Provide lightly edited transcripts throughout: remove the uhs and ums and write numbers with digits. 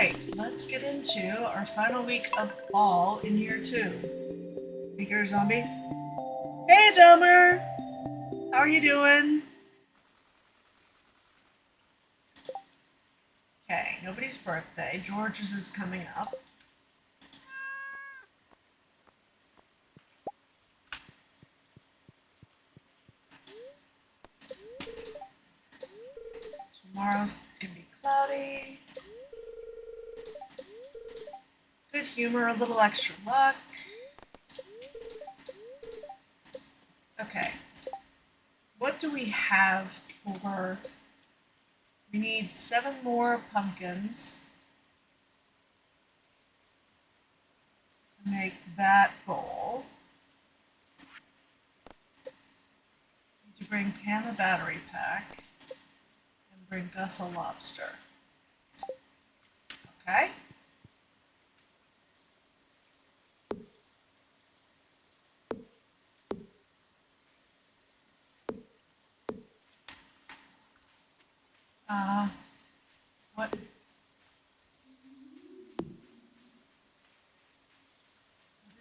Alright, let's get into our final week of fall in year 2. Hey, here, zombie. Hey, Delmer! How are you doing? Okay, nobody's birthday. George's is coming up. Tomorrow's gonna be cloudy. Good humor, a little extra luck. Okay. What do we have for... We need 7 more pumpkins to make that goal. Need to bring Pam a battery pack and bring Gus a lobster. Okay? What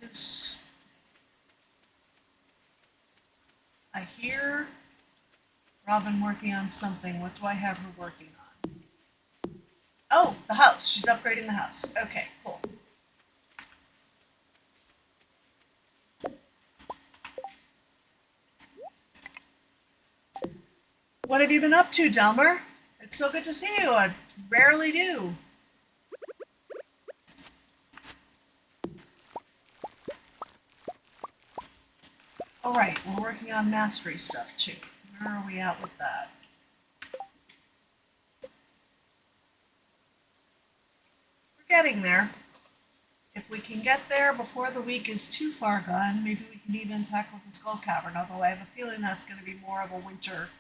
is... I hear Robin working on something. What do I have her working on? Oh, the house. She's upgrading the house. Okay, cool. What have you been up to, Delmer? It's so good to see you. I rarely do. All right, we're working on mastery stuff too. Where are we at with that? We're getting there. If we can get there before the week is too far gone, maybe we can even tackle the Skull Cavern, although I have a feeling that's going to be more of a winter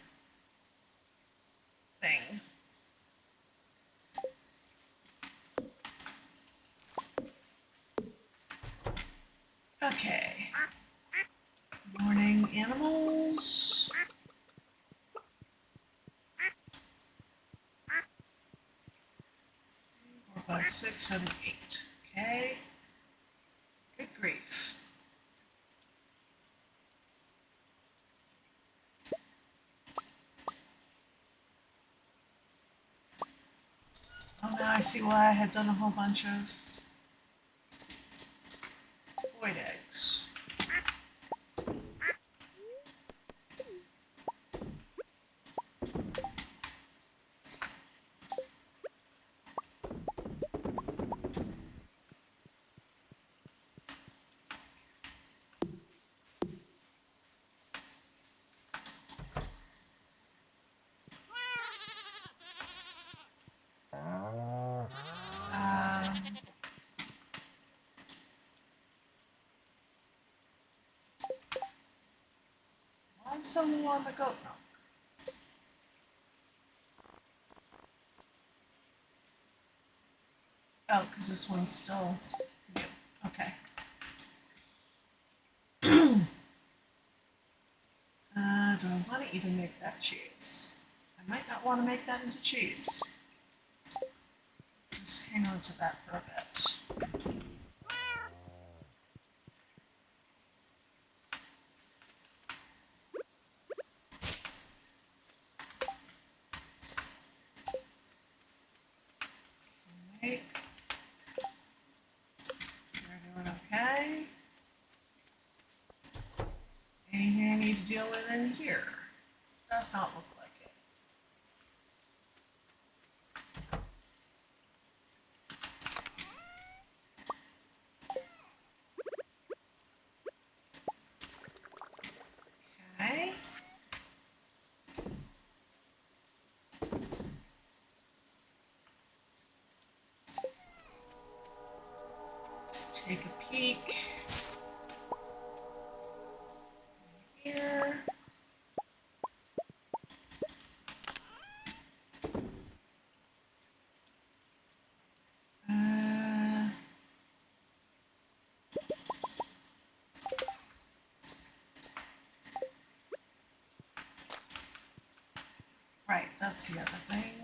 thing. Okay. Morning, animals. 4, 5, 6, 7, 8. Okay. Good grief. Oh, now I see why I had done a whole bunch of void eggs. Why so low on the goat milk? Oh, because this one's still new. Okay. Do I want to even make that cheese? I might not want to make that into cheese. Just hang on to that for a bit. Okay. We're doing okay. Anything I need to deal with in here? Does not look like it. Okay. Let's take a peek. Here. Right, that's the other thing.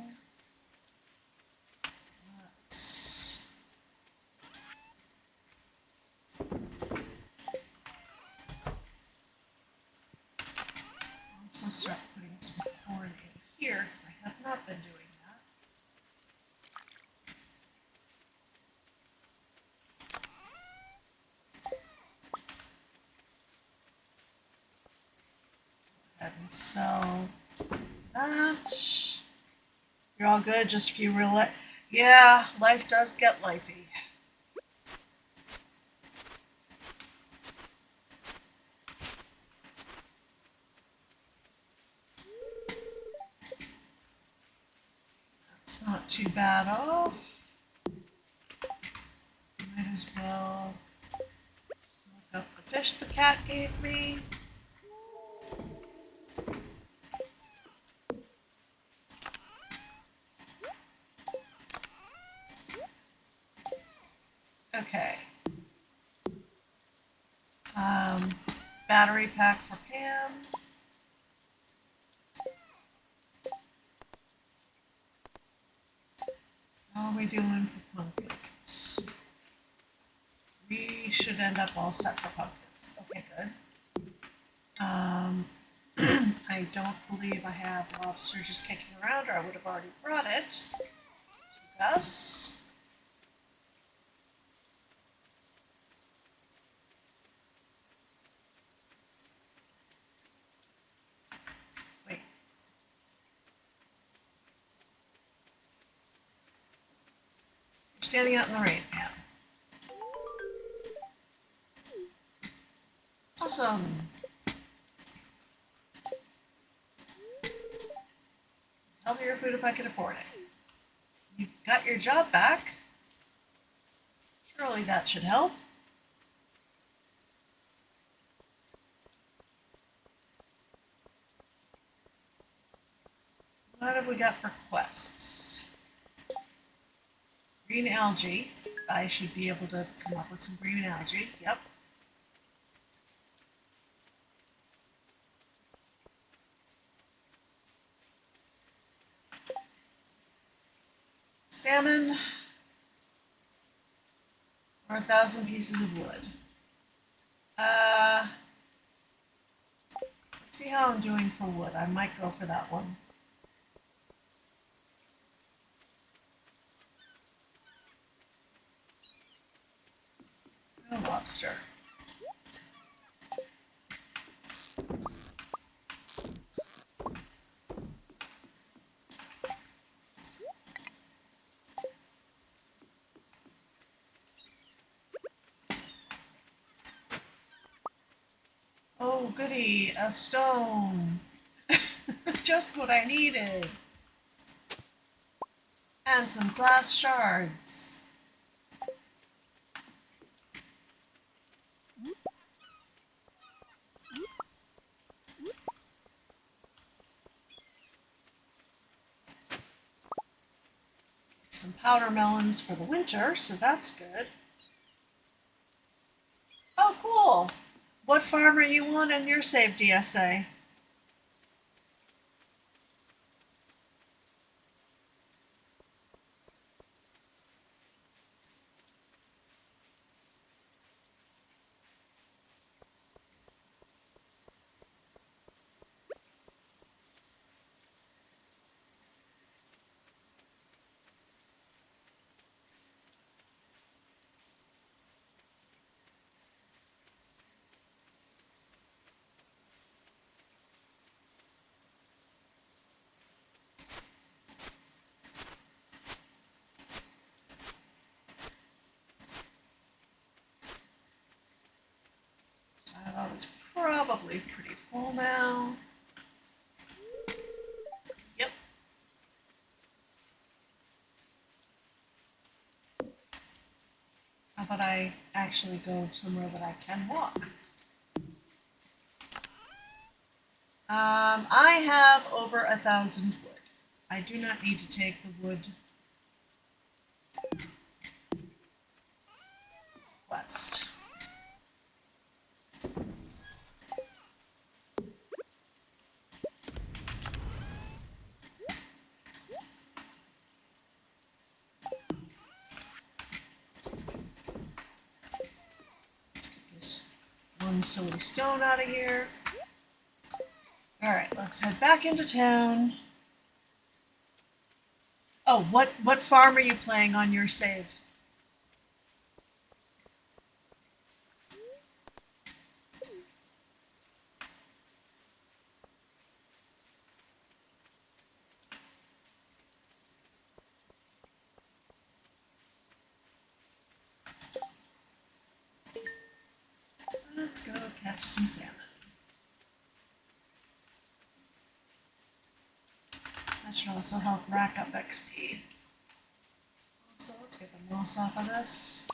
Let's Not been doing that. And so that. You're all good, just a few real yeah, life does get lifey. That's not too bad off. Might as well smoke up the fish the cat gave me. Okay. Battery pack for Pam. How are we doing for pumpkins? We should end up all set for pumpkins. Okay, good. I don't believe I have lobster just kicking around, or I would have already brought it to us. Wait. You're standing out in the rain, Pam. Awesome. Healthier food if I can afford it. You've got your job back. Surely that should help. What have we got for quests? Green algae. I should be able to come up with some green algae. Yep. Salmon. Or 1,000 pieces of wood. Let's see how I'm doing for wood. I might go for that one. No lobster. Oh, goody, a stone. Just what I needed. And some glass shards. Some powder melons for the winter, so that's good. Oh, cool. What farm are you on in your save DSA? Silo is probably pretty full now. Yep. How about I actually go somewhere that I can walk? I have over 1,000 wood. I do not need to take the wood west. Let's get this one silly stone out of here. All right, let's head back into town. Oh, what farm are you playing on your save? Let's go catch some salmon. That should also help rack up XP. So let's get the moss off of this.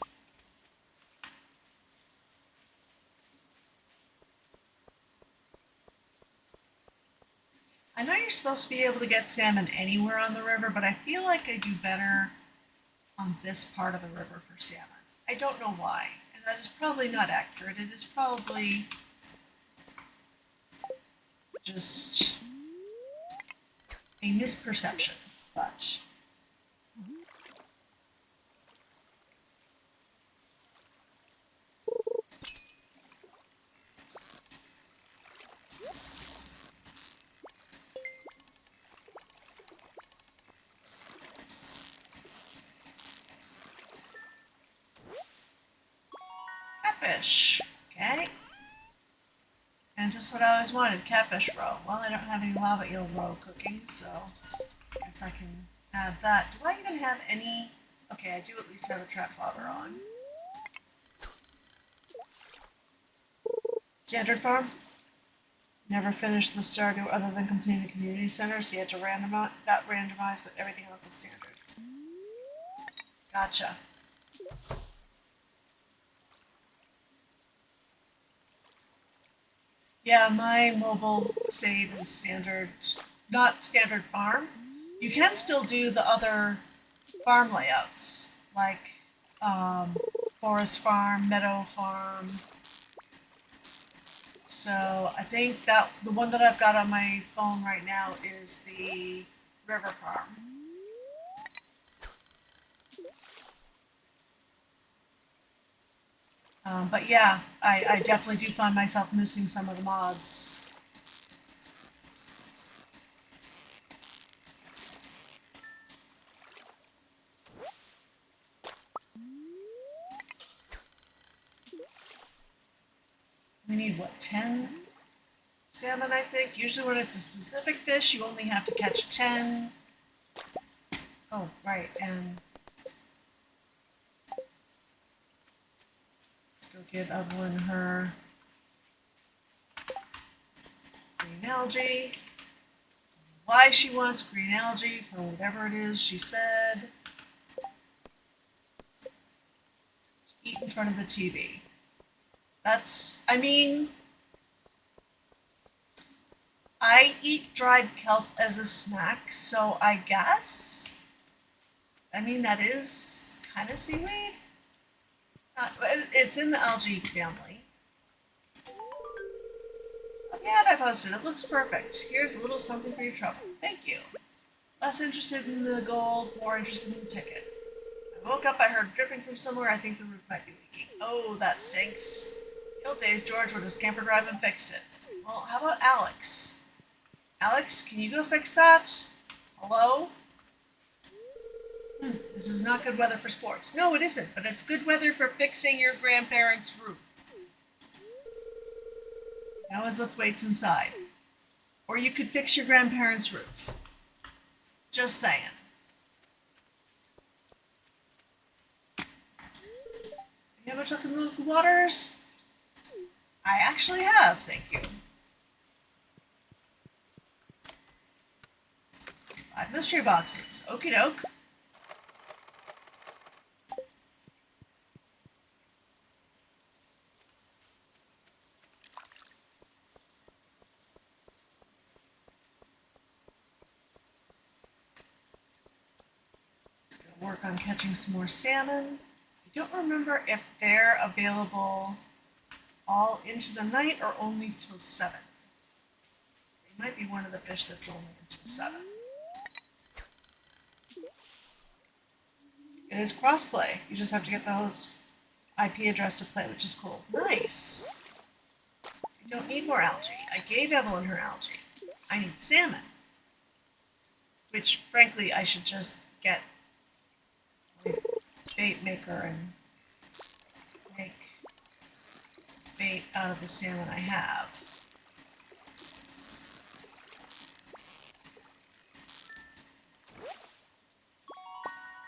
I know you're supposed to be able to get salmon anywhere on the river, but I feel like I do better on this part of the river for salmon. I don't know why, and that is probably not accurate. It is probably just a misperception, but catfish. Okay. And just what I always wanted, catfish roe. Well, I don't have any lava eel roe cooking, so I guess I can add that. Do I even have any? Okay, I do at least have a trap water on. Standard farm? Never finished the Stardew other than completing the community center, so you had to randomize, but everything else is standard. Gotcha. Yeah, my mobile save is standard, not standard farm. You can still do the other farm layouts, like forest farm, meadow farm. So I think that the one that I've got on my phone right now is the river farm. But yeah, I definitely do find myself missing some of the mods. We need, what, 10 salmon, I think? Usually when it's a specific fish, you only have to catch 10. Oh, right, and let's go give Evelyn her green algae. Why she wants green algae for whatever it is she said. Eat in front of the TV. That's, I mean, I eat dried kelp as a snack, so I guess. I mean, that is kind of seaweed. It's not, it's in the algae family. So the ad I posted, it looks perfect. Here's a little something for your trouble. Thank you. Less interested in the gold, more interested in the ticket. I woke up, I heard dripping from somewhere. I think the roof might be leaking. Oh, that stinks. The old days, George would have scampered right and fixed it. Well, how about Alex? Alex, can you go fix that? Hello? This is not good weather for sports. No, it isn't, but it's good weather for fixing your grandparents' roof. Now let's lift weights inside. Or you could fix your grandparents' roof. Just saying. You ever took in the local waters? I actually have, thank you. 5 mystery boxes. Okie doke. Let's go work on catching some more salmon. I don't remember if they're available all into the night or only till 7. They might be one of the fish that's only until 7. It is crossplay. You just have to get the host IP address to play, which is cool. Nice! I don't need more algae. I gave Evelyn her algae. I need salmon. Which, frankly, I should just get a bait maker and make bait out of the salmon I have.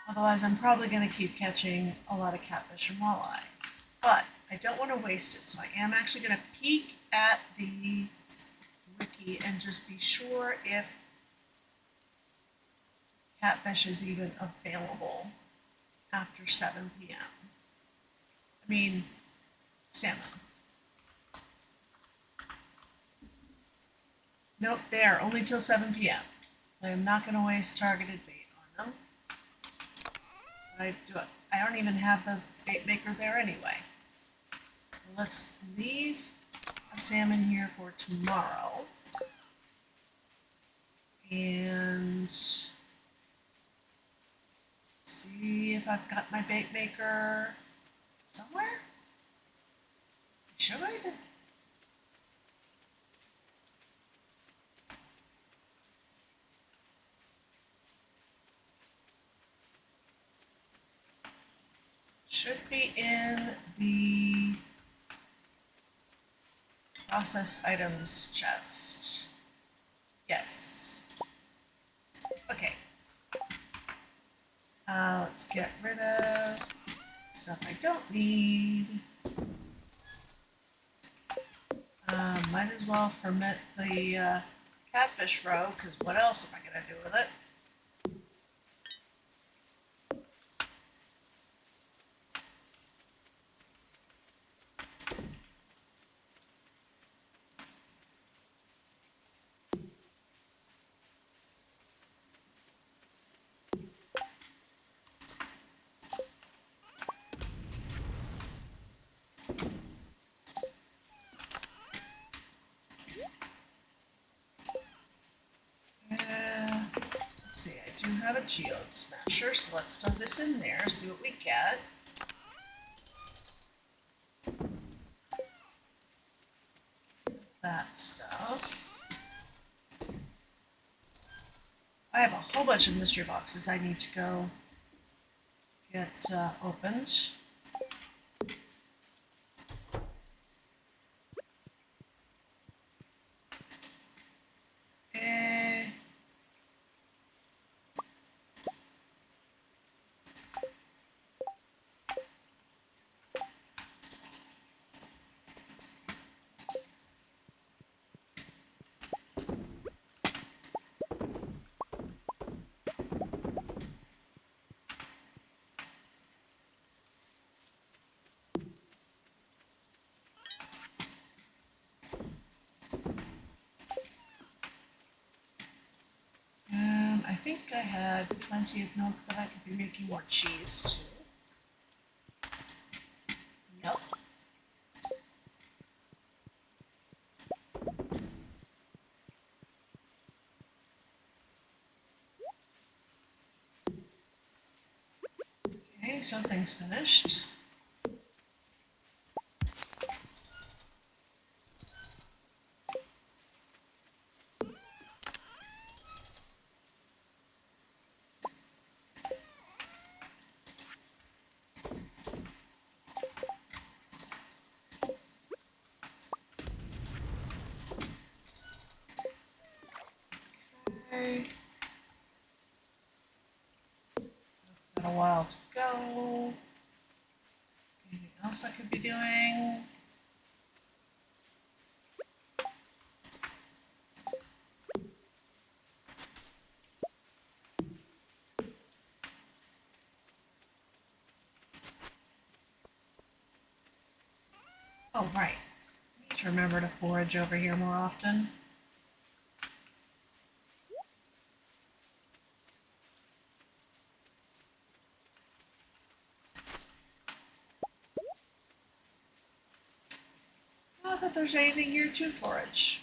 Otherwise, I'm probably going to keep catching a lot of catfish and walleye. But I don't want to waste it, so I am actually going to peek at the wiki and just be sure if catfish is even available after 7 p.m. I mean, salmon. Nope, they are only till 7 p.m. So I'm not going to waste targeted bait on them. I don't even have the bait maker there anyway. Let's leave a salmon here for tomorrow. And see if I've got my bait maker somewhere. I should. Should be in the processed items chest. Yes. Okay. Let's get rid of stuff I don't need. Might as well ferment the catfish roe, because what else am I going to do with it? Let's see, I do have a geode smasher, so let's throw this in there, see what we get. That stuff. I have a whole bunch of mystery boxes I need to go get opened. I think I had plenty of milk that I could be making more cheese too. Yep. Okay, something's finished. Okay. It's got a while to go. Anything else I could be doing? Oh, right. I need to remember to forage over here more often. Not that there's anything here to forage.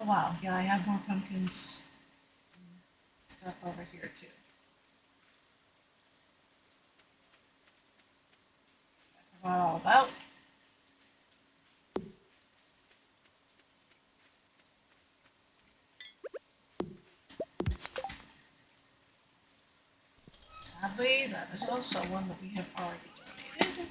Oh wow, yeah, I have more pumpkins and stuff over here too. I forgot all about. Sadly, that is also one that we have already donated.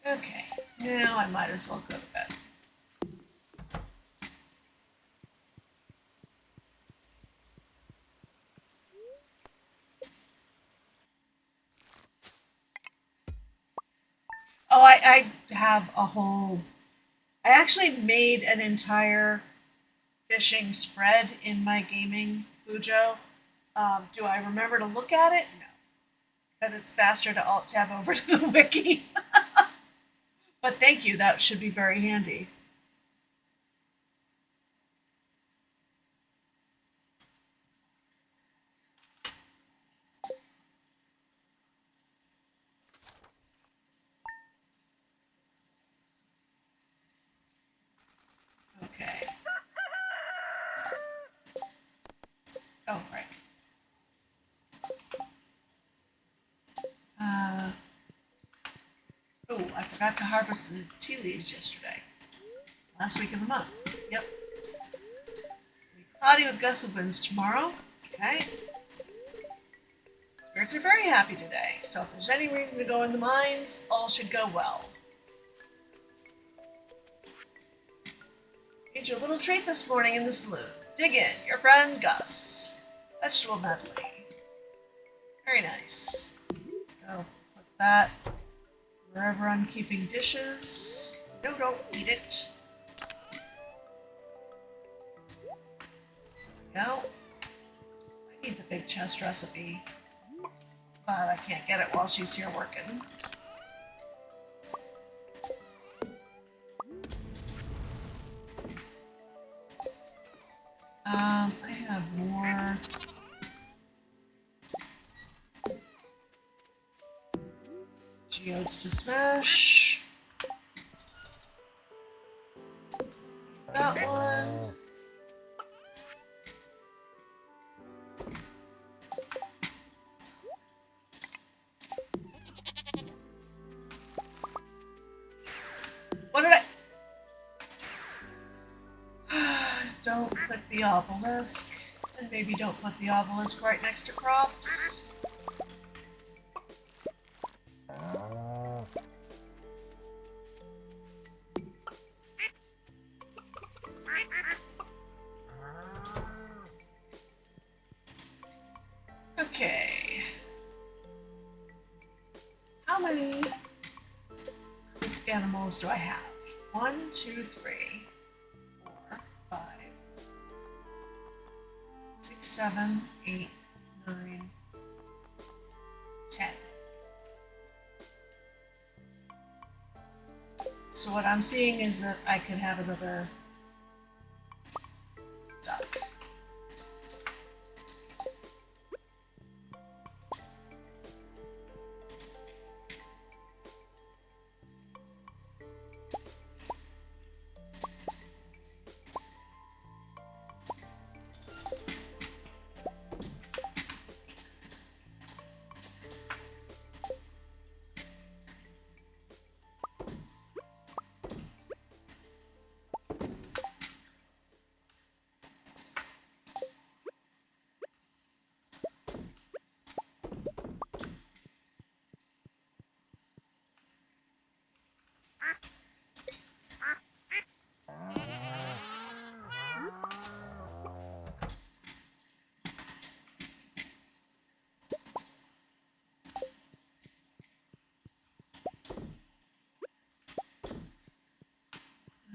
Okay, now I might as well go to bed. Oh, I have a whole... I actually made an entire fishing spread in my gaming Bujo. Do I remember to look at it? No, because it's faster to alt-tab over to the wiki. But thank you, that should be very handy. Okay. Oh, right. Oh, I forgot to harvest the tea leaves yesterday. Last week of the month. Yep. Cloudy with gusts of winds tomorrow. Okay. Spirits are very happy today, so if there's any reason to go in the mines, all should go well. Get you a little treat this morning in the saloon. Dig in, your friend Gus. Vegetable medley. Very nice. Let's go put that wherever I'm keeping dishes. No, don't eat it. There we go. I need the big chest recipe, but I can't get it while she's here working. I have more geodes to smash. That one. What did I... Don't click the obelisk. And maybe don't put the obelisk right next to crops. Okay. How many animals do I have? 1, 2, 3, 4, 5, 6, 7, 8, 9, 10. So what I'm seeing is that I could have another duck.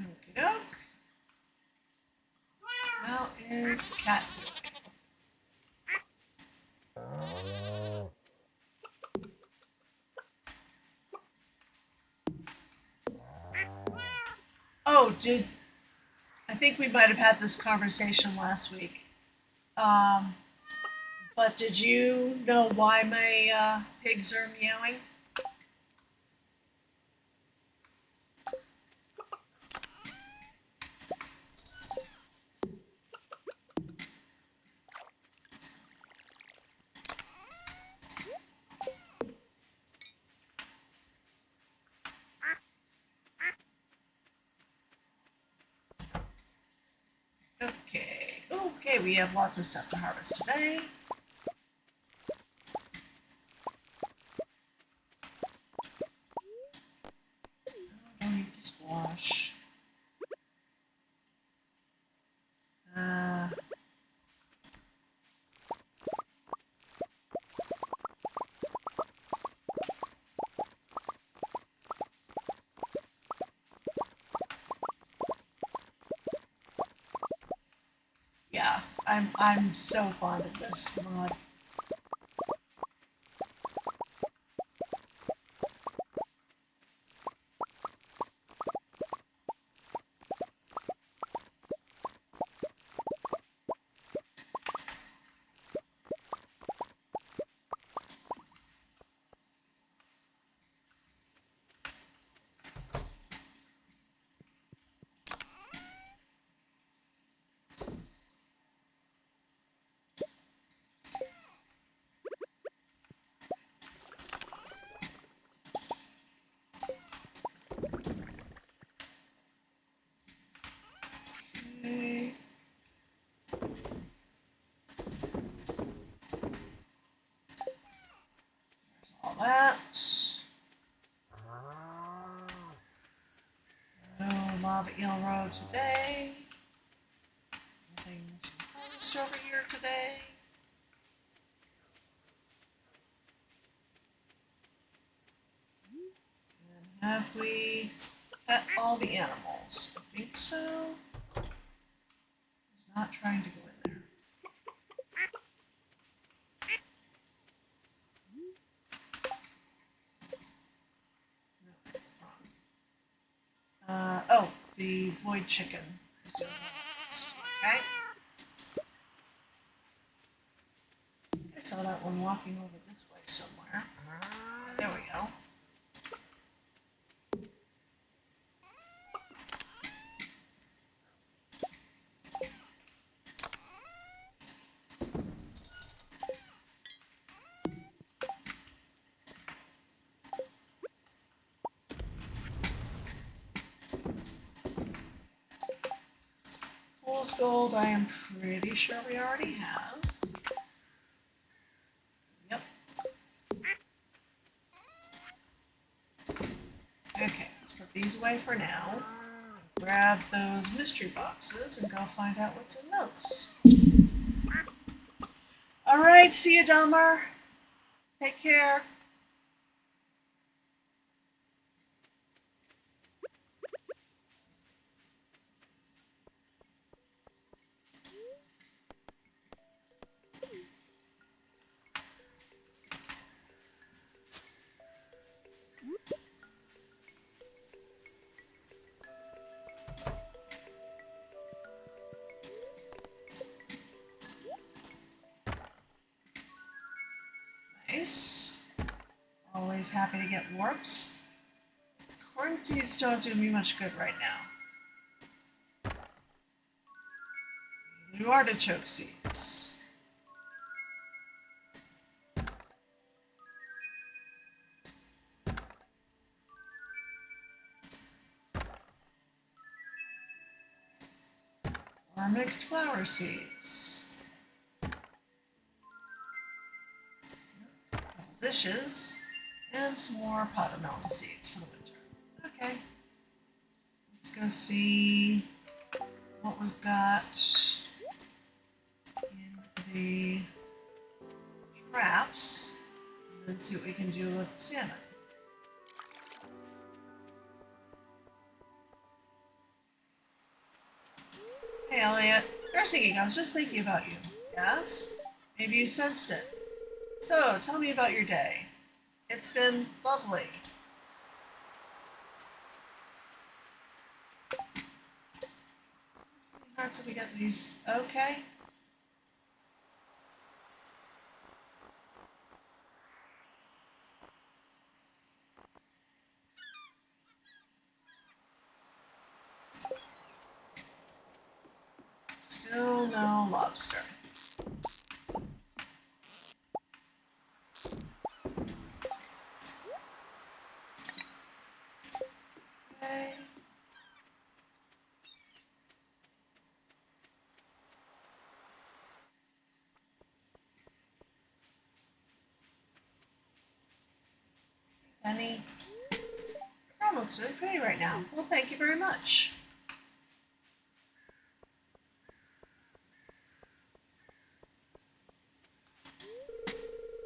Okie doke. How is the cat doing? Oh, I think we might have had this conversation last week. But did you know why my pigs are meowing? Okay, we have lots of stuff to harvest today. Don't eat the squash. Yeah, I'm so fond of this mod. Okay. All that. No lava eel road today. Nothing to harvest over here today. And have we pet all the animals? I think so. He's not trying to go in there. No, wrong. Oh, the void chicken is doing next. Okay. I saw that one walking over this way somewhere. There we go. Fool's gold, I am pretty sure we already have. Yep. Okay, let's put these away for now. Grab those mystery boxes and go find out what's in those. Alright, see you, Delmar. Take care. Nice. Always happy to get warps. Corn seeds don't do me much good right now. New artichoke seeds. Or mixed flower seeds. Couple dishes. And some more potted melon seeds for the winter. Okay. Let's go see what we've got in the traps. And then see what we can do with the salmon. Hey Elliot, nursing, I was just thinking about you. Yes? Maybe you sensed it. So, tell me about your day. It's been lovely. How many hearts have we got these? Okay. Still no lobster. Okay. Penny. Your farm looks really pretty right now. Well, thank you very much.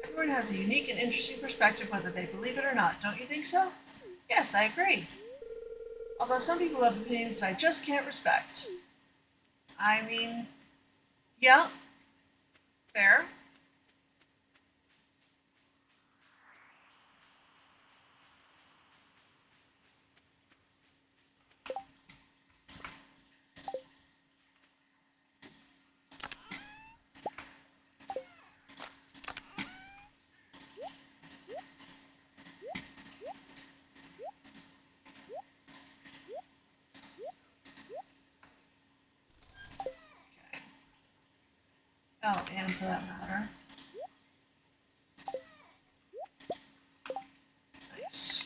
Everyone has a unique and interesting perspective whether they believe it or not, don't you think so? Yes, I agree. Although some people have opinions that I just can't respect. I mean, yeah, fair. Okay. Oh, and for that matter. Nice.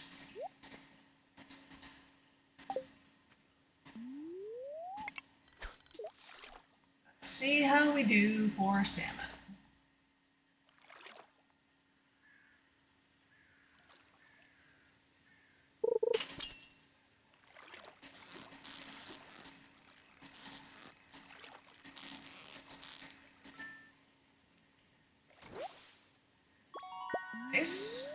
Let's see how we do for salmon. Nice.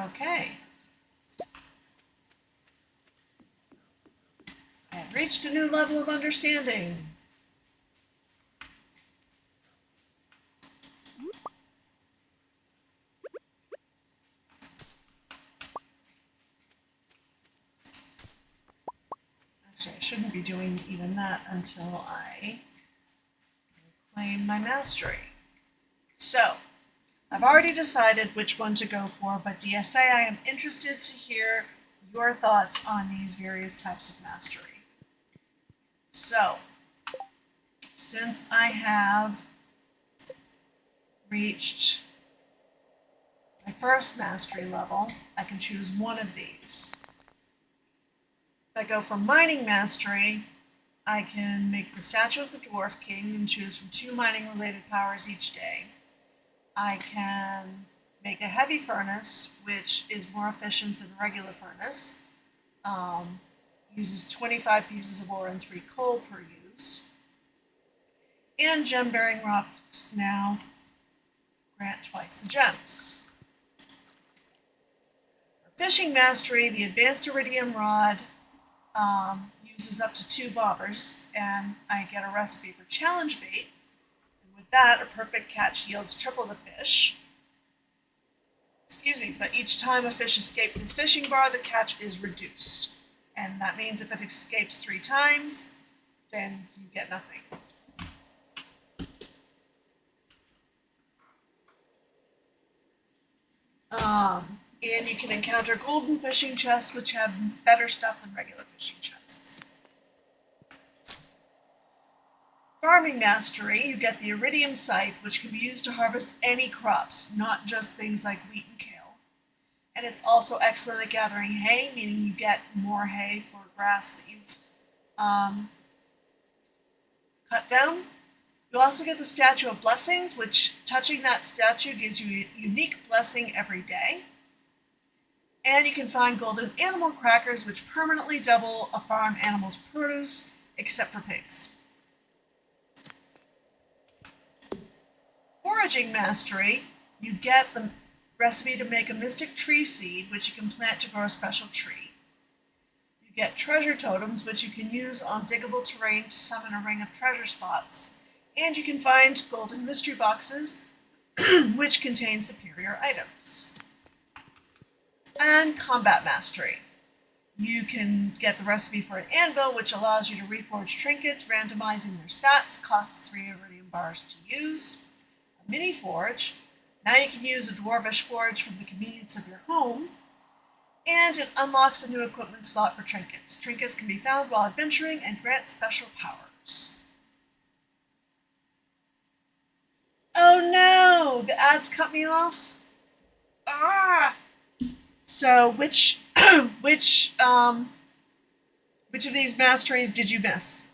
Okay. I have reached a new level of understanding. Actually, I shouldn't be doing even that until I claim my mastery. So, I've already decided which one to go for, but DSA, I am interested to hear your thoughts on these various types of mastery. So, since I have reached my first mastery level, I can choose one of these. If I go for mining mastery, I can make the statue of the Dwarf King and choose from 2 mining related powers each day. I can make a heavy furnace, which is more efficient than a regular furnace. Uses 25 pieces of ore and 3 coal per use. And gem bearing rocks now grant twice the gems. For fishing mastery, the advanced iridium rod uses up to 2 bobbers, and I get a recipe for challenge bait. And with that, a perfect catch yields triple the fish. Excuse me, but each time a fish escapes this fishing bar, the catch is reduced. And that means if it escapes 3 times, then you get nothing. And you can encounter golden fishing chests, which have better stuff than regular fishing chests. Farming mastery, you get the iridium scythe, which can be used to harvest any crops, not just things like wheat and kale. And it's also excellent at gathering hay, meaning you get more hay for grass that you've cut down. You'll also get the Statue of Blessings, which touching that statue gives you a unique blessing every day. And you can find golden animal crackers, which permanently double a farm animal's produce, except for pigs. Foraging mastery, you get the recipe to make a mystic tree seed, which you can plant to grow a special tree. You get treasure totems, which you can use on diggable terrain to summon a ring of treasure spots. And you can find golden mystery boxes, which contain superior items. And combat mastery. You can get the recipe for an anvil, which allows you to reforge trinkets, randomizing their stats, costs 3 iridium bars to use. A mini forge. Now you can use a dwarvish forge from the convenience of your home. And it unlocks a new equipment slot for trinkets. Trinkets can be found while adventuring and grant special powers. Oh no! The ads cut me off. Ah! So which of these masteries did you miss?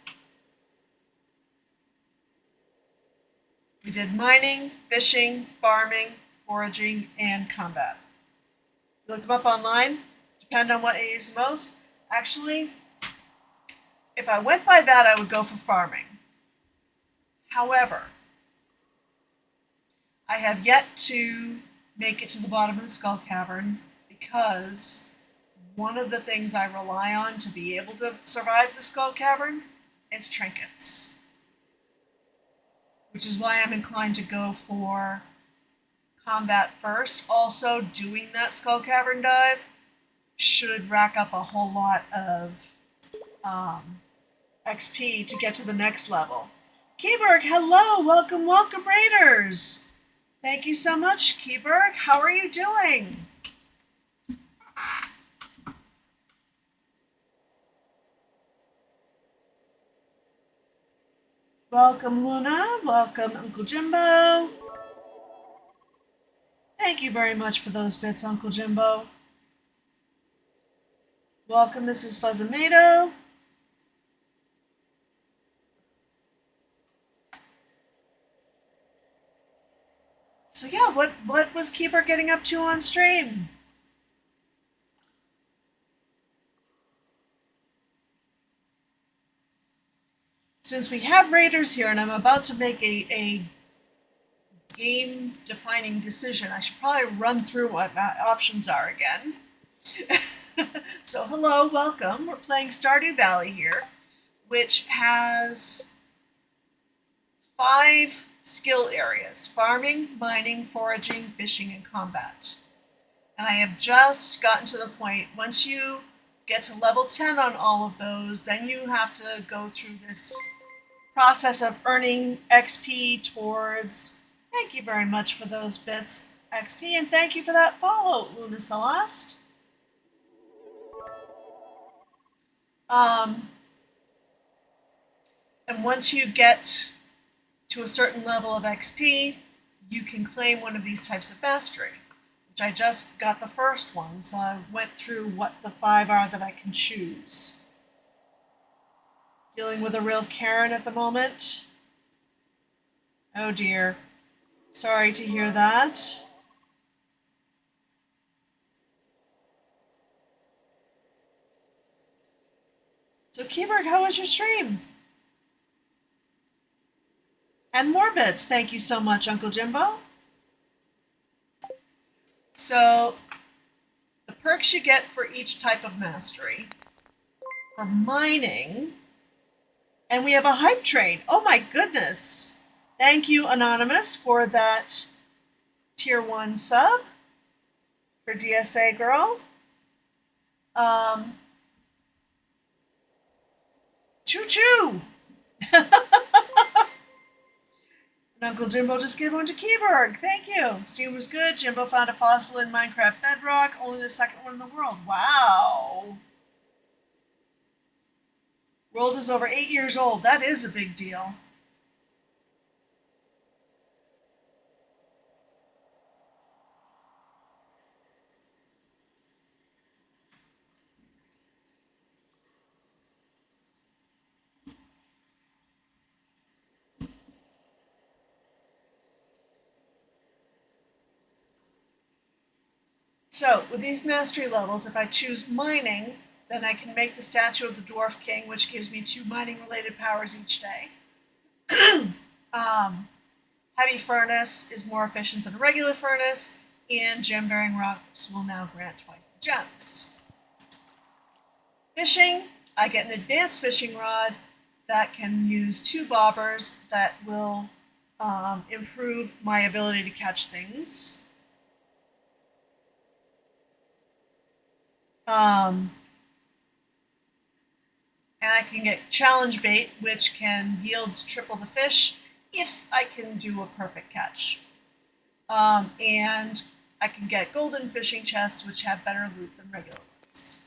We did mining, fishing, farming, foraging, and combat. You looked them up online. Depend on what you use the most. Actually, if I went by that, I would go for farming. However, I have yet to make it to the bottom of the skull cavern because one of the things I rely on to be able to survive the skull cavern is trinkets. Which is why I'm inclined to go for combat first. Also, doing that skull cavern dive should rack up a whole lot of XP to get to the next level. Keyberg, hello! Welcome, welcome, Raiders! Thank you so much, Keyberg. How are you doing? Welcome, Luna. Welcome, Uncle Jimbo. Thank you very much for those bits, Uncle Jimbo. Welcome, Mrs. Fuzzomato. So yeah, what was Keeper getting up to on stream? Since we have Raiders here and I'm about to make a game-defining decision, I should probably run through what my options are again. So hello, welcome. We're playing Stardew Valley here, which has 5 skill areas: farming, mining, foraging, fishing, and combat. And I have just gotten to the point, once you get to level 10 on all of those, then you have to go through this process of earning XP towards, thank you very much for those bits, XP, and thank you for that follow, Luna Celeste. And once you get to a certain level of XP, you can claim one of these types of mastery, which I just got the first one, so I went through what the 5 are that I can choose. Dealing with a real Karen at the moment. Oh dear. Sorry to hear that. So Keyberg, how was your stream? And more bits. Thank you so much, Uncle Jimbo. So the perks you get for each type of mastery. For mining, and we have a hype train. Oh my goodness. Thank you, Anonymous, for that tier 1 sub for DSA Girl. Choo-choo! Uncle Jimbo just gave one to Keyberg. Thank you. Steam was good. Jimbo found a fossil in Minecraft Bedrock. Only the second one in the world. Wow. World is over 8 years old. That is a big deal. So, with these mastery levels, if I choose mining, then I can make the statue of the Dwarf King, which gives me 2 mining-related powers each day. Heavy furnace is more efficient than a regular furnace, and gem-bearing rocks will now grant twice the gems. Fishing, I get an advanced fishing rod that can use 2 bobbers that will improve my ability to catch things. And I can get challenge bait, which can yield triple the fish if I can do a perfect catch. And I can get golden fishing chests, which have better loot than regular ones.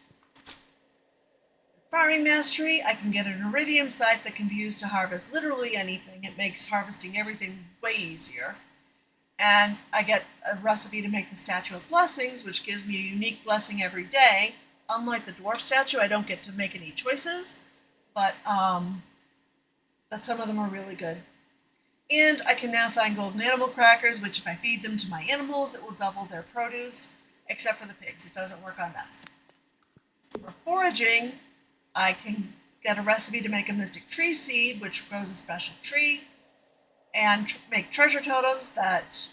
Farming mastery, I can get an iridium scythe that can be used to harvest literally anything. It makes harvesting everything way easier. And I get a recipe to make the Statue of Blessings, which gives me a unique blessing every day. Unlike the dwarf statue, I don't get to make any choices, but some of them are really good. And I can now find golden animal crackers, which if I feed them to my animals, it will double their produce, except for the pigs. It doesn't work on them. For foraging, I can get a recipe to make a mystic tree seed, which grows a special tree, and make treasure totems that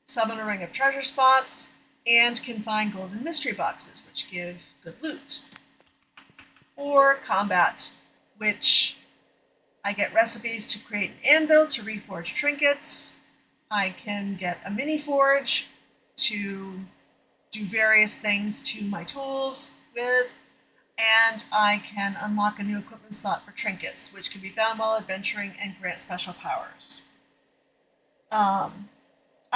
summon a ring of treasure spots, and can find golden mystery boxes, which give good loot. Or combat, which I get recipes to create an anvil to reforge trinkets. I can get a mini forge to do various things to my tools with, and I can unlock a new equipment slot for trinkets, which can be found while adventuring and grant special powers.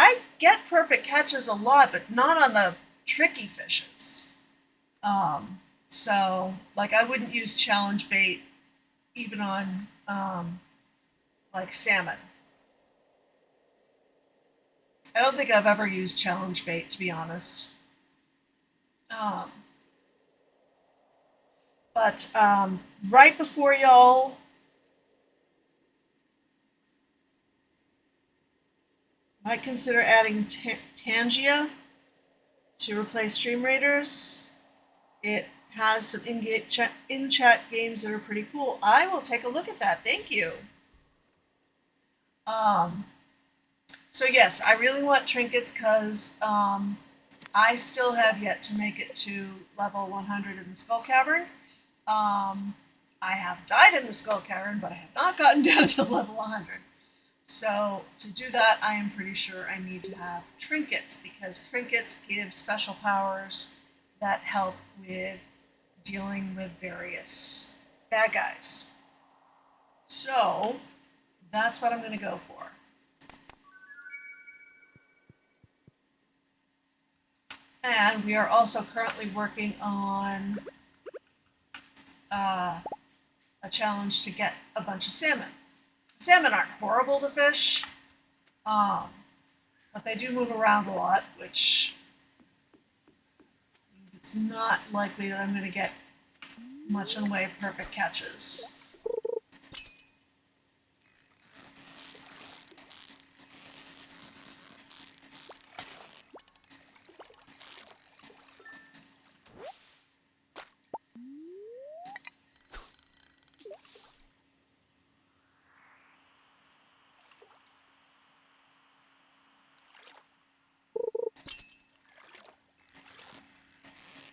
I get perfect catches a lot, but not on the tricky fishes. So, like, I wouldn't use challenge bait even on, like, salmon. I don't think I've ever used challenge bait, to be honest. But right before y'all might consider adding Tangia to replace Stream Raiders. It has some in-chat games that are pretty cool. I will take a look at that. Thank you. So yes, I really want trinkets because I still have yet to make it to level 100 in the Skull Cavern. I have died in the Skull Cavern, but I have not gotten down to level 100. So to do that, I am pretty sure I need to have trinkets, because trinkets give special powers that help with dealing with various bad guys. So that's what I'm going to go for. And we are also currently working on a challenge to get a bunch of salmon. Salmon aren't horrible to fish, but they do move around a lot, which means it's not likely that I'm going to get much in the way of perfect catches.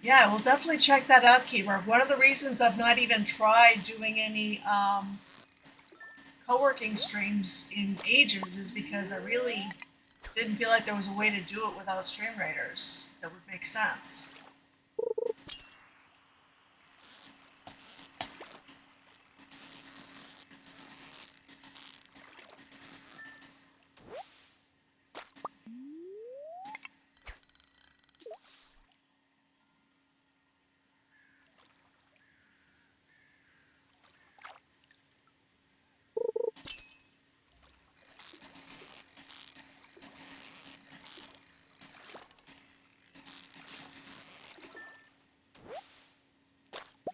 Yeah, we'll definitely check that out, Keeper. One of the reasons I've not even tried doing any co-working streams in ages is because I really didn't feel like there was a way to do it without Stream Raiders that would make sense.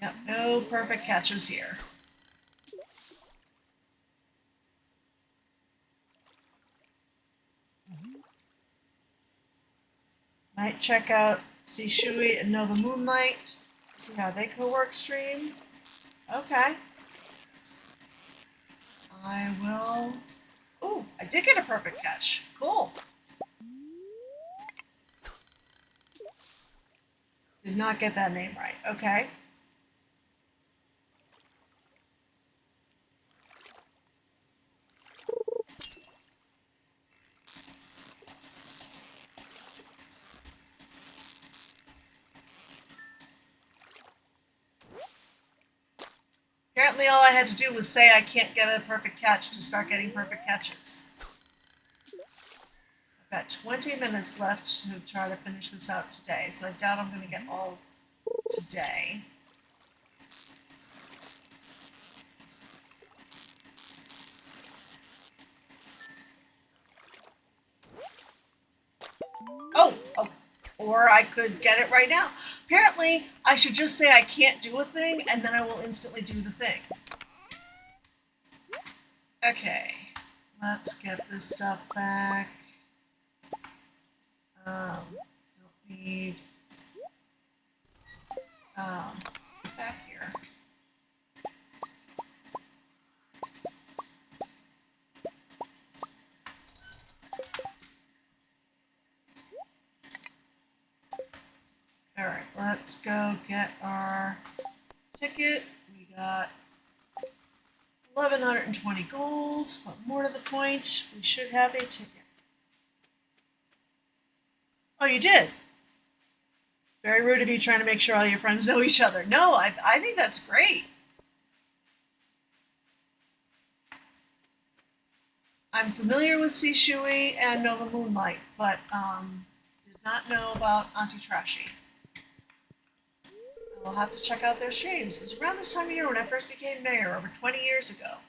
Yep, no perfect catches here. Might check out see Shui and Nova Moonlight, see how they co-work stream. Okay. I will... Oh, I did get a perfect catch. Cool. Did not get that name right. Okay. Apparently all I had to do was say I can't get a perfect catch to start getting perfect catches. I've got 20 minutes left to try to finish this out today, so I doubt I'm going to get all today. Oh, oh, or I could get it right now. Apparently, I should just say I can't do a thing, and then I will instantly do the thing. Okay, let's get this stuff back. Don't need back here. All right, let's go get our ticket. We got 1,120 gold, but more to the point, we should have a ticket. Oh, you did? Very rude of you trying to make sure all your friends know each other. No, I think that's great. I'm familiar with Sishui and Nova Moonlight, but did not know about Auntie Trashy. I'll have to check out their streams. It was around this time of year when I first became mayor, over 20 years ago.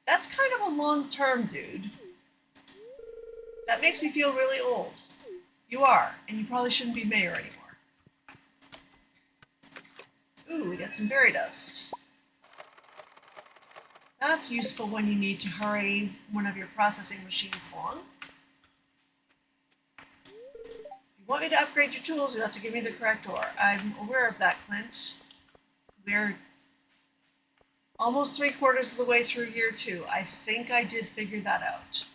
That's kind of a long term, dude. That makes me feel really old. You are, and you probably shouldn't be mayor anymore. Ooh, we got some berry dust. That's useful when you need to hurry one of your processing machines along. If you want me to upgrade your tools, you'll have to give me the correct ore. I'm aware of that, Clint. We're almost 3/4 of the way through year 2. I think I did figure that out.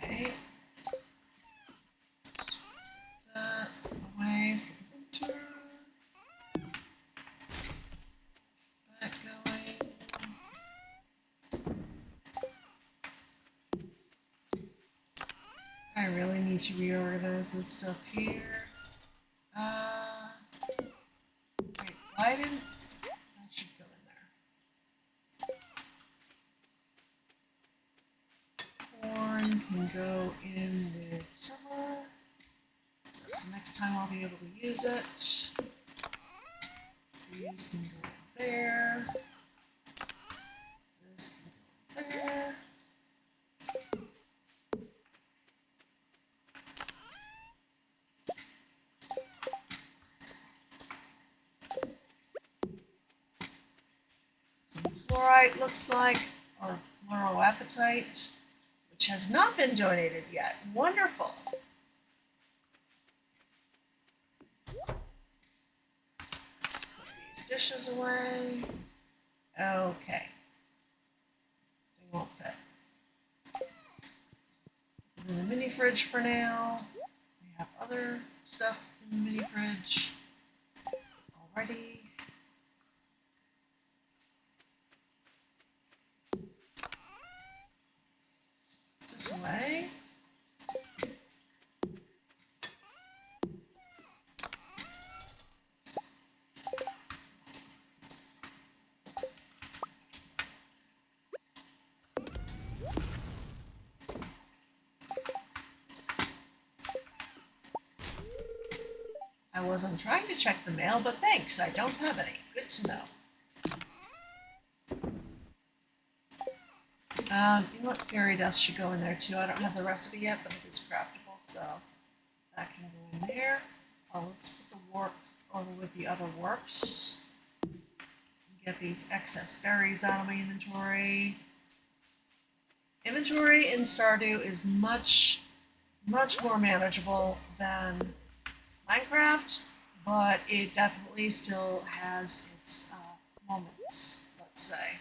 Okay. That away for winter. That going. I really need to reorganize this stuff here. Wait, why didn't that should go in there? Corn can go in with summer. That's the next time I'll be able to use it. These can go in there. This can go in there. Some fluorite looks like, or fluoroapatite, which has not been donated yet. Wonderful. Let's put these dishes away. Okay. They won't fit. Put them in the mini fridge for now. We have other stuff in the mini fridge already. This way. I wasn't trying to check the mail, but thanks, I don't have any. Good to know. You know what? Fairy dust should go in there too. I don't have the recipe yet, but it is craftable, so that can go in there. Let's put the warp over with the other warps. Get these excess berries out of my inventory. Inventory in Stardew is much more manageable than Minecraft, but it definitely still has its moments, let's say.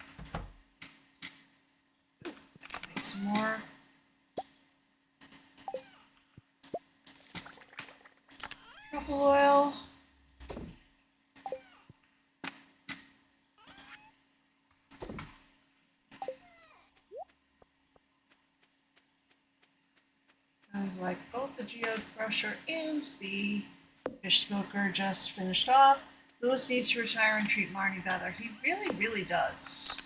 Make some more. Truffle oil. Sounds like oak the geode crusher and the fish smoker just finished off. Lewis needs to retire and treat Marnie better. He really, really does.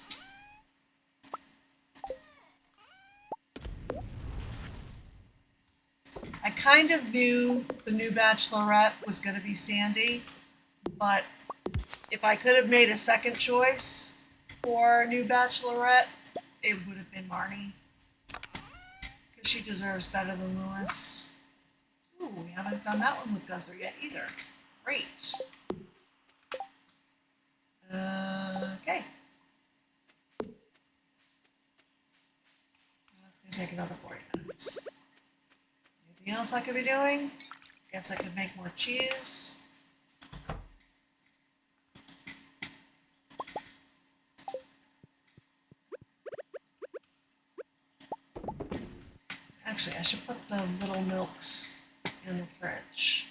I kind of knew the new Bachelorette was going to be Sandy, but if I could have made a second choice for new Bachelorette, it would have been Marnie. Because she deserves better than Lewis. Ooh, we haven't done that one with Gunther yet either. Great. Okay. That's going to take another 40 minutes. Anything else I could be doing? Guess I could make more cheese. Actually, I should put the little milks in the fridge.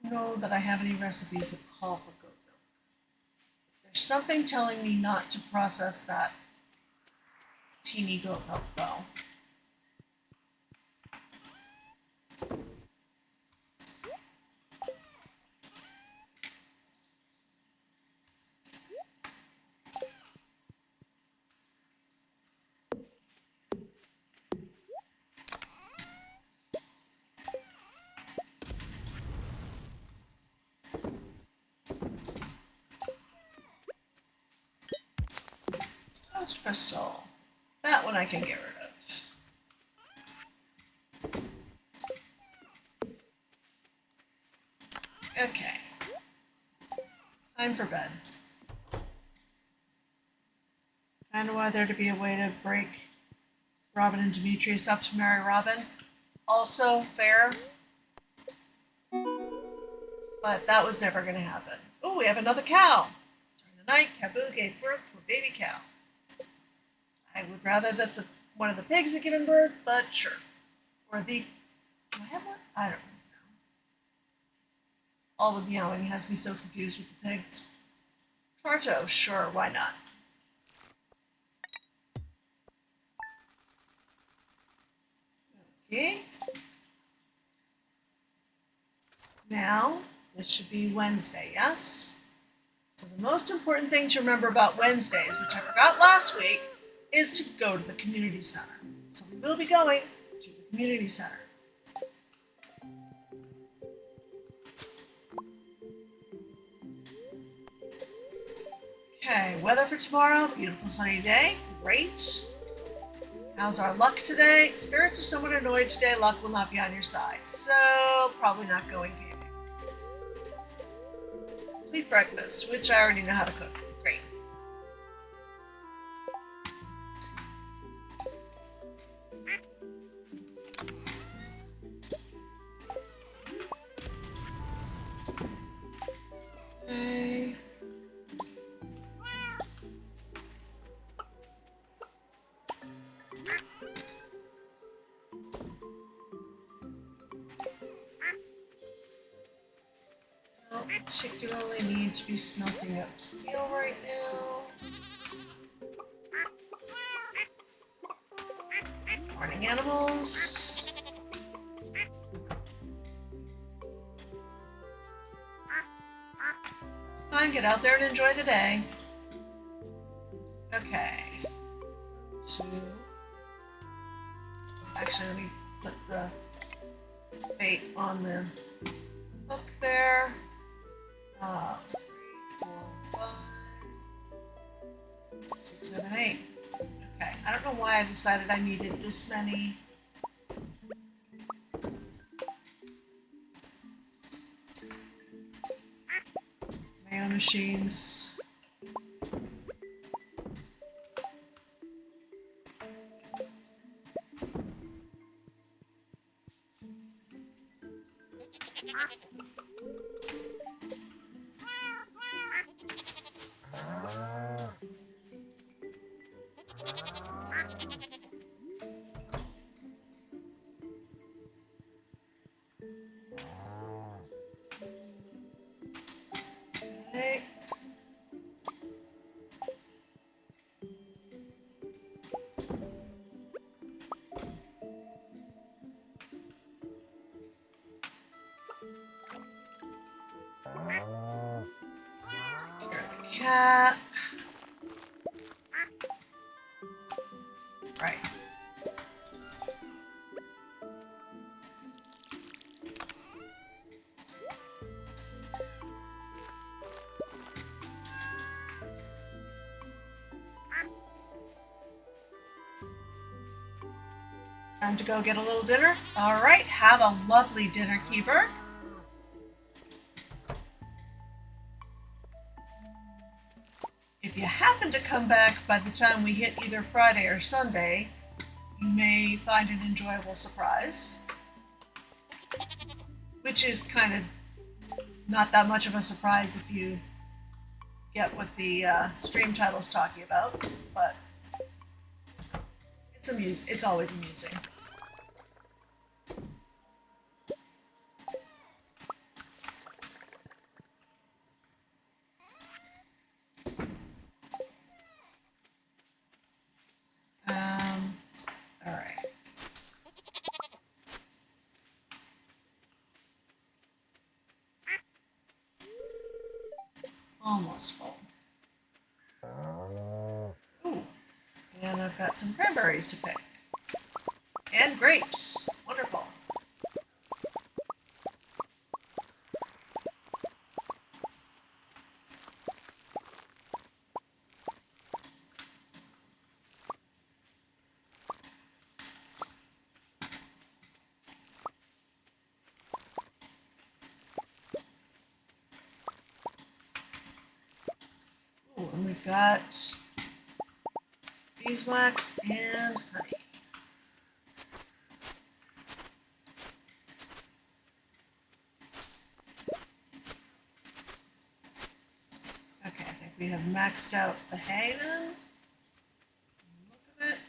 I don't know that I have any recipes that call for goat milk. There's something telling me not to process that teeny goat milk, though. Ghost crystal. That one I can get rid of. Okay. Time for bed. I don't want there to be a way to break Robin and Demetrius up to marry Robin. Also fair. But that was never going to happen. Oh, we have another cow. During the night, Kaboo gave birth to a baby cow. I would rather that one of the pigs had given birth, but sure. Or do I have one? I don't know. All the meowing has me so confused with the pigs. Charto, sure, why not? Okay. Now, this should be Wednesday, yes? So the most important thing to remember about Wednesdays, which I forgot last week, is to go to the community center. So we will be going to the community center. Okay, weather for tomorrow, beautiful sunny day, great. How's our luck today? Spirits are somewhat annoyed today, luck will not be on your side, so probably not going gaming. Complete breakfast, which I already know how to cook, great. Okay. Don't particularly need to be smelting up steel right now. Morning animals. Fine, get out there and enjoy the day. Okay. Actually, let me put the bait on the hook there. 3, 4, 5, 6, 7, 8. Okay, I don't know why I decided I needed this many. Mayo machines. Okay. cat. Right. Time to go get a little dinner. All right, have a lovely dinner, Keyberg. If you happen to come back by the time we hit either Friday or Sunday, you may find an enjoyable surprise. Which is kind of not that much of a surprise if you get what the stream title's talking about, but it's always amusing. All right. Almost full. Ooh, and I've got some cranberries to pick. And grapes. Wonderful. Ooh, and we've got beeswax and honey. Okay, I think we have maxed out the hay then. Look at it.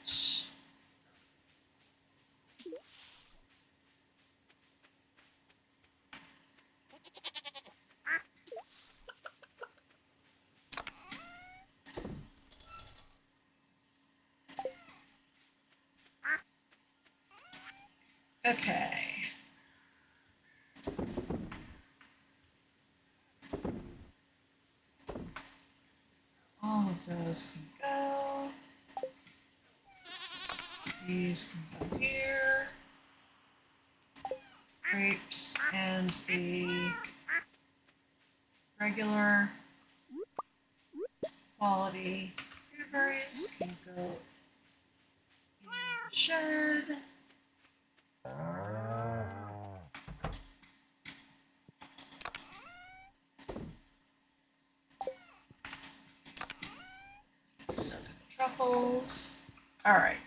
Okay. All of those can go. These can go here. Grapes and the regular quality cranberries can go in the shed. So do the truffles. All right.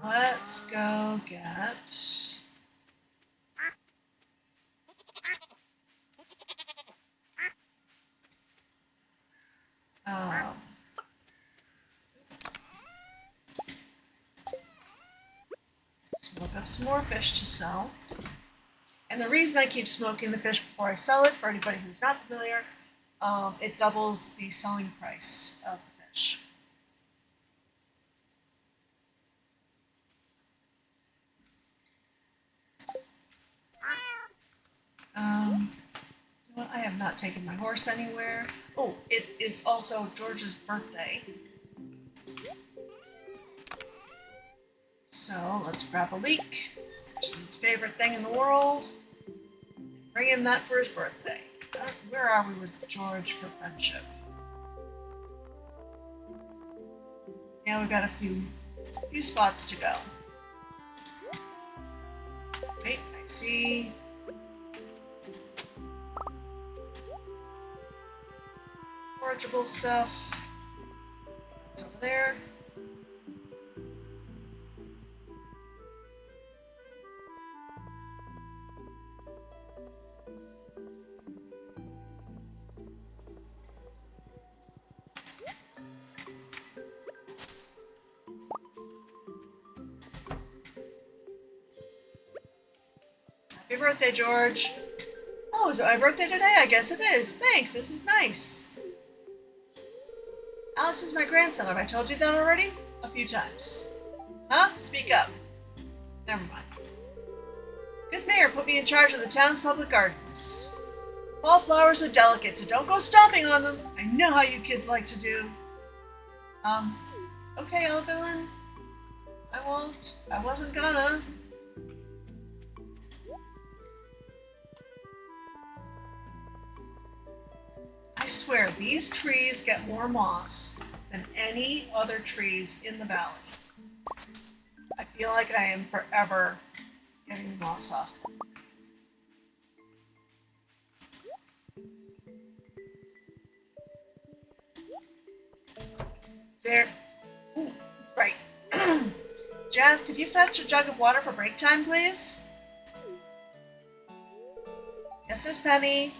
Let's go get smoke up some more fish to sell. And the reason I keep smoking the fish before I sell it, for anybody who's not familiar, it doubles the selling price of the fish. Well, I have not taken my horse anywhere. Oh, it is also George's birthday. So let's grab a leek, which is his favorite thing in the world. Bring him that for his birthday. So where are we with George for friendship? Yeah, we've got a few spots to go. Wait, I see. Forageable stuff. It's over there. Happy birthday, George. Oh, is it my birthday today? I guess it is. Thanks, this is nice. Alex is my grandson. Have I told you that already? A few times. Huh? Speak up. Never mind. Good mayor put me in charge of the town's public gardens. Fall flowers are delicate, so don't go stomping on them. I know how you kids like to do. Okay, Evelyn. I won't. I wasn't gonna. I swear, these trees get more moss than any other trees in the valley. I feel like I am forever getting moss off them. There. Ooh, right. Jazz, could you fetch a jug of water for break time, please? Yes, Miss Penny.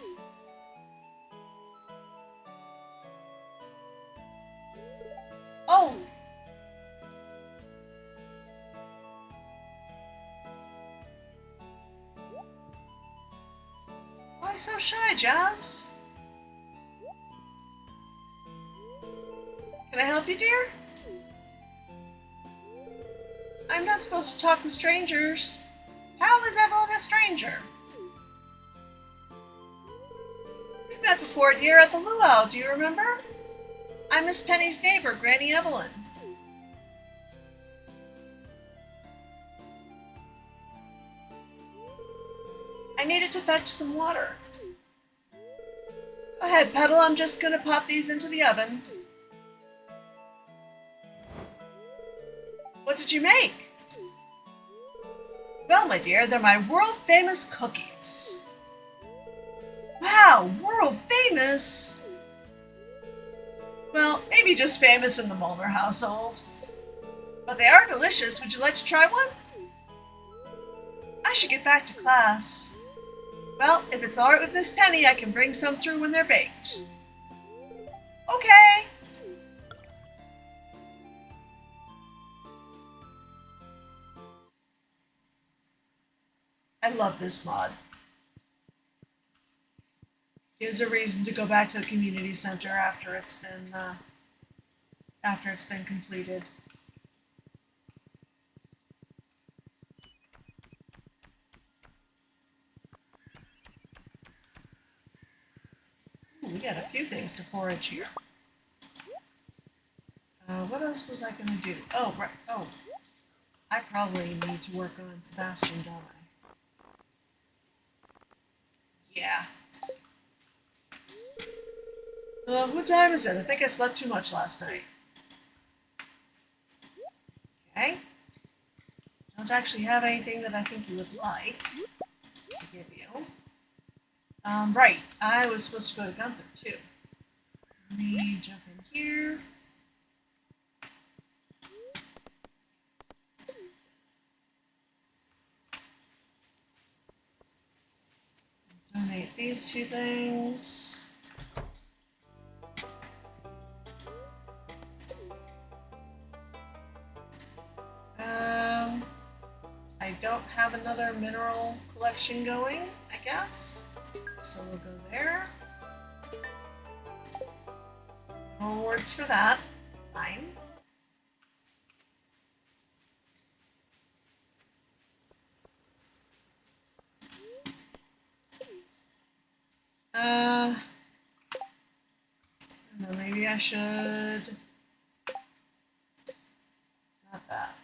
Oh! Why so shy, Jazz? Can I help you, dear? I'm not supposed to talk with strangers. How is Evelyn a stranger? We've met before, dear, at the luau. Do you remember? I'm Miss Penny's neighbor, Granny Evelyn. I needed to fetch some water. Go ahead, Petal. I'm just going to pop these into the oven. What did you make? Well, my dear, they're my world-famous cookies. Wow, world-famous? Well, maybe just famous in the Mulner household. But they are delicious. Would you like to try one? I should get back to class. Well, if it's all right with Miss Penny, I can bring some through when they're baked. Okay. I love this mod. Gives a reason to go back to the community center after it's been completed. Ooh, we got a few things to forage here. What else was I gonna do? Oh, right. Oh, I probably need to work on Sebastian, don't I? Yeah. What time is it? I think I slept too much last night. Okay. Don't actually have anything that I think you would like to give you. Right. I was supposed to go to Gunther, too. Let me jump in here. Donate these two things. I don't have another mineral collection going, I guess. So we'll go there. No rewards for that. Fine. Maybe I should... Not that.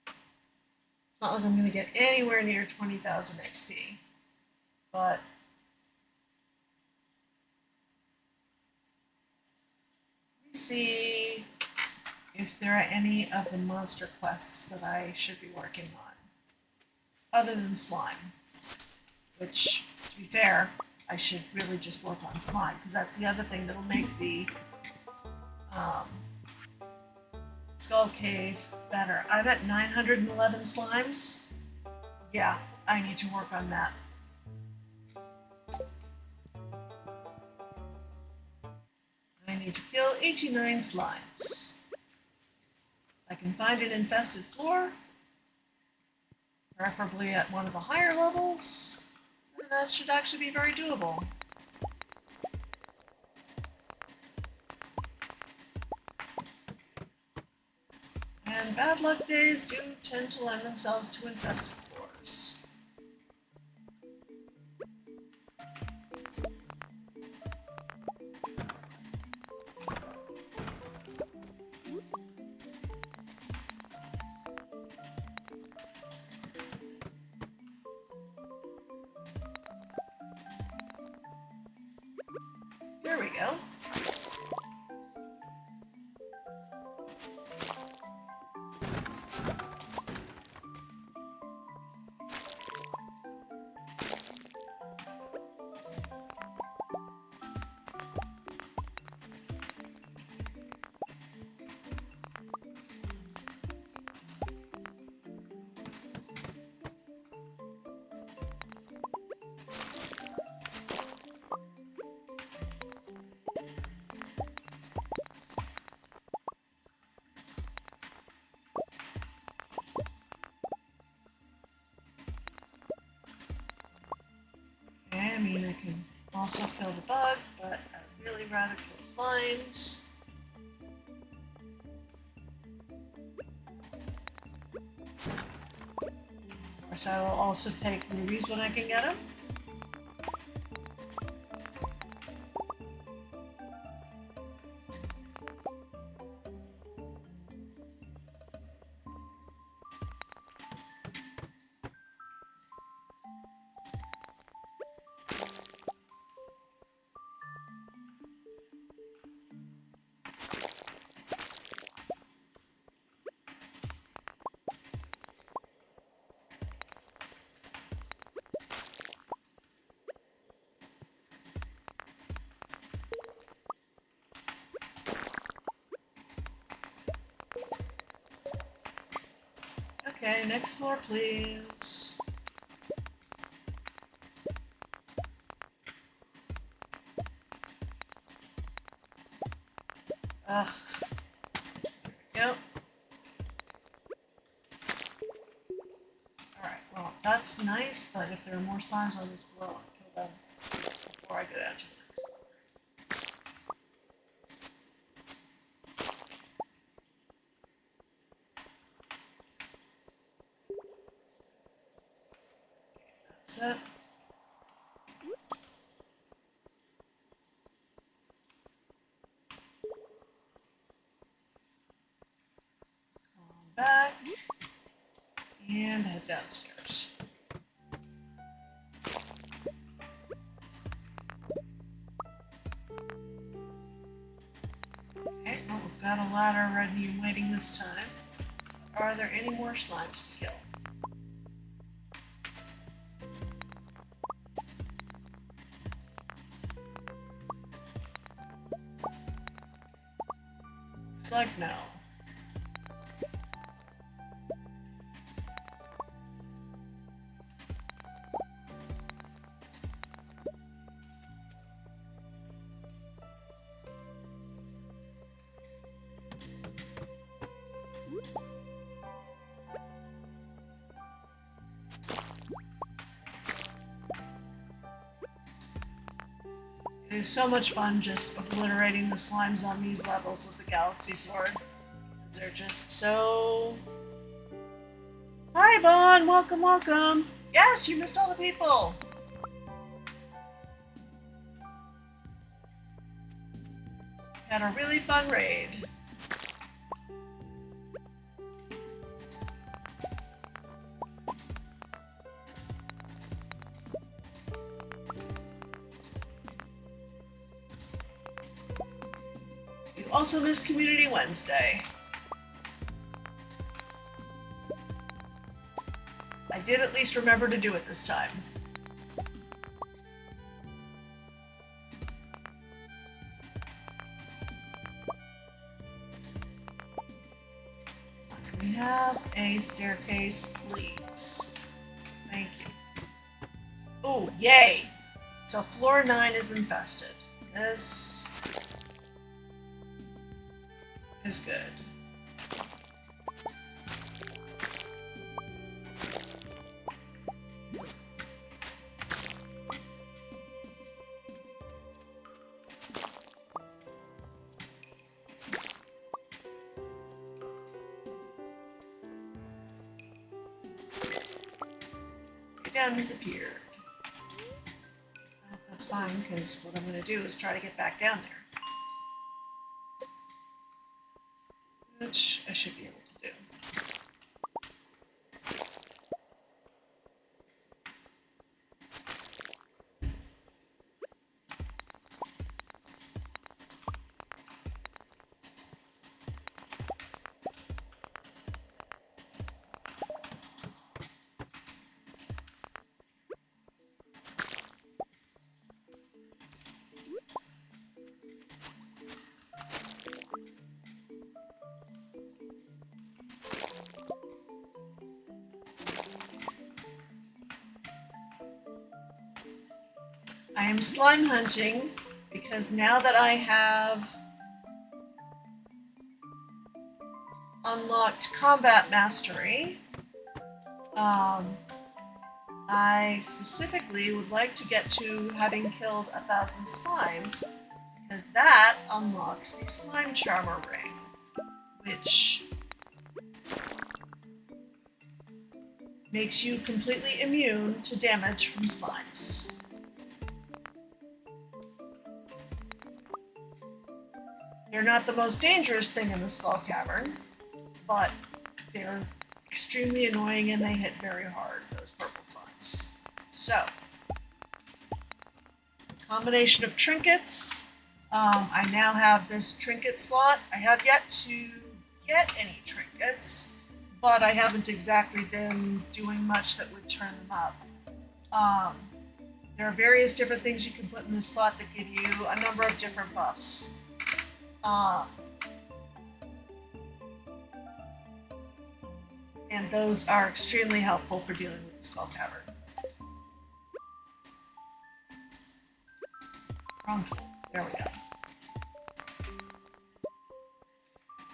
It's not like I'm going to get anywhere near 20,000 XP. But... let me see if there are any of the monster quests that I should be working on. Other than slime. Which, to be fair, I should really just work on slime, because that's the other thing that'll make the Skull Cave better. I'm at 911 slimes. Yeah, I need to work on that. I need to kill 89 slimes. I can find an infested floor, preferably at one of the higher levels. That should actually be very doable. And bad luck days do tend to lend themselves to infested floors. There we go. I mean, I can also kill the bug, but I'd really rather kill slimes. Of course, I will also take rubies when I can get them. Okay, next floor, please. Ugh. There we go. Alright, well, that's nice, but if there are more slimes on this floor, I'll kill them before I go down to the next floor. That's it. Back and head downstairs. Okay, well, we've got a ladder ready and waiting this time. Are there any more slimes to kill? Looks like no. It is so much fun just obliterating the slimes on these levels with the Galaxy Sword. Because they're just so... Hi, Bon! Welcome, welcome! Yes, you missed all the people! Had a really fun raid. Also missed Community Wednesday. I did at least remember to do it this time. Can we have a staircase, please? Thank you. Oh, yay! So floor 9 is infested. This is good. Down has appeared. Well, that's fine, because what I'm going to do is try to get back down there. Which I should be able to do. I am slime hunting because now that I have unlocked combat mastery, I specifically would like to get to having killed 1,000 slimes, because that unlocks the slime charmer ring, which makes you completely immune to damage from slimes. They're not the most dangerous thing in the Skull Cavern, but they're extremely annoying and they hit very hard, those purple slimes. So, combination of trinkets. I now have this trinket slot. I have yet to get any trinkets, but I haven't exactly been doing much that would turn them up. There are various different things you can put in this slot that give you a number of different buffs. And those are extremely helpful for dealing with the Skull Cavern. Wrong tool. There we go.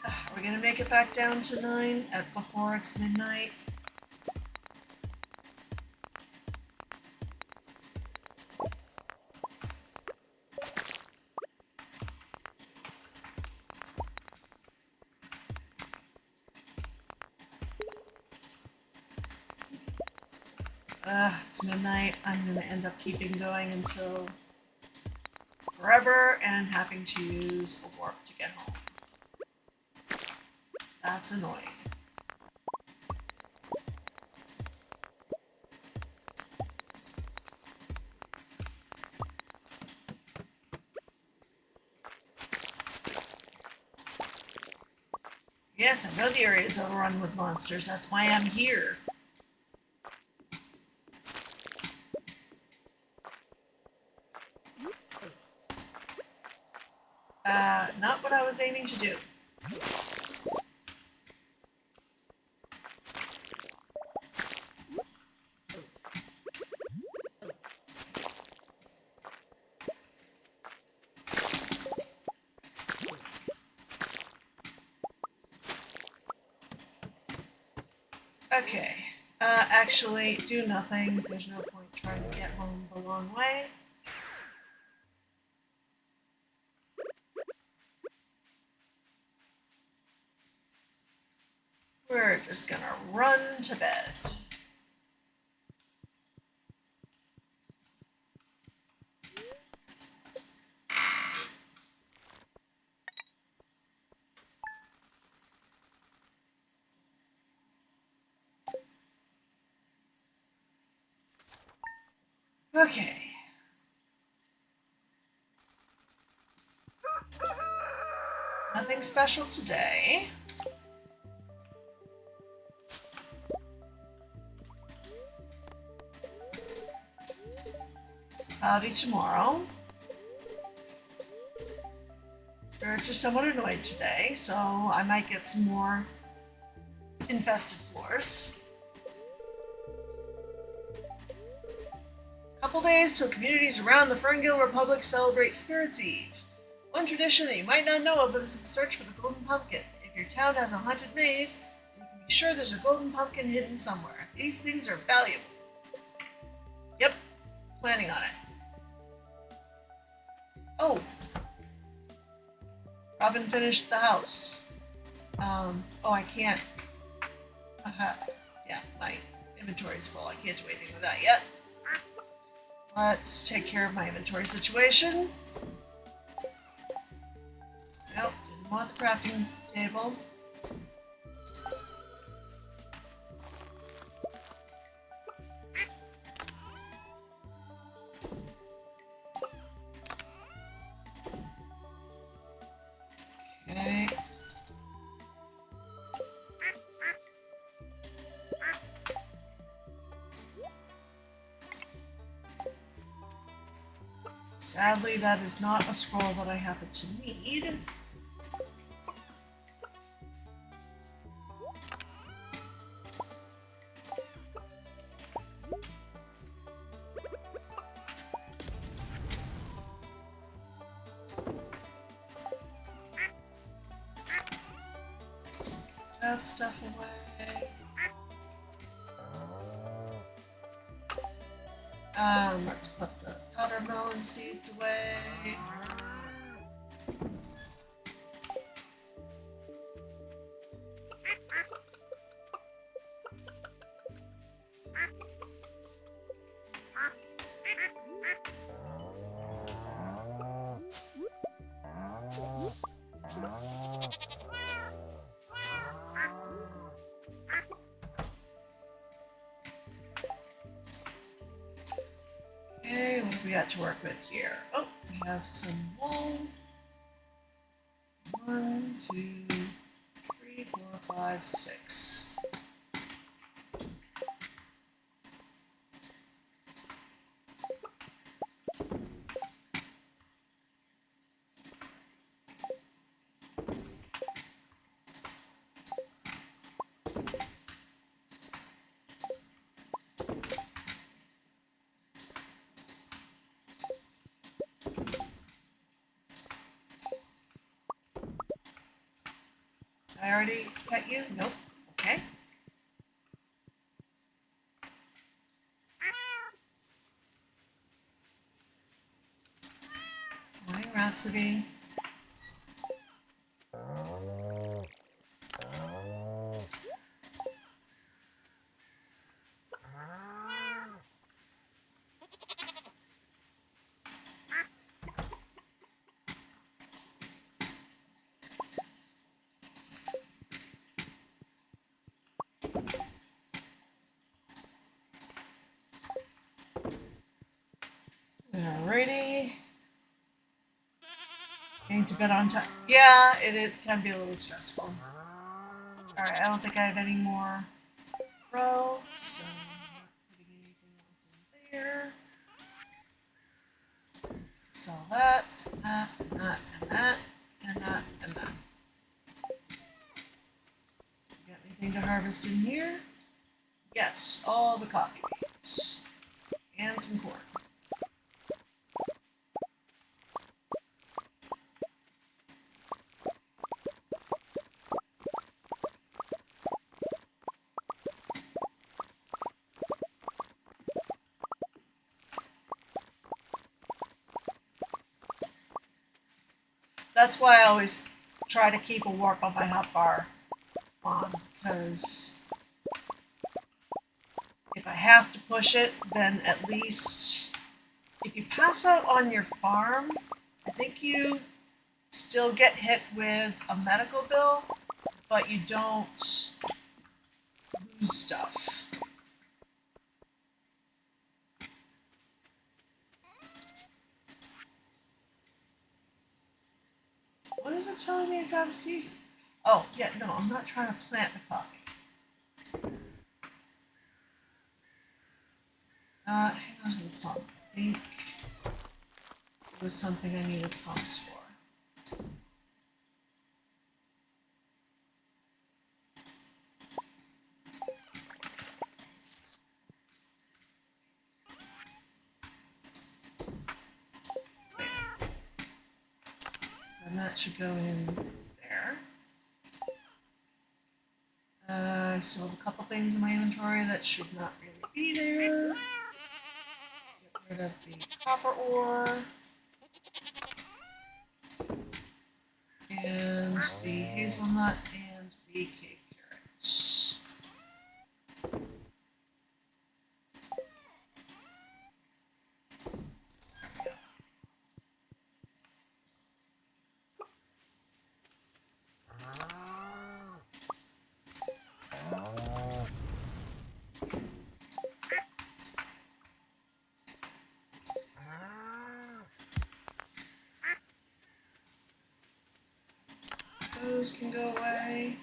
Are we going to make it back down to 9 before it's midnight? It's midnight. I'm going to end up keeping going until forever and having to use a warp to get home. That's annoying. Yes, I know the area is overrun with monsters. That's why I'm here. Not what I was aiming to do. Okay, actually, do nothing. There's no point trying to get home the long way. We're just gonna run to bed. Okay. Nothing special today. Cloudy tomorrow. Spirits are somewhat annoyed today, so I might get some more infested floors. Couple days till communities around the Ferngale Republic celebrate Spirits Eve. One tradition that you might not know of is the search for the golden pumpkin. If your town has a haunted maze, you can be sure there's a golden pumpkin hidden somewhere. These things are valuable. Yep, planning on it. Oh, Robin finished the house. Oh, I can't. Yeah, my inventory's full. I can't do anything with that yet. Let's take care of my inventory situation. Nope, didn't want the crafting table. Okay. Sadly, that is not a scroll that I happen to need. that stuff away. Let's put the powder melon seeds away. Okay, what have we got to work with here? Oh, we have some wool. 1, 2, 3, 4, 5, 6. I already pet you? Nope. Okay. Morning, Rhapsody. Alrighty. Going to bed on time. Yeah, it can be a little stressful. Alright, I don't think I have any more row, so I'm not putting anything else in there. Sell that, and that, and that, and that, and that, and that. Got anything to harvest in here? Yes, all the coffee beans. And some corn. That's why I always try to keep a warp on my hotbar on, because if I have to push it, then at least if you pass out on your farm, I think you still get hit with a medical bill, but you don't lose stuff. What is it telling me it's out of season? Oh, yeah, no, I'm not trying to plant the coffee. Hang on to the plum. I think it was something I needed plums for. And that should go in there. I still have a couple things in my inventory that should not really be there. Let's get rid of the copper ore. And the hazelnut and the cake carrots. Those can go away.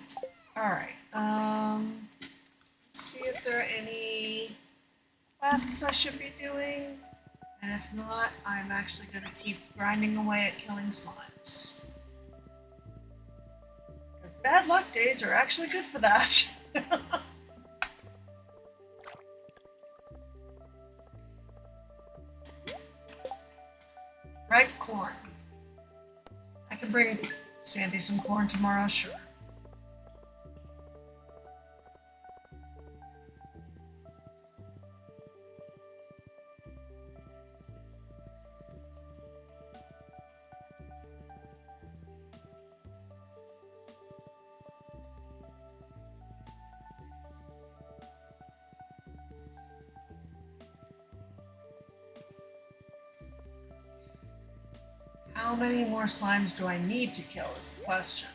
Alright, let's see if there are any quests I should be doing. And if not, I'm actually going to keep grinding away at killing slimes. Because bad luck days are actually good for that. Right, corn. I can bring Sandy some corn tomorrow, sure. How many more slimes do I need to kill is the question.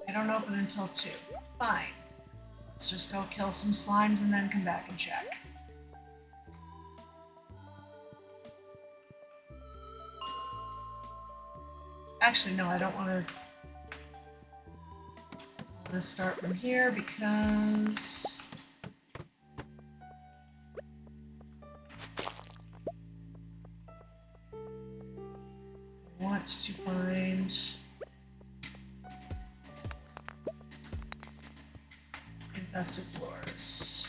They don't open until 2. Fine. Let's just go kill some slimes and then come back and check. Actually, no, I don't want to. I'm going to start from here because I want to find infested floors.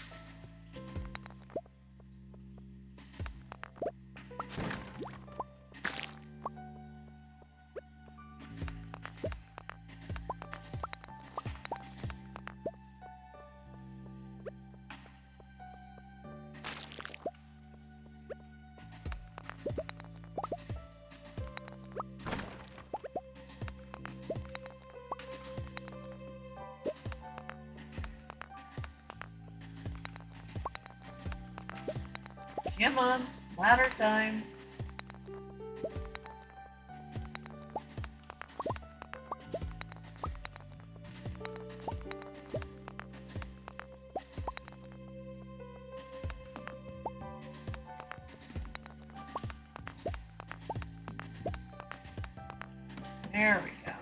Come on, ladder time. There we go.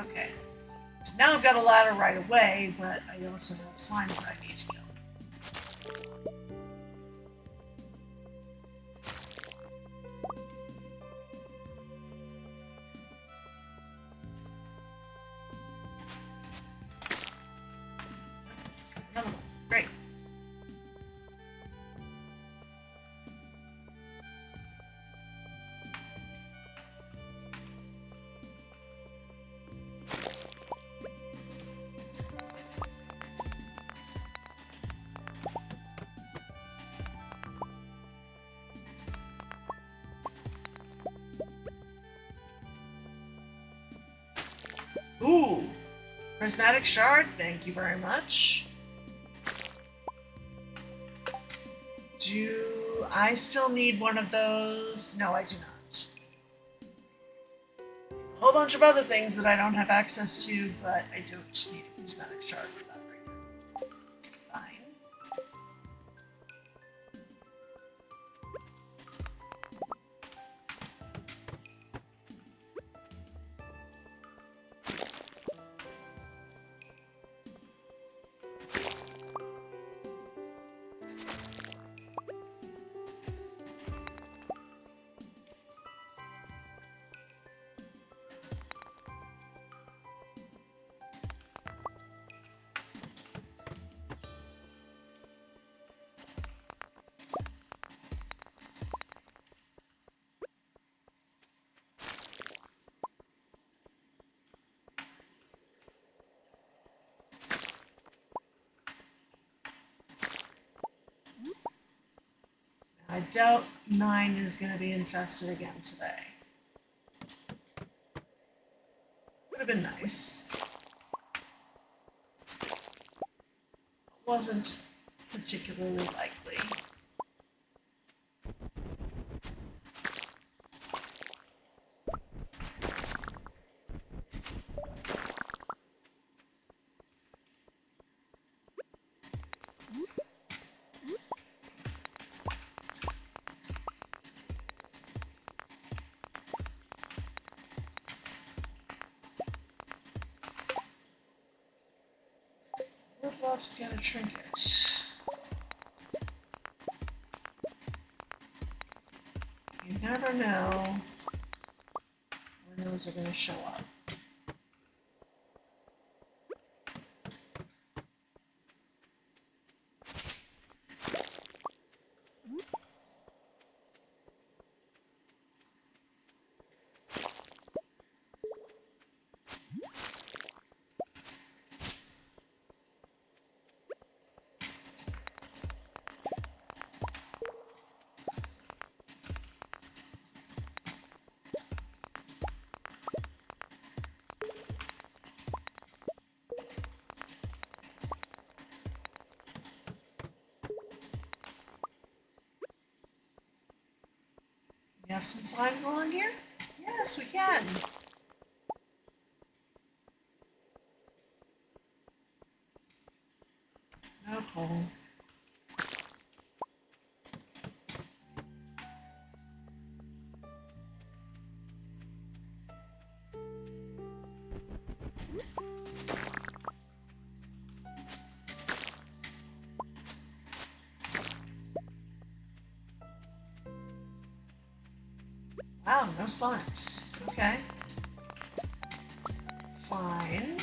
Okay. So now I've got a ladder right away, but I also have slimes that I need to kill. Another one. Great. Ooh, prismatic shard, thank you very much. Do I still need one of those? No, I do not. A whole bunch of other things that I don't have access to, but I don't need a prismatic shard for that right now. Fine. I doubt 9 is going to be infested again today. Would have been nice. Wasn't particularly likely. Would love to get a trinket. You never know when those are going to show up. We have some slimes along here? Yes, we can. No coal. Wow, no slimes. Okay. Fine.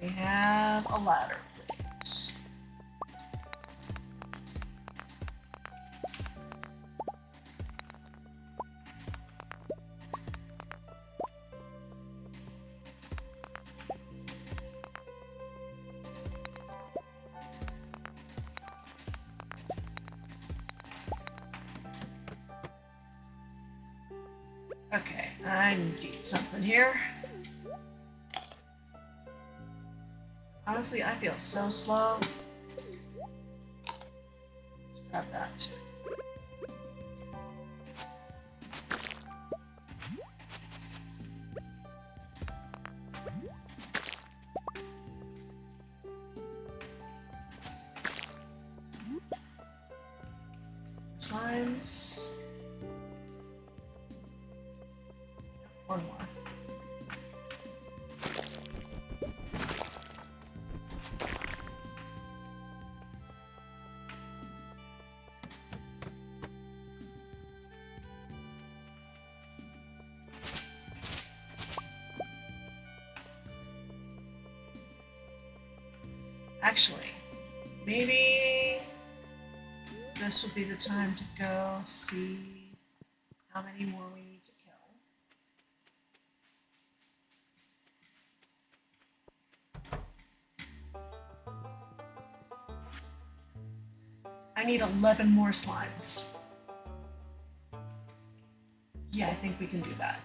We have a ladder, please. Okay, I need to eat something here. Honestly, I feel so slow. Let's grab that too. Slimes. One more. Actually, maybe this would be the time to go see how many more we need to kill. I need 11 more slimes. Yeah, I think we can do that.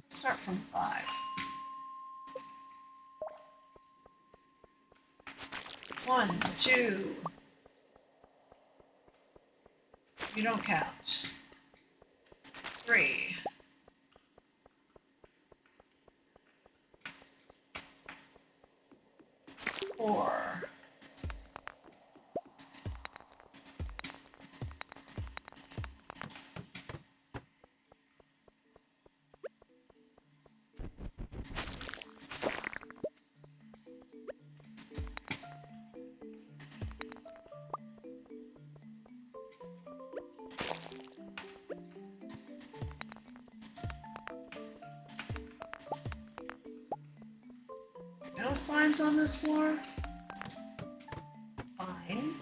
Let's start from 5. 1, 2. You don't count. 3. 4. 'No slimes on this floor? Fine.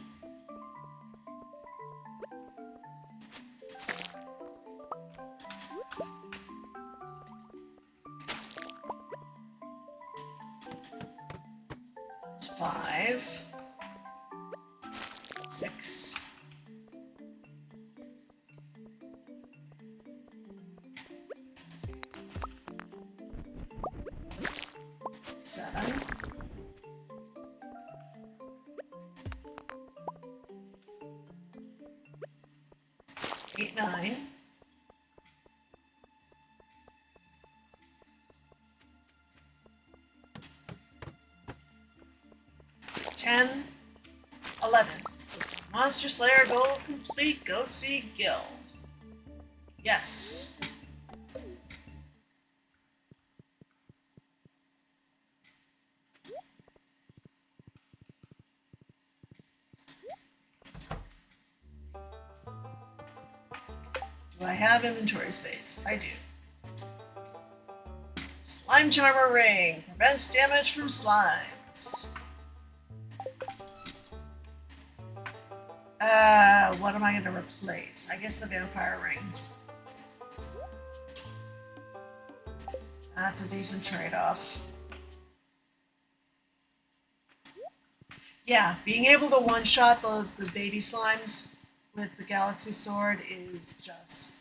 It's 5. 6. 7. 8, 9. 10. 11. Monster Slayer goal complete. Go see Gil. Yes. Do I have inventory space? I do. Slime Charmer Ring. Prevents damage from slimes. What am I going to replace? I guess the Vampire Ring. That's a decent trade-off. Yeah, being able to one-shot the baby slimes with the Galaxy Sword is just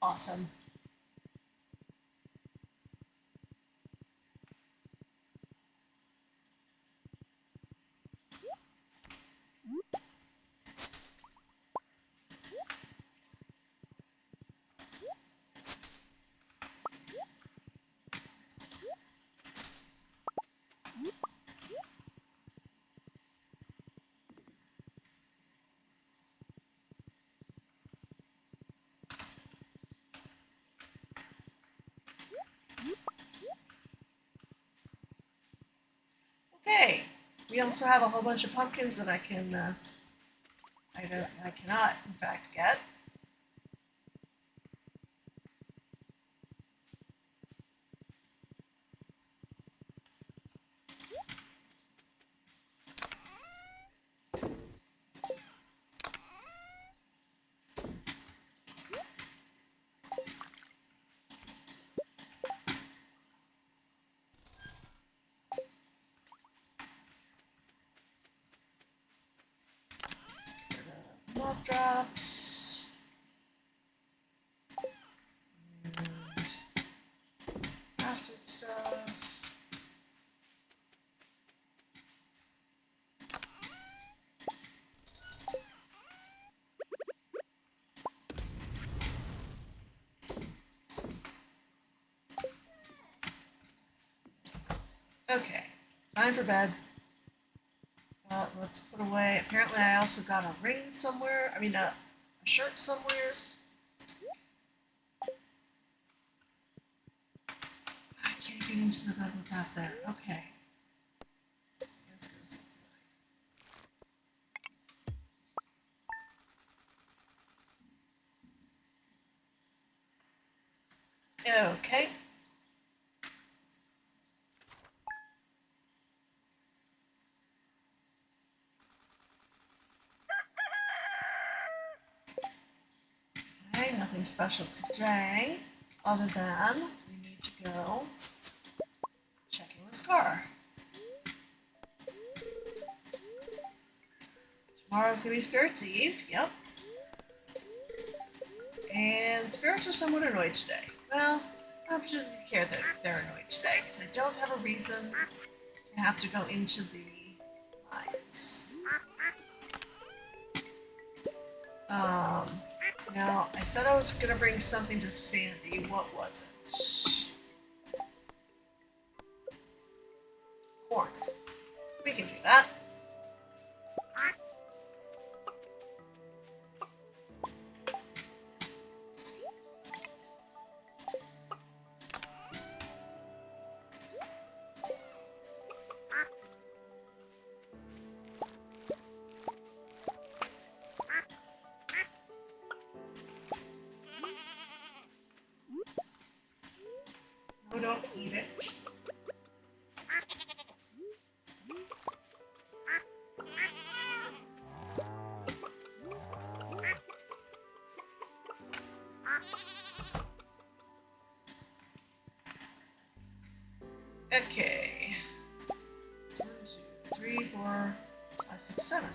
awesome. We also have a whole bunch of pumpkins that I cannot, in fact, get. Mob drops. And crafted stuff. Okay, time for bed. Let's put away. Apparently, I also got a ring somewhere. I mean, a shirt somewhere. I can't get into the bed with that there. Okay. Let's go see. Okay. Okay, nothing special today, other than we need to go check in with Scar. Tomorrow's gonna be Spirits Eve, yep. And spirits are somewhat annoyed today. Well, I don't particularly care that they're annoyed today, because I don't have a reason to have to go into the mines. Now, I said I was gonna bring something to Sandy. What was it? Corn. We can do that. No, don't eat it. Okay. 1, 2, 3, 4, 5, 6, 7.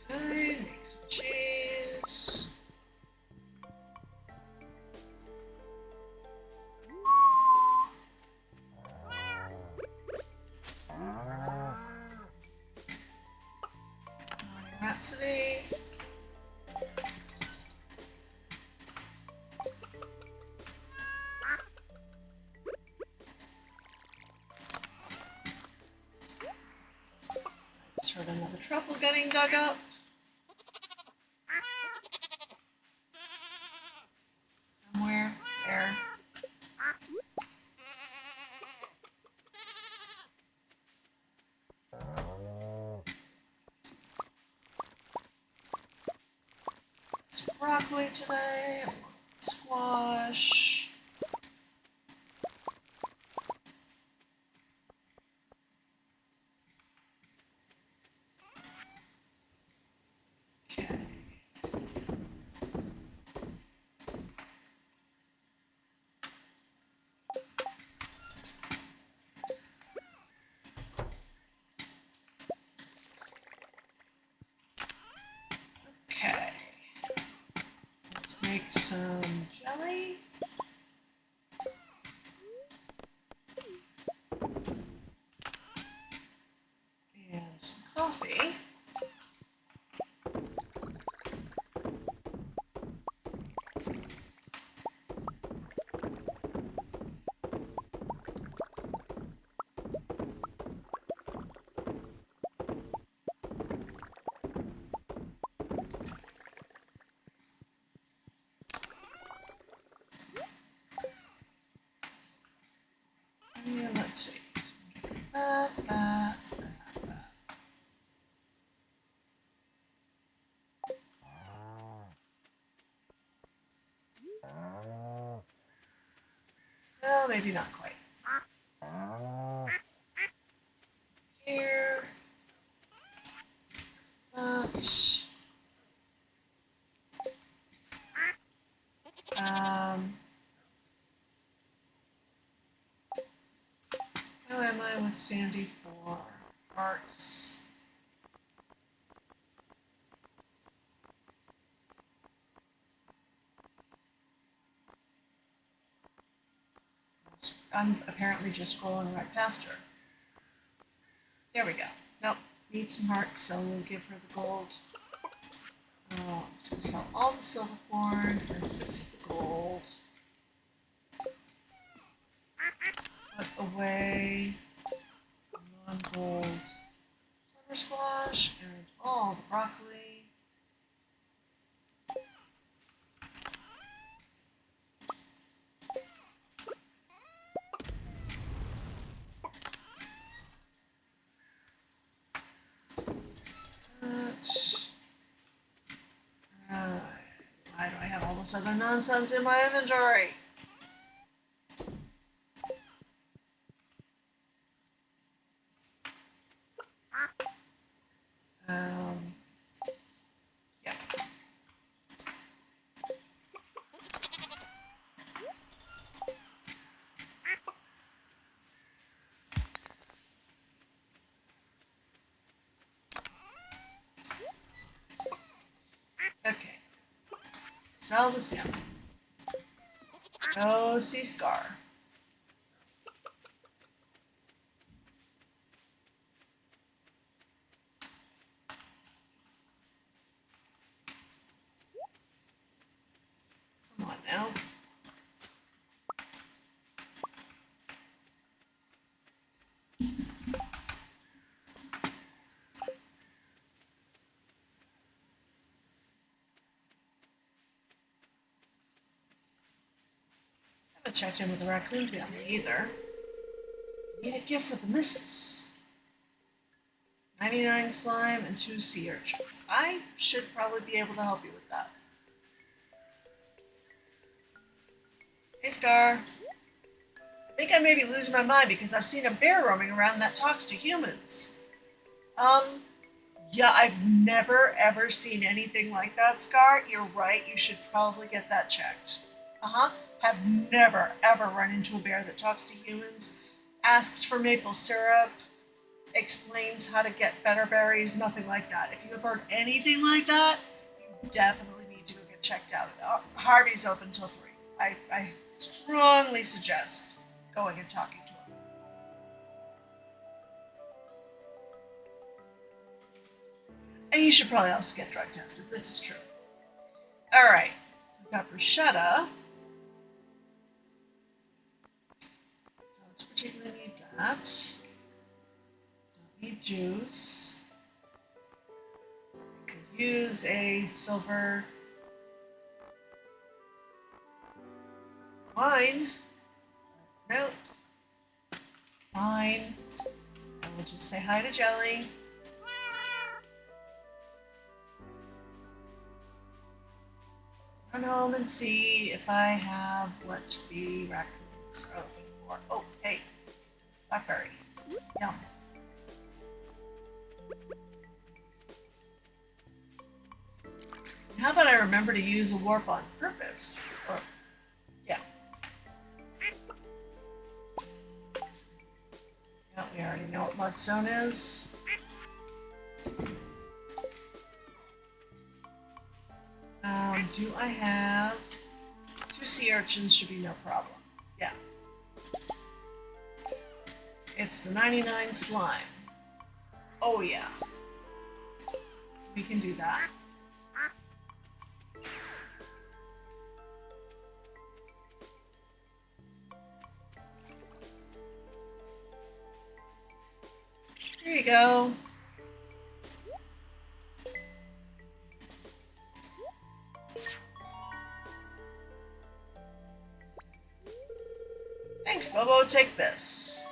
Okay, make some cheese. Rhapsody. Just heard another truffle getting dug up. Somewhere there. Some broccoli today. Squash. Okay. some jelly. And some coffee. And let's see. That. Well, maybe not quite. Here. That. How am I with Sandy for arts? I'm apparently just scrolling right past her. There we go. Nope. Need some hearts, so we'll give her the gold. So we'll sell all the silver corn and 6 of the gold. Put away non-gold summer squash and all the broccoli. Why do I have all this other nonsense in my inventory? Yeah. Okay. Sell the salmon. Go see Scar. Come on now. I haven't checked in with the raccoon family either. Need a gift for the missus. 99 slime and 2 sea urchins. I should probably be able to help you with that. Hey, Scar. I think I may be losing my mind because I've seen a bear roaming around that talks to humans. Yeah, I've never ever seen anything like that, Scar. You're right, you should probably get that checked. Have never ever run into a bear that talks to humans, asks for maple syrup, explains how to get better berries, nothing like that. If you have heard anything like that, you definitely need to go get checked out. Harvey's open till 3. I strongly suggest going and talking to him. And you should probably also get drug tested. This is true. All right. So we've got bruschetta. Don't particularly need that. Don't need juice. We could use a silver wine. Nope. Fine. I will just say hi to Jelly. Run home and see if I have what the raccoons are looking for. Oh, hey. Blackberry. Yum. How about I remember to use a warp on purpose? Or, yeah. Yeah, we already know what mudstone is. Do I have sea urchins should be no problem. Yeah. It's the 99 slime. Oh yeah. We can do that. Here you go. Thanks, Bobo. Take this.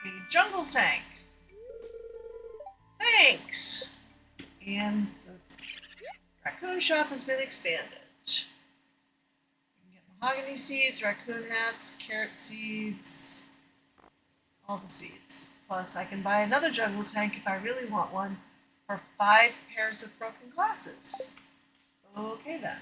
A jungle tank. Thanks. And the raccoon shop has been expanded. You can get mahogany seeds, raccoon hats, carrot seeds, all the seeds. Plus, I can buy another jungle tank if I really want one for 5 pairs of broken glasses. Okay then.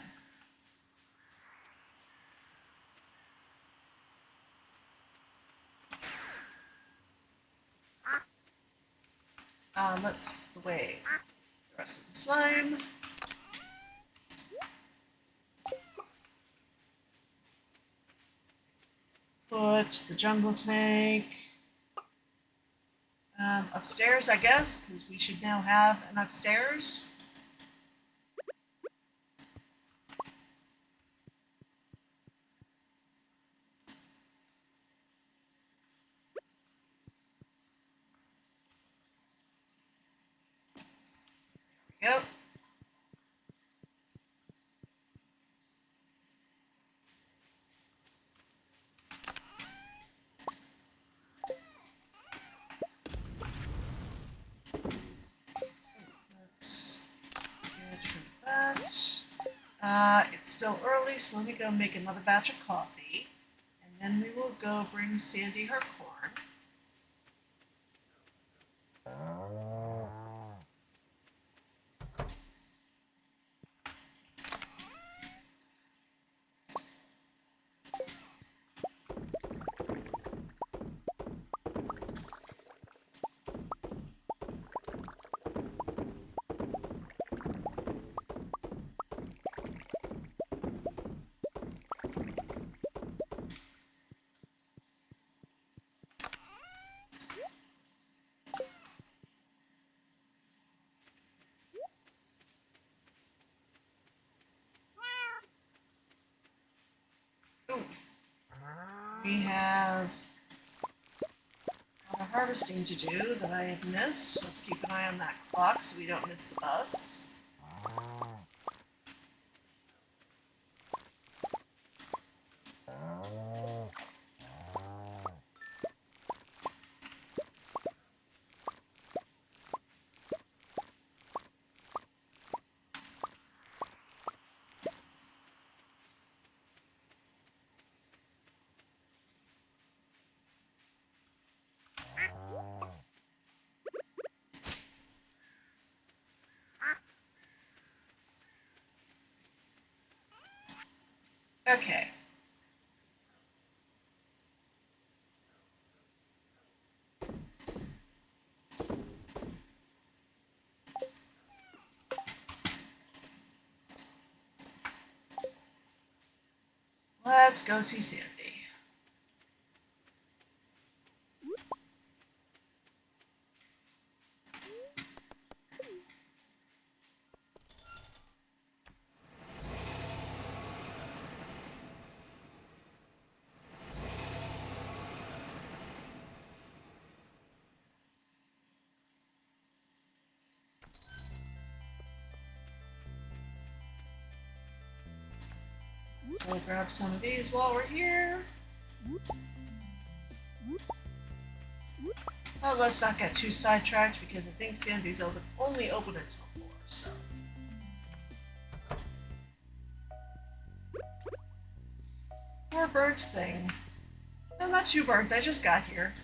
Let's put away the rest of the slime. Put the jungle tank upstairs, I guess, because we should now have an upstairs. Yep. Let's get rid of that. It's still early, so let me go make another batch of coffee. And then we will go bring Sandy her corn. Ooh. We have a lot of harvesting to do that I have missed. Let's keep an eye on that clock so we don't miss the bus. Okay. Let's go see Sandy. We'll grab some of these while we're here. But let's not get too sidetracked because I think Sandy's only open until 4, so. Poor burnt thing. No, not too burnt, I just got here.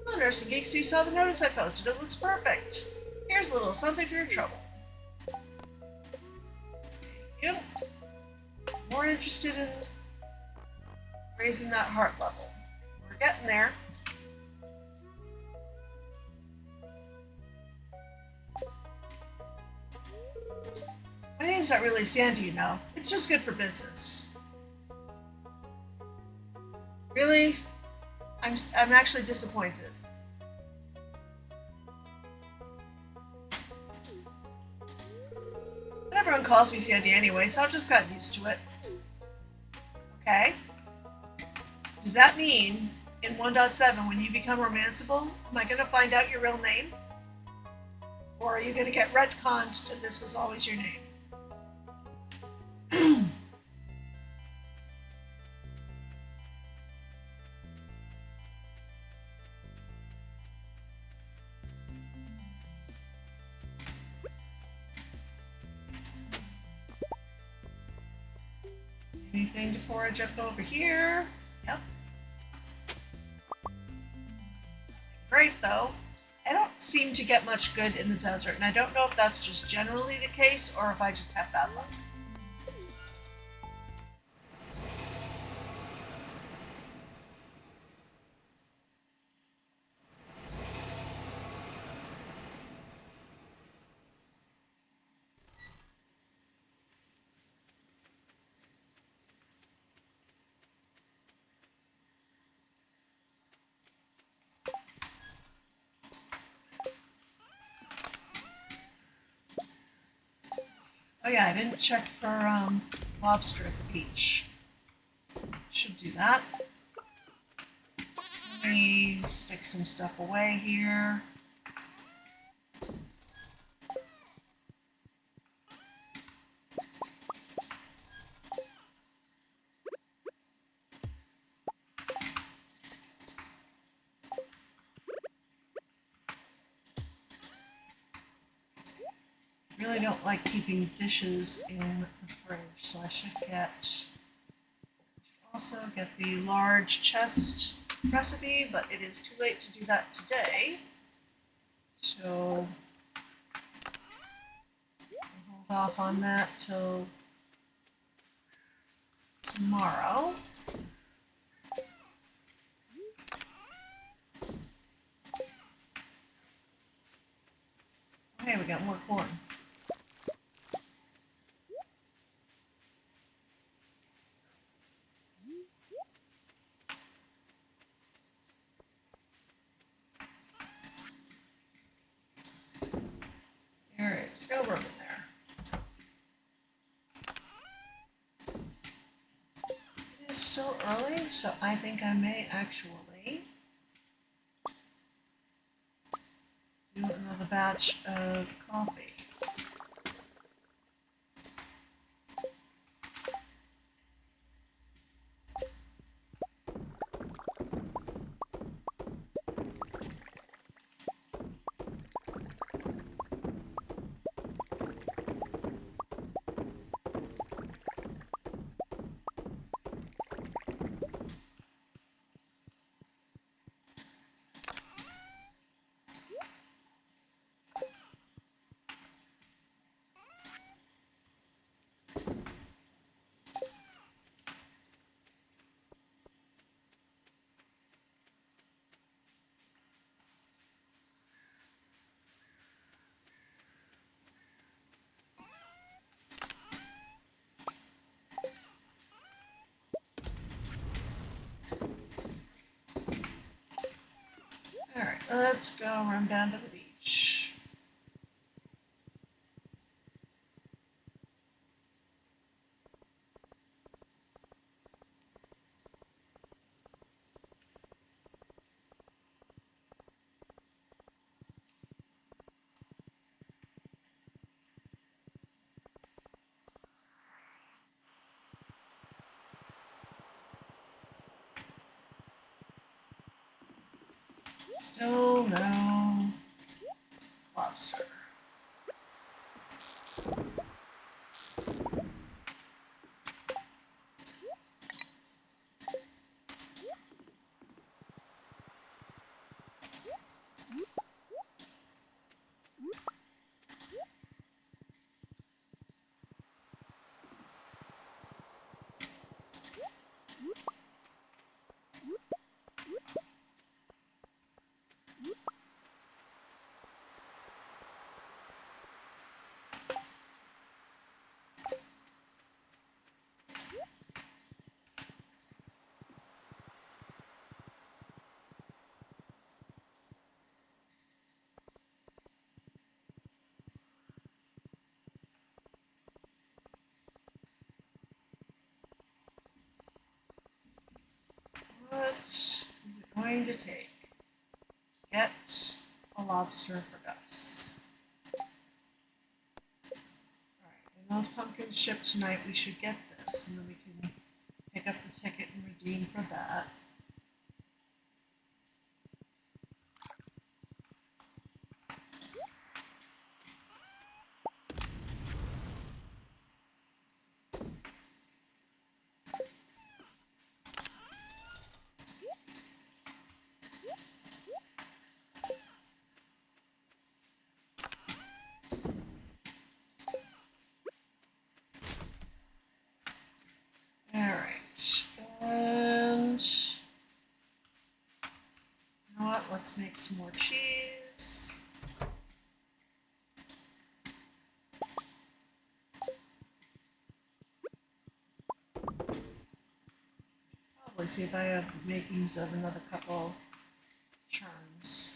Hello, Nursing Geeks, you saw the notice I posted. It looks perfect. Here's a little something for your trouble. Thank you. More interested in raising that heart level. We're getting there. My name's not really Sandy, you know. It's just good for business. Really? I'm actually disappointed. But everyone calls me Sandy anyway, so I've just gotten used to it. Okay. Does that mean in 1.7 when you become romanceable, am I going to find out your real name? Or are you going to get retconned to this was always your name? Anything to forage up over here? Yep. Great though. I don't seem to get much good in the desert, and I don't know if that's just generally the case or if I just have bad luck. Oh yeah, I didn't check for lobster at the beach. Should do that. Let me stick some stuff away here. Really don't like keeping dishes in the fridge, so I should also get the large chest recipe, but it is too late to do that today. So I'll hold off on that till tomorrow. Okay, we got more corn. There is no room in there. It is still early, so I think I may actually do another batch of coffee. Alright, let's go run down to the beach. Still no lobster. is it going to take to get a lobster for Gus? Alright, when those pumpkins ship tonight, we should get this, and then we can pick up the ticket and redeem for that. Alright, and you know what? Let's make some more cheese. Probably see if I have the makings of another couple churns.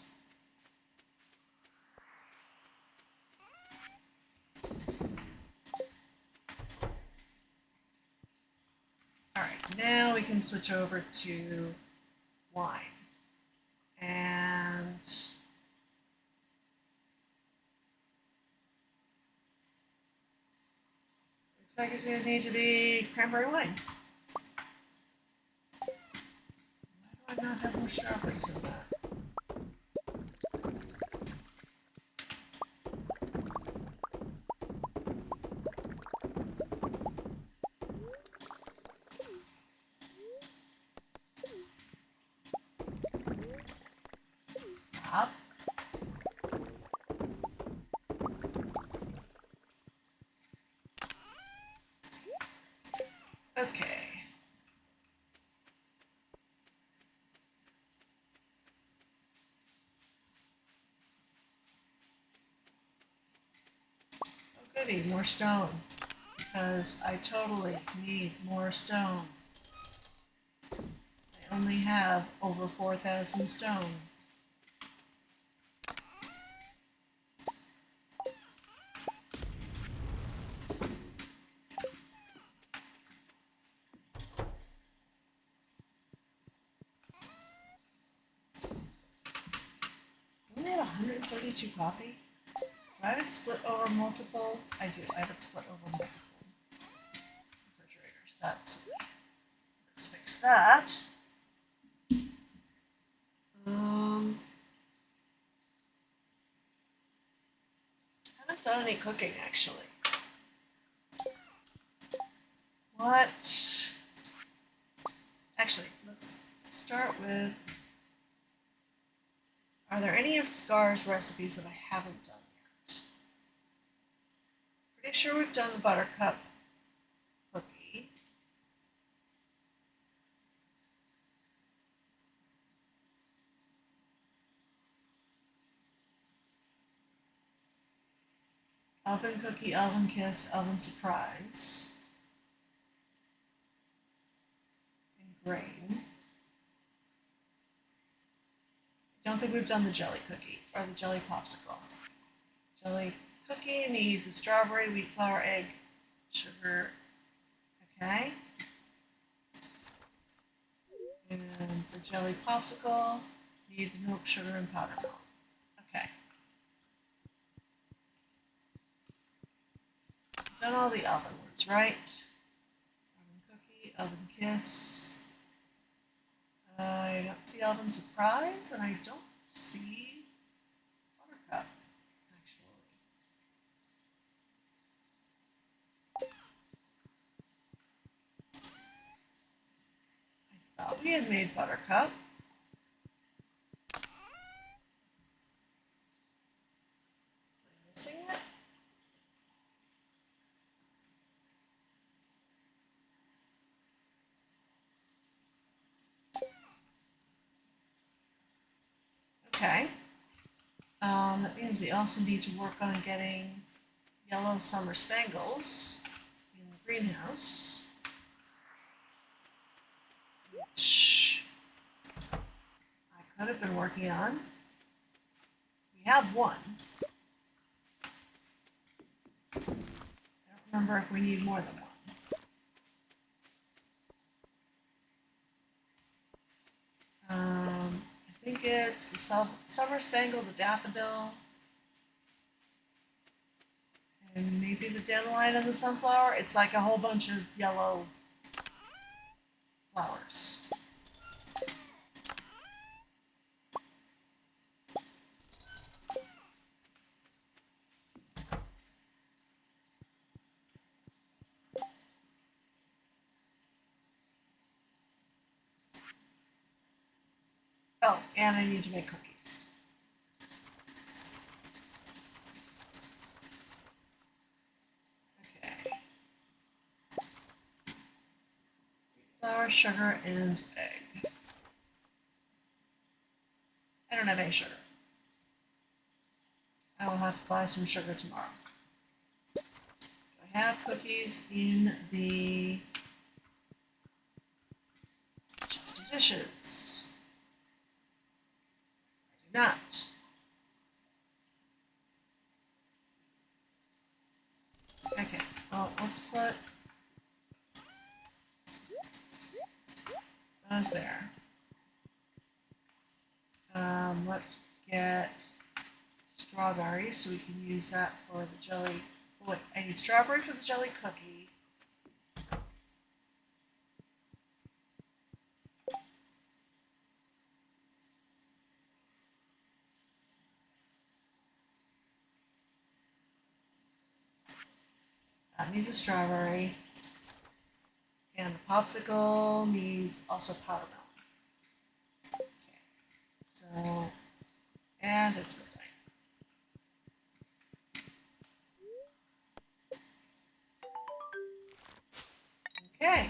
Alright, now we can switch over to wine. And looks like it's going to need to be cranberry wine. Why do I not have more strawberries in that? Stop. Okay. Oh goody, more stone. Because I totally need more stone. I only have over 4,000 stone. Don't they have 132 coffee? Do I have it split over multiple? I do. I have it split over multiple refrigerators. Let's fix that. I haven't done any cooking actually. What? Actually, let's start with, are there any of Scar's recipes that I haven't done yet? Pretty sure we've done the buttercup cookie. Elven cookie, elven kiss, elven surprise. And grain. Don't think we've done the jelly cookie or the jelly popsicle. Jelly cookie needs a strawberry, wheat flour, egg, sugar. Okay. And the jelly popsicle needs milk, sugar, and powder milk. Okay. Done all the oven ones, right? Oven cookie, oven kiss. I don't see oven surprise, and I don't see buttercup, actually. I thought we had made buttercup. Am I missing it? Okay. That means we also need to work on getting yellow summer spangles in the greenhouse, which I could have been working on. We have one. I don't remember if we need more than one. orchids, the summer spangle, the daffodil, and maybe the dandelion and the sunflower. It's like a whole bunch of yellow flowers. Oh, and I need to make cookies. Okay. Flour, sugar, and egg. I don't have any sugar. I will have to buy some sugar tomorrow. I have cookies in the chest of dishes. I do not. Okay, well, let's put those there. Let's get strawberries so we can use that for the jelly. Oh, wait, I need strawberry for the jelly cookie. That needs a strawberry. And the popsicle needs also powder milk. Okay, so, and it's good. Okay.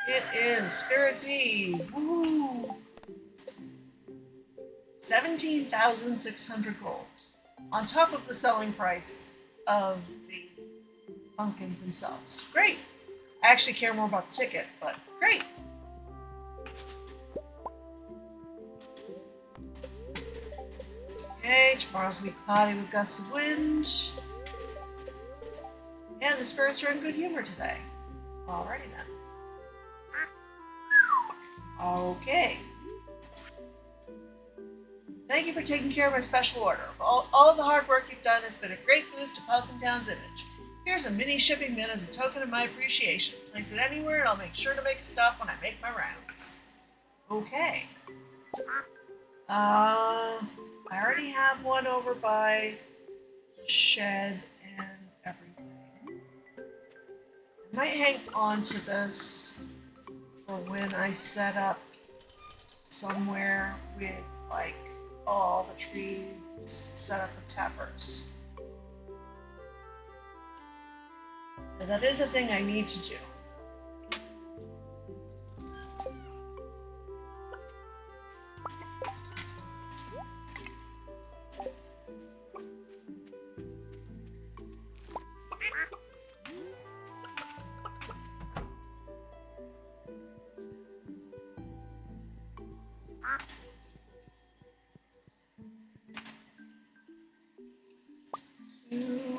It is Spirit's Eve. Woo! 17,600 gold. On top of the selling price of the pumpkins themselves. Great! I actually care more about the ticket, but great! Okay, tomorrow's gonna be cloudy with gusts of wind. And the spirits are in good humor today. Alrighty then. Okay. Thank you for taking care of my special order. All the hard work you've done has been a great boost to Pelican Town's image. Here's a mini shipping bin as a token of my appreciation. Place it anywhere and I'll make sure to make a stop when I make my rounds. Okay. I already have one over by the shed and everything. I might hang on to this for when I set up somewhere with like all the trees set up with tappers. That is a thing I need to do. Two,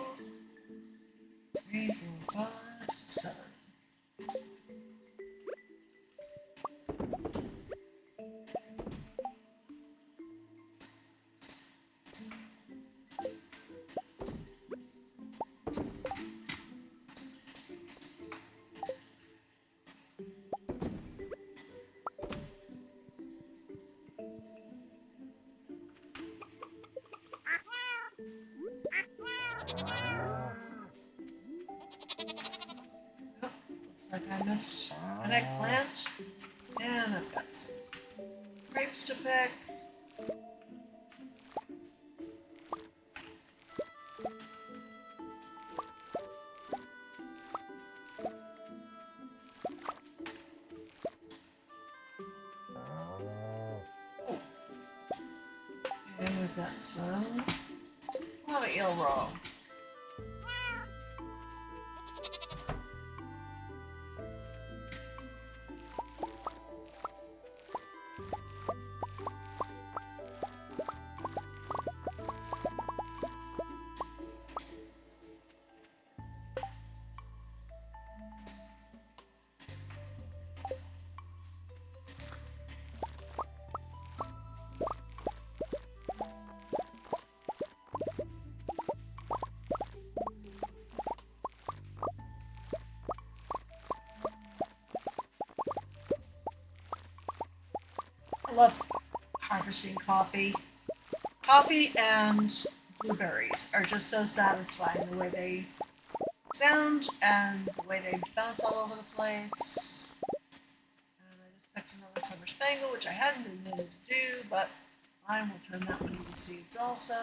three, four, five, six, seven. Oh, looks like I missed an eggplant. And I've got some grapes to pick. And we've got some lava eel roll. I love harvesting coffee. Coffee and blueberries are just so satisfying, the way they sound and the way they bounce all over the place. And I just picked another summer spangle, which I hadn't intended to do, but I will turn that one into seeds also.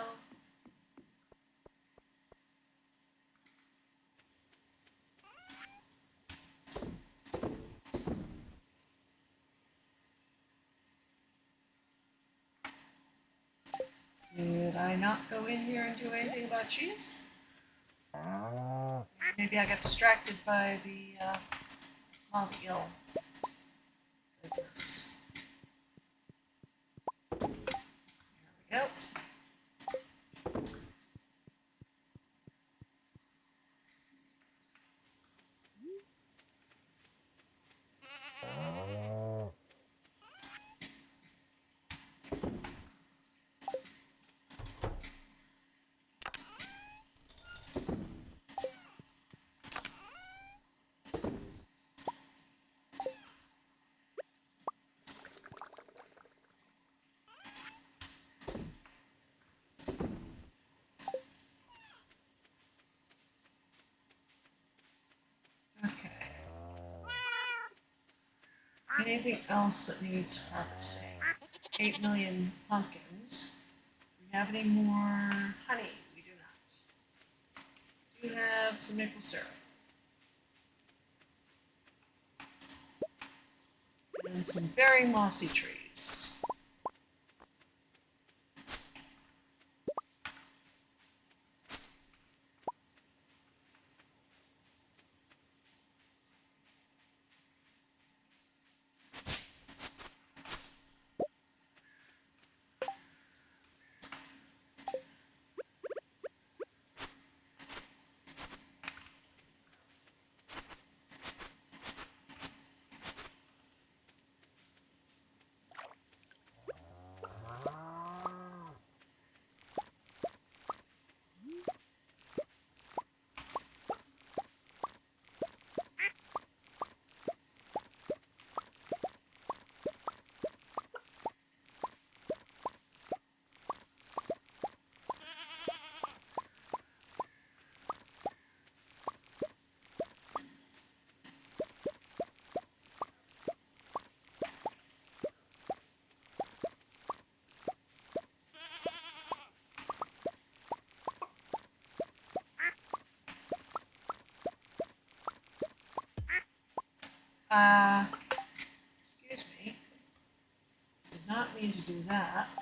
Did I not go in here and do anything about cheese? Maybe I got distracted by the eel business. There we go. Okay. Anything else that needs harvesting? 8 million pumpkins. Do we have any more honey? We do not. We do have some maple syrup. And some very mossy trees. Excuse me. Did not mean to do that.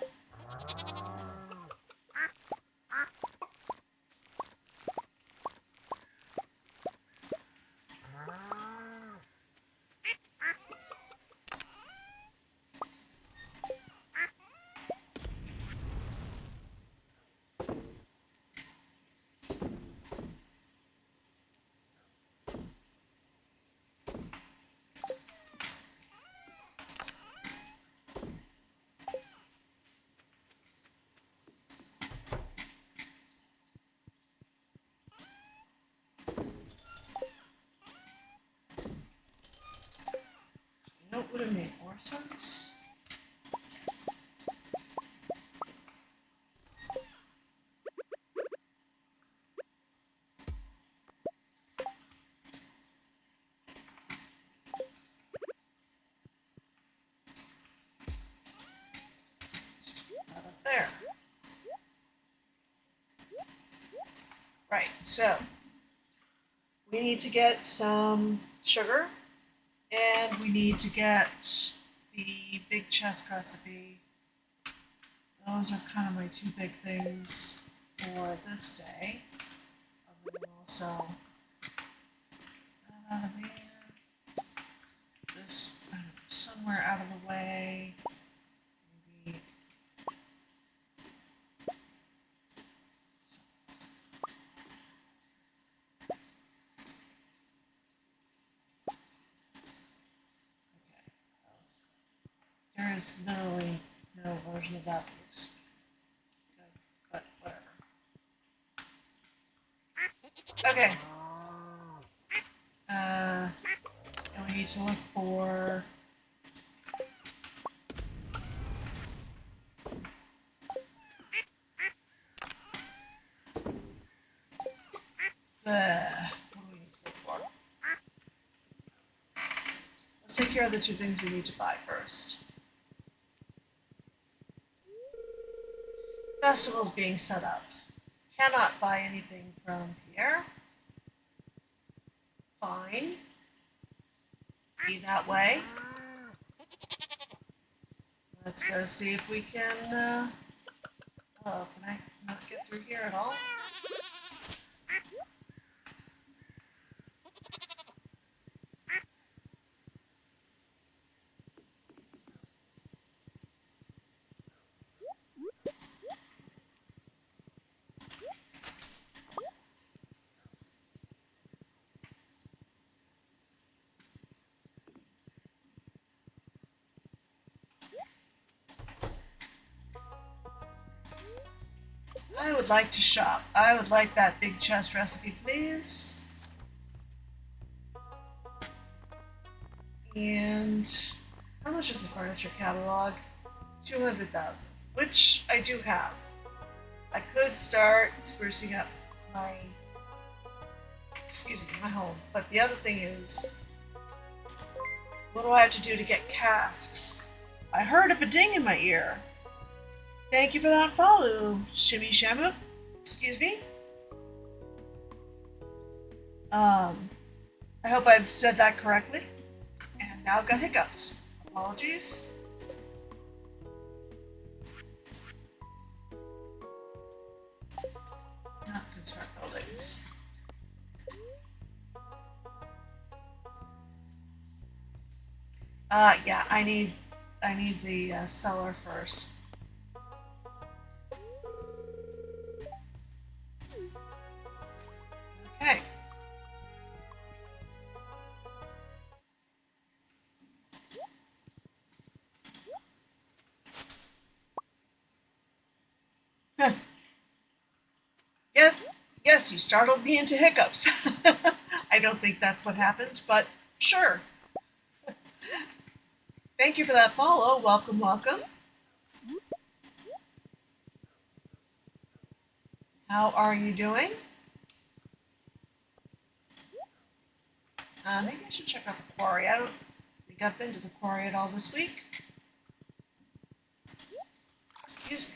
You know what would have made more sense? That up there. Right, so we need to get some sugar, and we need to get the big chest recipe. Those are kind of my two big things for this day. I'm going to also that out of there. This somewhere out of the way. Maybe. Okay. There is literally no version of that that looks good, but whatever. Okay. And we need to look for What do we need to look for? Let's take care of the two things we need to buy first. Festival's being set up. Cannot buy anything from here. Fine. Be that way. Let's go see if we can, oh, can I not get through here at all? I would like to shop. I would like that big chest recipe, please. And how much is the furniture catalog? 200,000, which I do have. I could start sprucing up my, my home. But the other thing is, what do I have to do to get casks? I heard a ba-ding in my ear. Thank you for that follow, Shimmy Shamu. Excuse me. I hope I've said that correctly. And now I've got hiccups. Apologies. Not construct buildings. Yeah, I need the cellar first. Okay. Yes, you startled me into hiccups. I don't think that's what happened, but sure. Thank you for that follow. Welcome, welcome. How are you doing? Maybe I should check out the quarry. I don't think I've been to the quarry at all this week. Excuse me.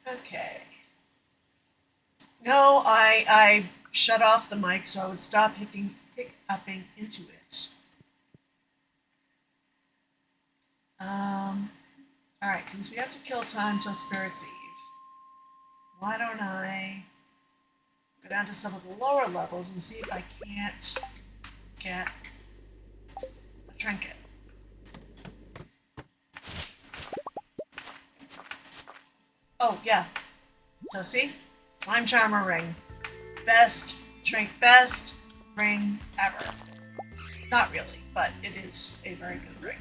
Okay. No, I shut off the mic so I would stop upping into it. Alright, since we have to kill time till Spirit's Eve, why don't I go down to some of the lower levels and see if I can't get a trinket. Oh, yeah. So see? Slime Charmer ring. Best ring ever. Not really, but it is a very good ring.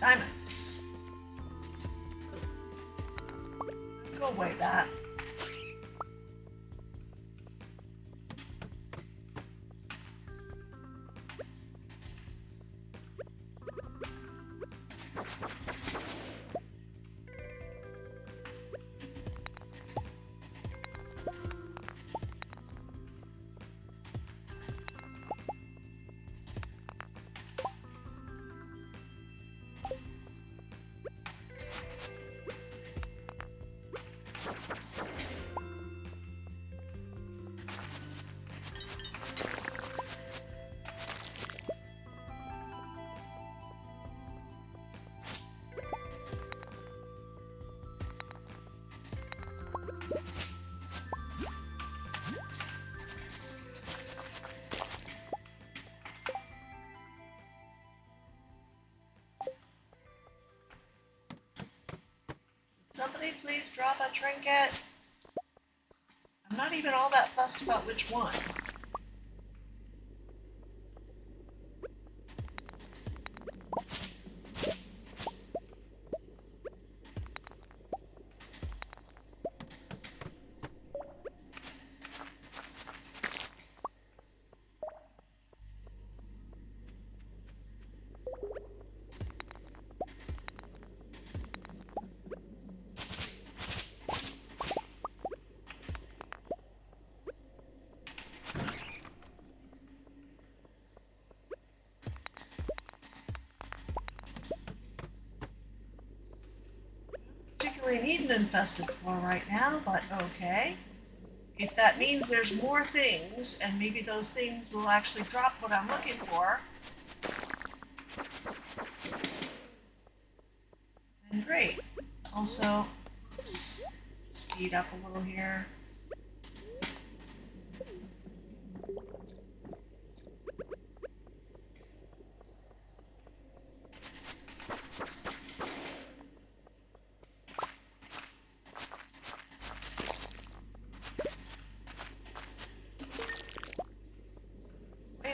Diamonds. Go away that. Somebody please drop a trinket. I'm not even all that fussed about which one. Particularly need an infested floor right now, but okay. If that means there's more things, and maybe those things will actually drop what I'm looking for, then great. Also, let's speed up a little here.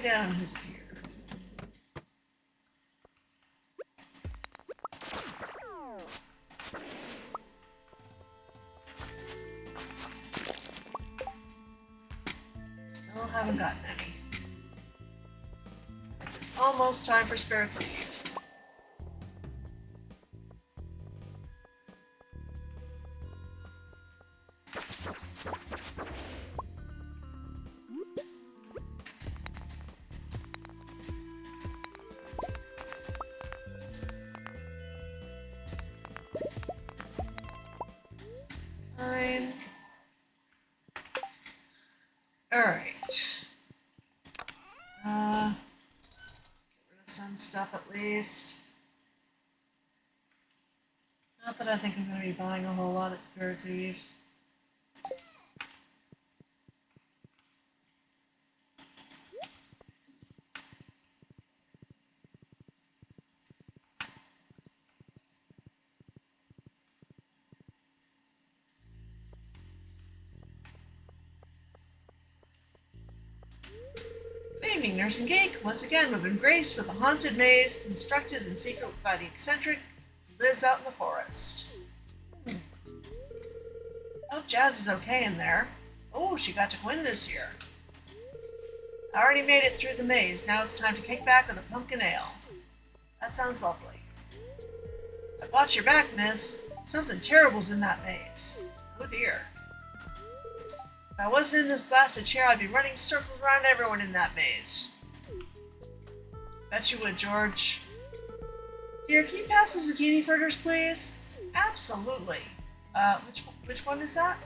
Down his beard. Still haven't gotten any. It's almost time for Spirit's Eve. Alright. Get rid of some stuff at least. Not that I think I'm going to be buying a whole lot at Spirit's Eve. evening, Nurse and Geek. Once again, we've been graced with a haunted maze constructed in secret by the eccentric who lives out in the forest. Hope Jazz is okay in there. Oh, she got to win this year. I already made it through the maze. Now it's time to kick back with a pumpkin ale. That sounds lovely. But watch your back, miss. Something terrible's in that maze. Oh dear. If I wasn't in this blasted chair, I'd be running circles around everyone in that maze. Bet you would, George. Dear, can you pass the zucchini fritters, please? Absolutely. Which one is that?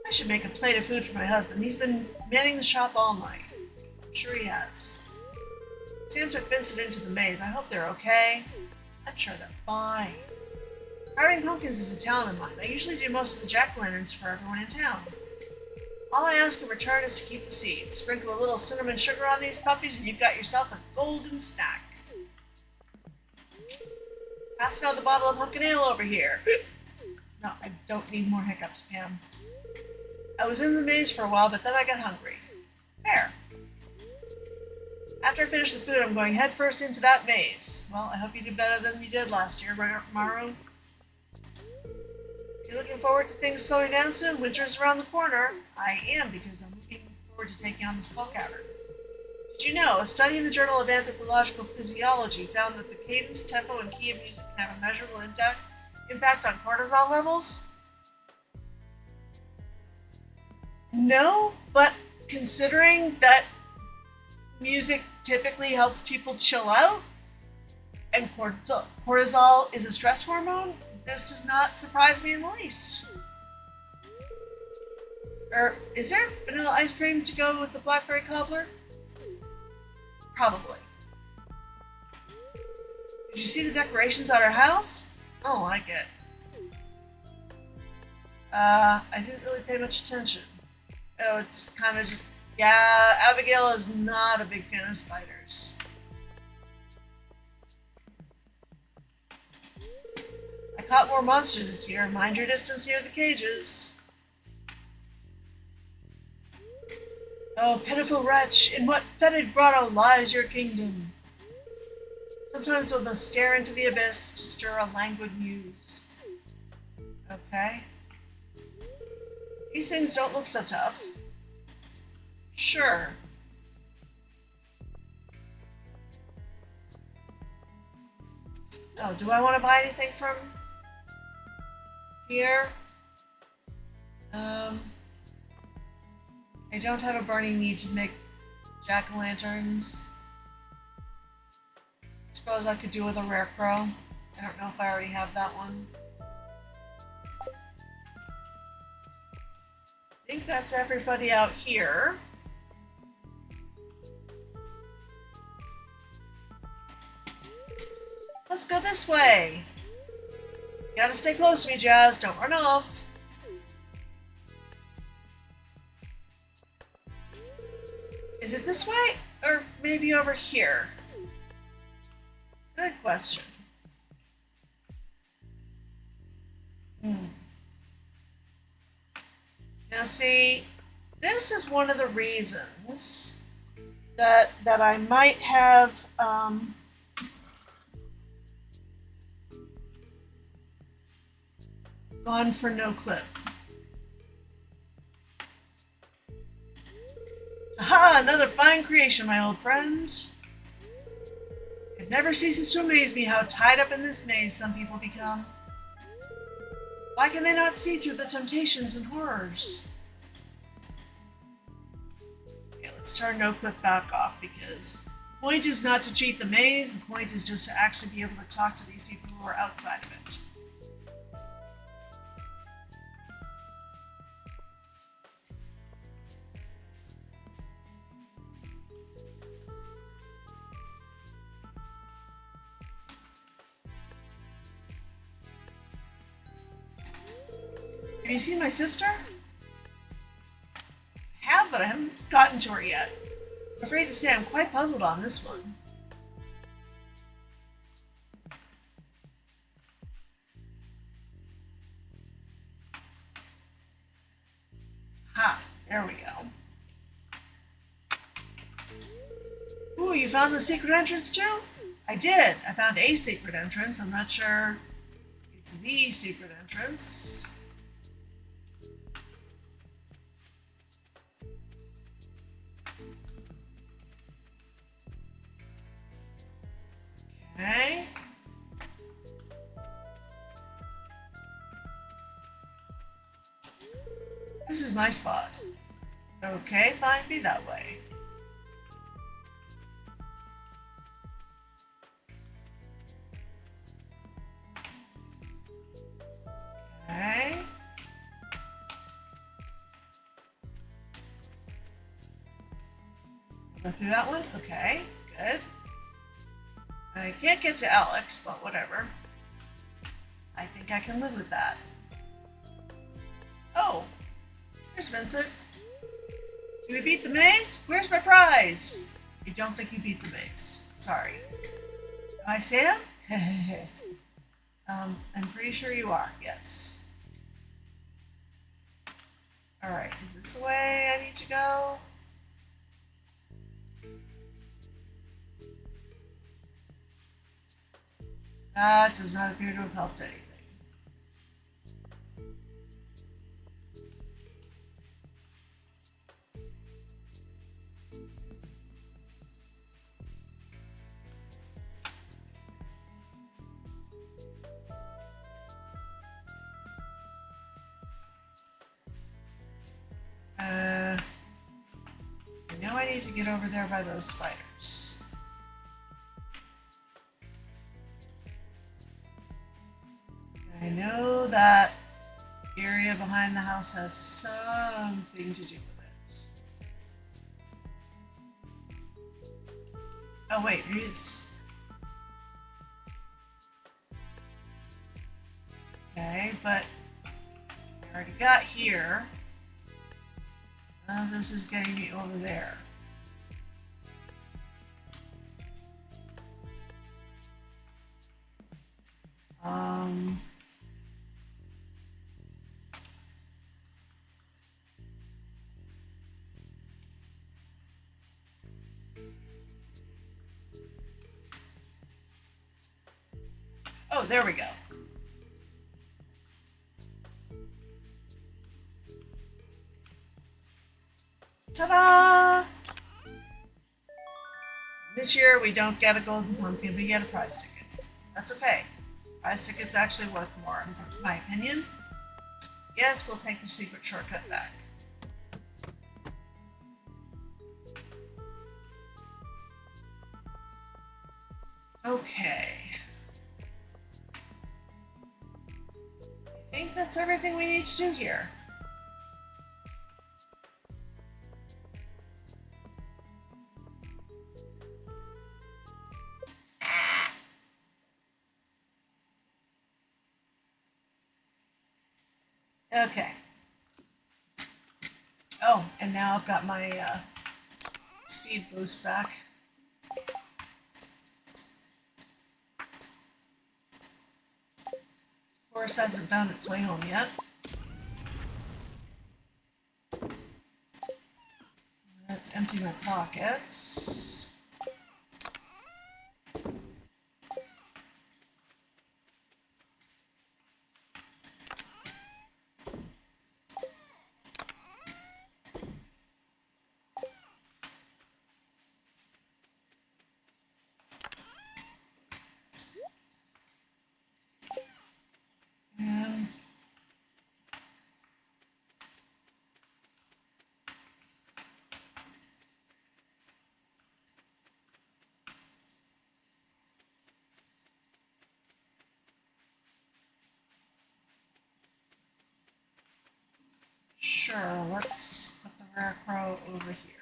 I should make a plate of food for my husband. He's been manning the shop all night. I'm sure he has. Sam took Vincent into the maze. I hope they're okay. I'm sure they're fine. Carving pumpkins is a talent of mine. I usually do most of the jack-o'-lanterns for everyone in town. All I ask in return is to keep the seeds. Sprinkle a little cinnamon sugar on these puppies and you've got yourself a golden snack. Pass another bottle of pumpkin ale over here. No, I don't need more hiccups, Pam. I was in the maze for a while, but then I got hungry. Fair. After I finish the food, I'm going headfirst into that maze. Well, I hope you do better than you did last year, Maru. You're looking forward to things slowing down soon. Winter's around the corner. I am, because I'm looking forward to taking on the skull cavern. Did you know, a study in the Journal of Anthropological Physiology found that the cadence, tempo, and key of music can have a measurable impact on cortisol levels? No, but considering that music typically helps people chill out, and cortisol is a stress hormone, this does not surprise me in the least. Is there vanilla ice cream to go with the blackberry cobbler? Probably. Did you see the decorations at our house? I don't like it. I didn't really pay much attention. Oh, it's kind of just... Yeah, Abigail is not a big fan of spiders. I caught more monsters this year. Mind your distance near the cages. Oh, pitiful wretch, in what fetid grotto lies your kingdom? Sometimes one must stare into the abyss to stir a languid muse. Okay. These things don't look so tough. Sure. Oh, do I want to buy anything from here? I don't have a burning need to make jack-o'-lanterns. Suppose I could do with a rare crow. I don't know if I already have that one. I think that's everybody out here. Let's go this way. You gotta stay close to me, Jazz. Don't run off. Is it this way? Or maybe over here? Good question. Now see, this is one of the reasons that I might have gone for no clip. Aha! Another fine creation, my old friend. It never ceases to amaze me how tied up in this maze some people become. Why can they not see through the temptations and horrors? Okay, let's turn no clip back off because the point is not to cheat the maze, the point is just to actually be able to talk to these people who are outside of it. Have you seen my sister? I have, but I haven't gotten to her yet. I'm afraid to say I'm quite puzzled on this one. Ha! There we go. Ooh, you found the secret entrance too? I did. I found a secret entrance. I'm not sure it's the secret entrance. Okay. This is my spot. Okay, fine, be that way. Okay. Go through that one? Okay, good. I can't get to Alex, but whatever. I think I can live with that. Oh, here's Vincent. Did we beat the maze? Where's my prize? I don't think you beat the maze. Sorry. Am I Sam? I'm pretty sure you are, yes. Alright, is this the way I need to go? That does not appear to have helped anything. I know I need to get over there by those spiders. I know that area behind the house has something to do with it. Oh wait, it is. Okay, but I already got here. This is getting me over there. Oh, there we go. Ta-da! This year we don't get a golden pumpkin, we get a prize ticket. That's okay. Prize ticket's actually worth more, in my opinion. Yes, we'll take the secret shortcut back. Okay. I think that's everything we need to do here. Okay. Oh, and now I've got my speed boost back. Horse hasn't found its way home yet. Let's empty my pockets. Sure, let's put the rare crow over here.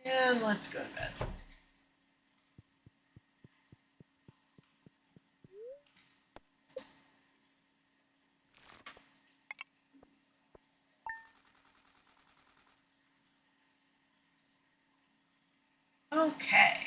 And let's go to bed. Okay.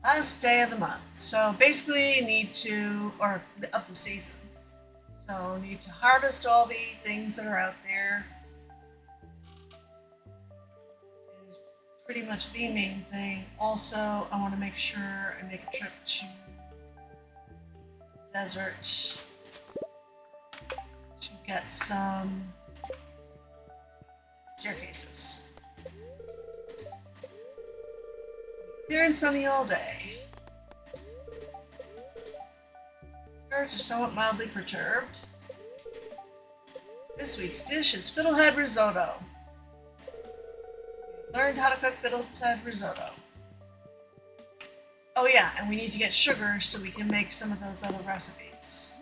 Last day of the month. So basically need to, or of the season. So need to harvest all the things that are out there. Is pretty much the main thing. Also, I want to make sure I make a trip to the desert to get some staircases. Clear and sunny all day. Spirits are somewhat mildly perturbed. This week's dish is fiddlehead risotto. Learned how to cook fiddlehead risotto. Oh yeah, and we need to get sugar so we can make some of those other recipes.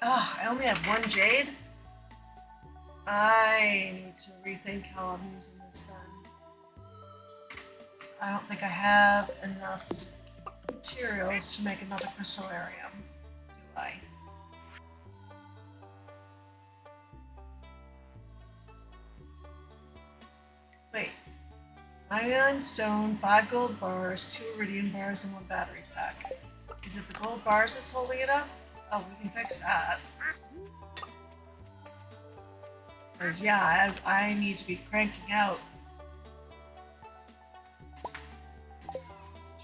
Ah, I only have one jade. I need to rethink how I'm using this then. I don't think I have enough materials to make another crystallarium, do I? Wait. 99 stone, 5 gold bars, 2 iridium bars, and 1 battery pack. Is it the gold bars that's holding it up? Oh, we can fix that. Because, yeah, I need to be cranking out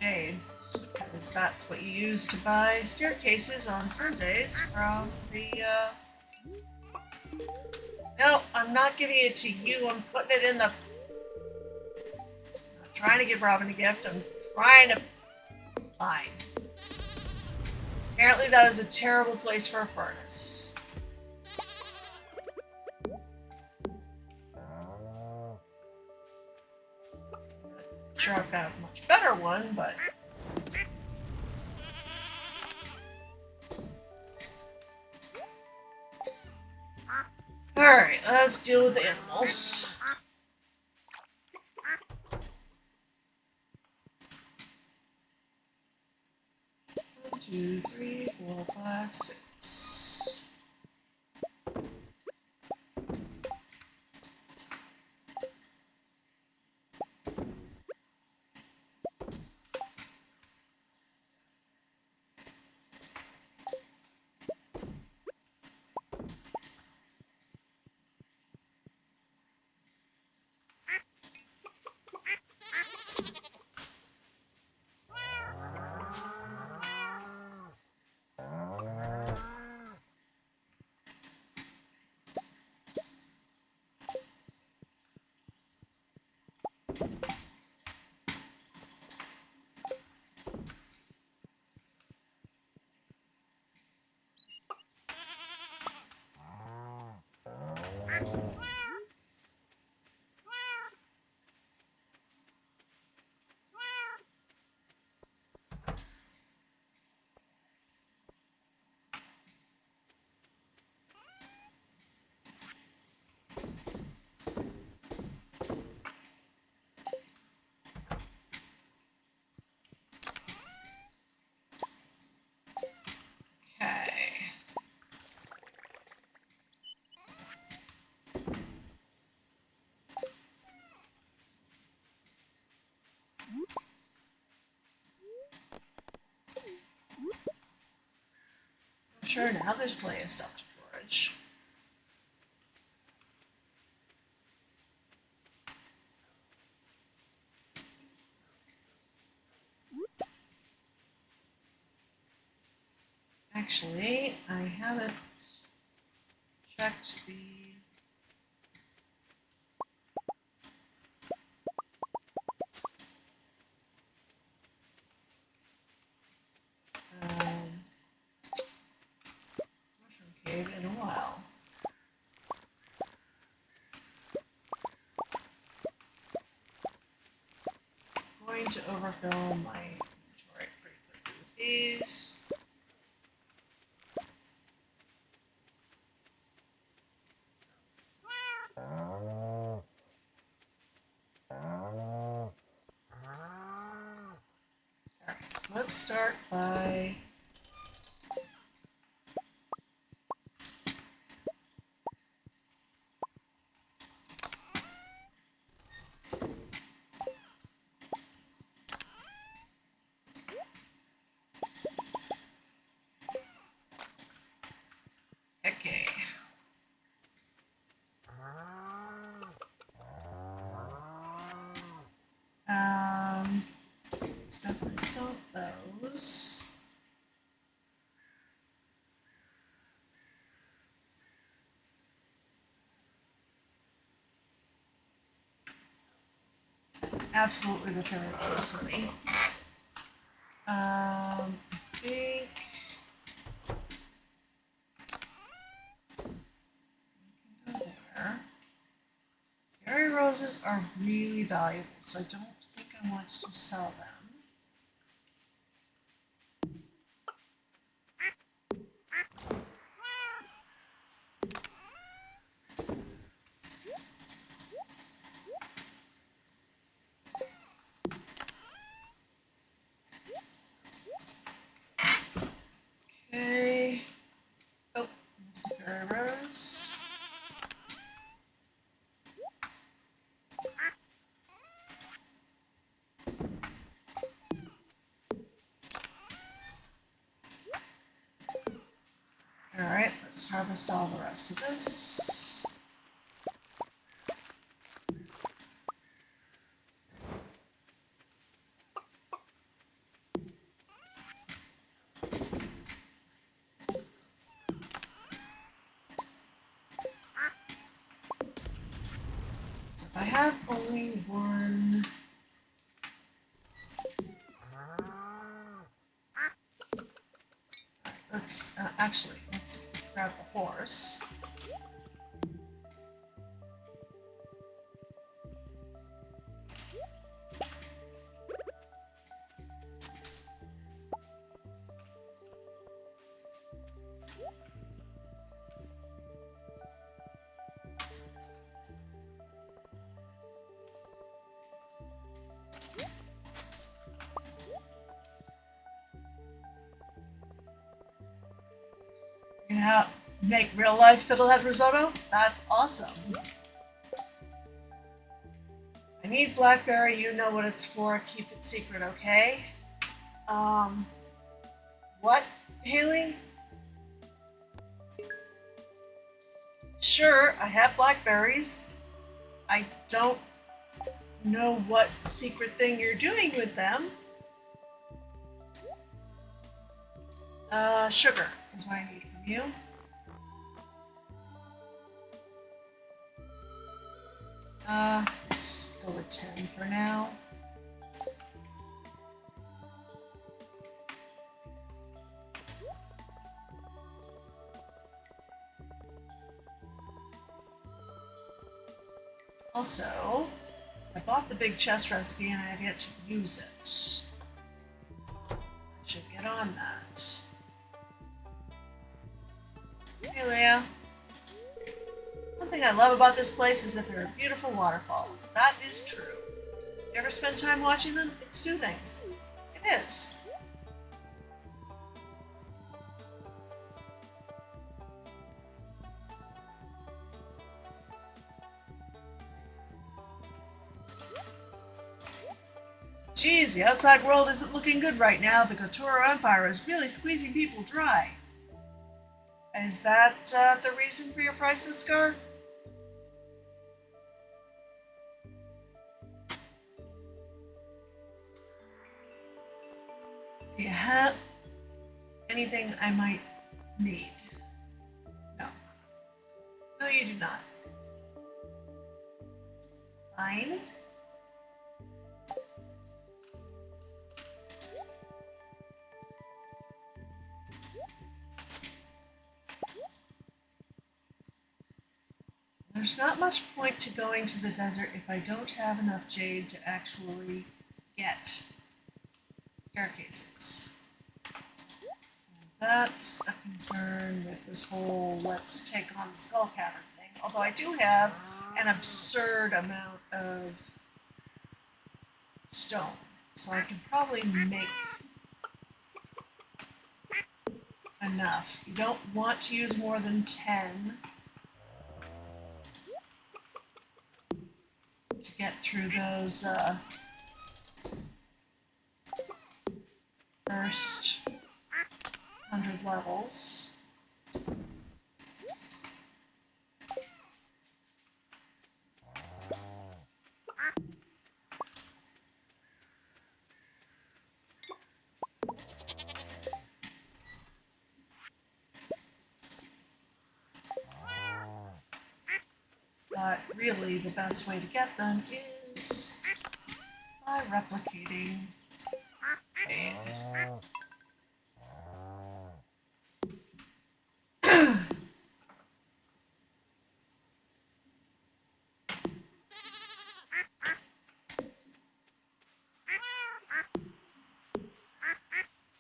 jade. Because that's what you use to buy staircases on Sundays from the, No, I'm not giving it to you. I'm putting it in the... I'm not trying to give Robin a gift. I'm trying to... Fine. Apparently that is a terrible place for a furnace. Sure, I've got a much better one, but... Alright, let's deal with the animals. 1, 2, 3, 4, 5, 6. Okay. Sure, now there's plenty of stuff to forage. Actually, I haven't checked the... mushroom cave in a while. overfill my inventory pretty quickly with these. Alright, so let's start by okay. Let's definitely sell those. Absolutely the third personally. I think we can go there. Fairy roses are really valuable, so I don't think I want to sell them. Okay. Oh, missed a fairy rose. Alright, let's harvest all the rest of this. So if I have only one... Let's let's grab the horse. You know how make real life fiddlehead risotto? That's awesome. I need blackberry, you know what it's for, keep it secret, okay? What, Haley? Sure, I have blackberries. I don't know what secret thing you're doing with them. Sugar is what I need from you. Let's go with 10 for now. Also, I bought the big chest recipe and I have yet to use it. I should get on that. Hey, Leah. One thing I love about this place is that there are beautiful waterfalls. That is true. You ever spend time watching them? It's soothing. It is. Geez, the outside world isn't looking good right now. The Gotoro Empire is really squeezing people dry. Is that the reason for your prices, Scar? Do you have anything I might need? No. No, you do not. Fine. There's not much point to going to the desert if I don't have enough jade to actually get staircases. That's a concern with this whole let's take on the skull cavern thing. Although I do have an absurd amount of stone. So I can probably make enough. You don't want to use more than 10 to get through those first 100 levels. But really, the best way to get them is by replicating.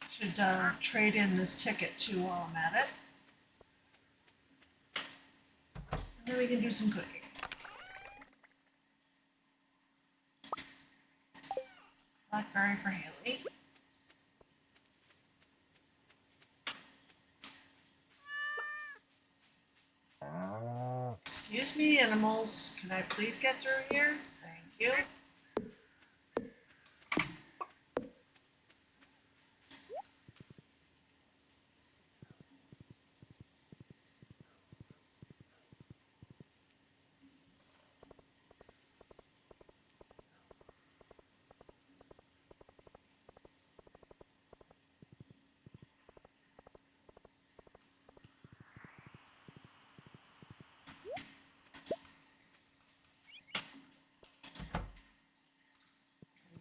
Should trade in this ticket too while I'm at it. And then we can do some cooking. Blackberry for Haley. Excuse me, animals. Can I please get through here? Thank you.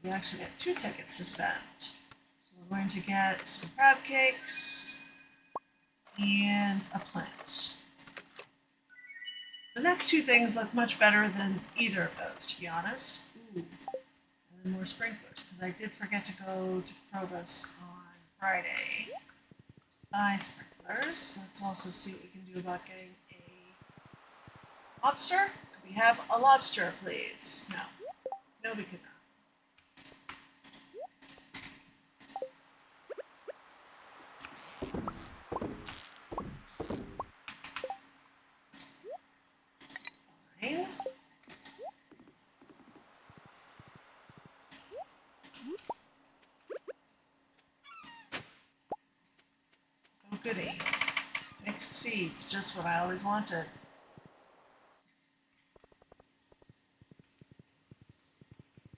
We actually get 2 tickets to spend. So we're going to get some crab cakes and a plant. The next 2 things look much better than either of those, to be honest. Ooh. And then more sprinklers, because I did forget to go to Probus on Friday to buy sprinklers. Let's also see what we can do about getting a lobster. Could we have a lobster, please? No. No, we could not. Oh, goody. Mixed seeds, just what I always wanted.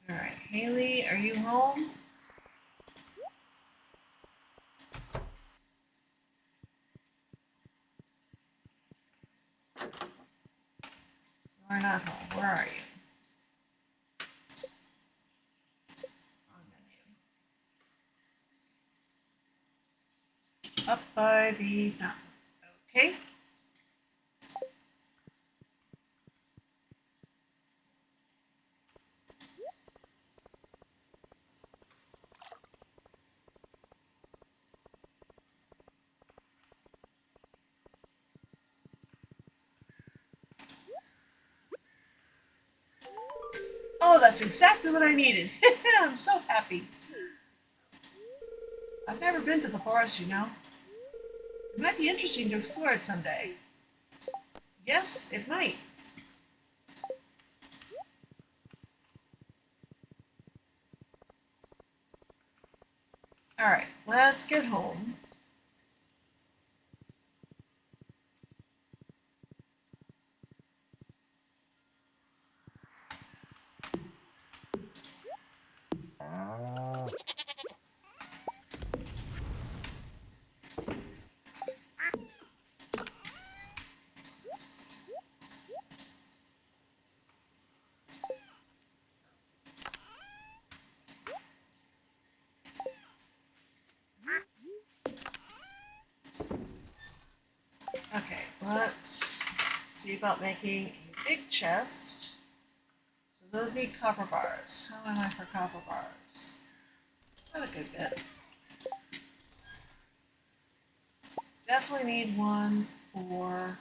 Alright, Haley, are you home? You're not home. Where are you? On menu. Up by the fountain. Okay. Oh, that's exactly what I needed. I'm so happy. I've never been to the forest, you know. It might be interesting to explore it someday. Yes, it might. Alright, let's get home. Okay, let's see about making a big chest. So those need copper bars. How am I for copper bars? Got a good bit. Definitely need one for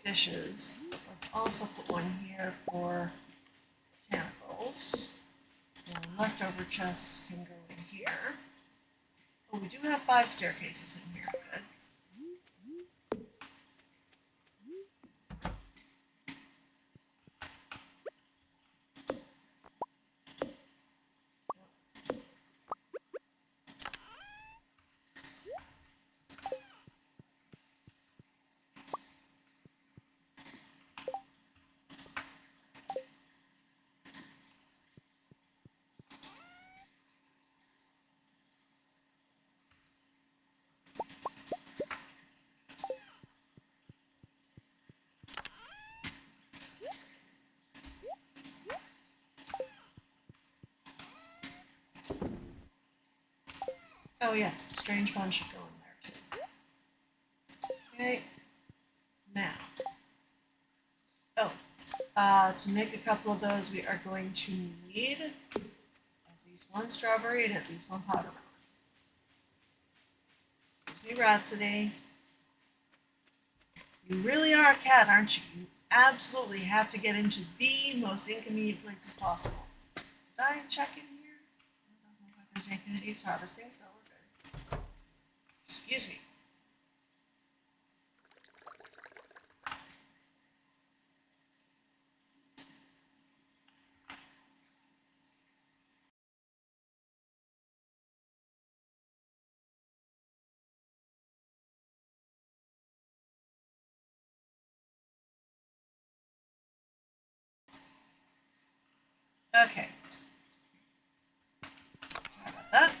dishes. Let's also put one here for botanicals. And leftover chests can go in here. Oh, we do have 5 staircases in here. Good. Oh yeah, strange one should go in there too. Okay. Now. Oh, to make a couple of those, we are going to need at least 1 strawberry and at least 1 powder melon. Excuse me, Rhapsody. You really are a cat, aren't you? You absolutely have to get into the most inconvenient places possible. Did I check in here? It doesn't look like there's anything that needs harvesting, so we're good. Excuse me. Okay. Sorry about that.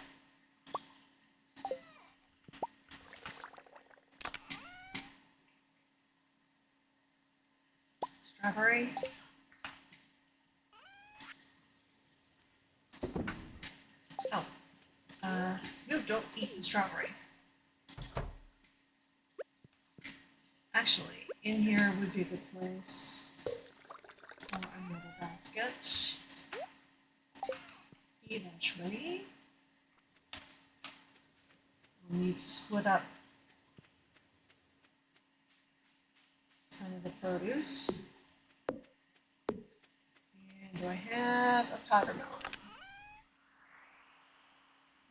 Strawberry. Oh. No, don't eat the strawberry. Actually, in here would be a good place for another basket. Eventually, we'll need to split up some of the produce. And do I have a powder melon?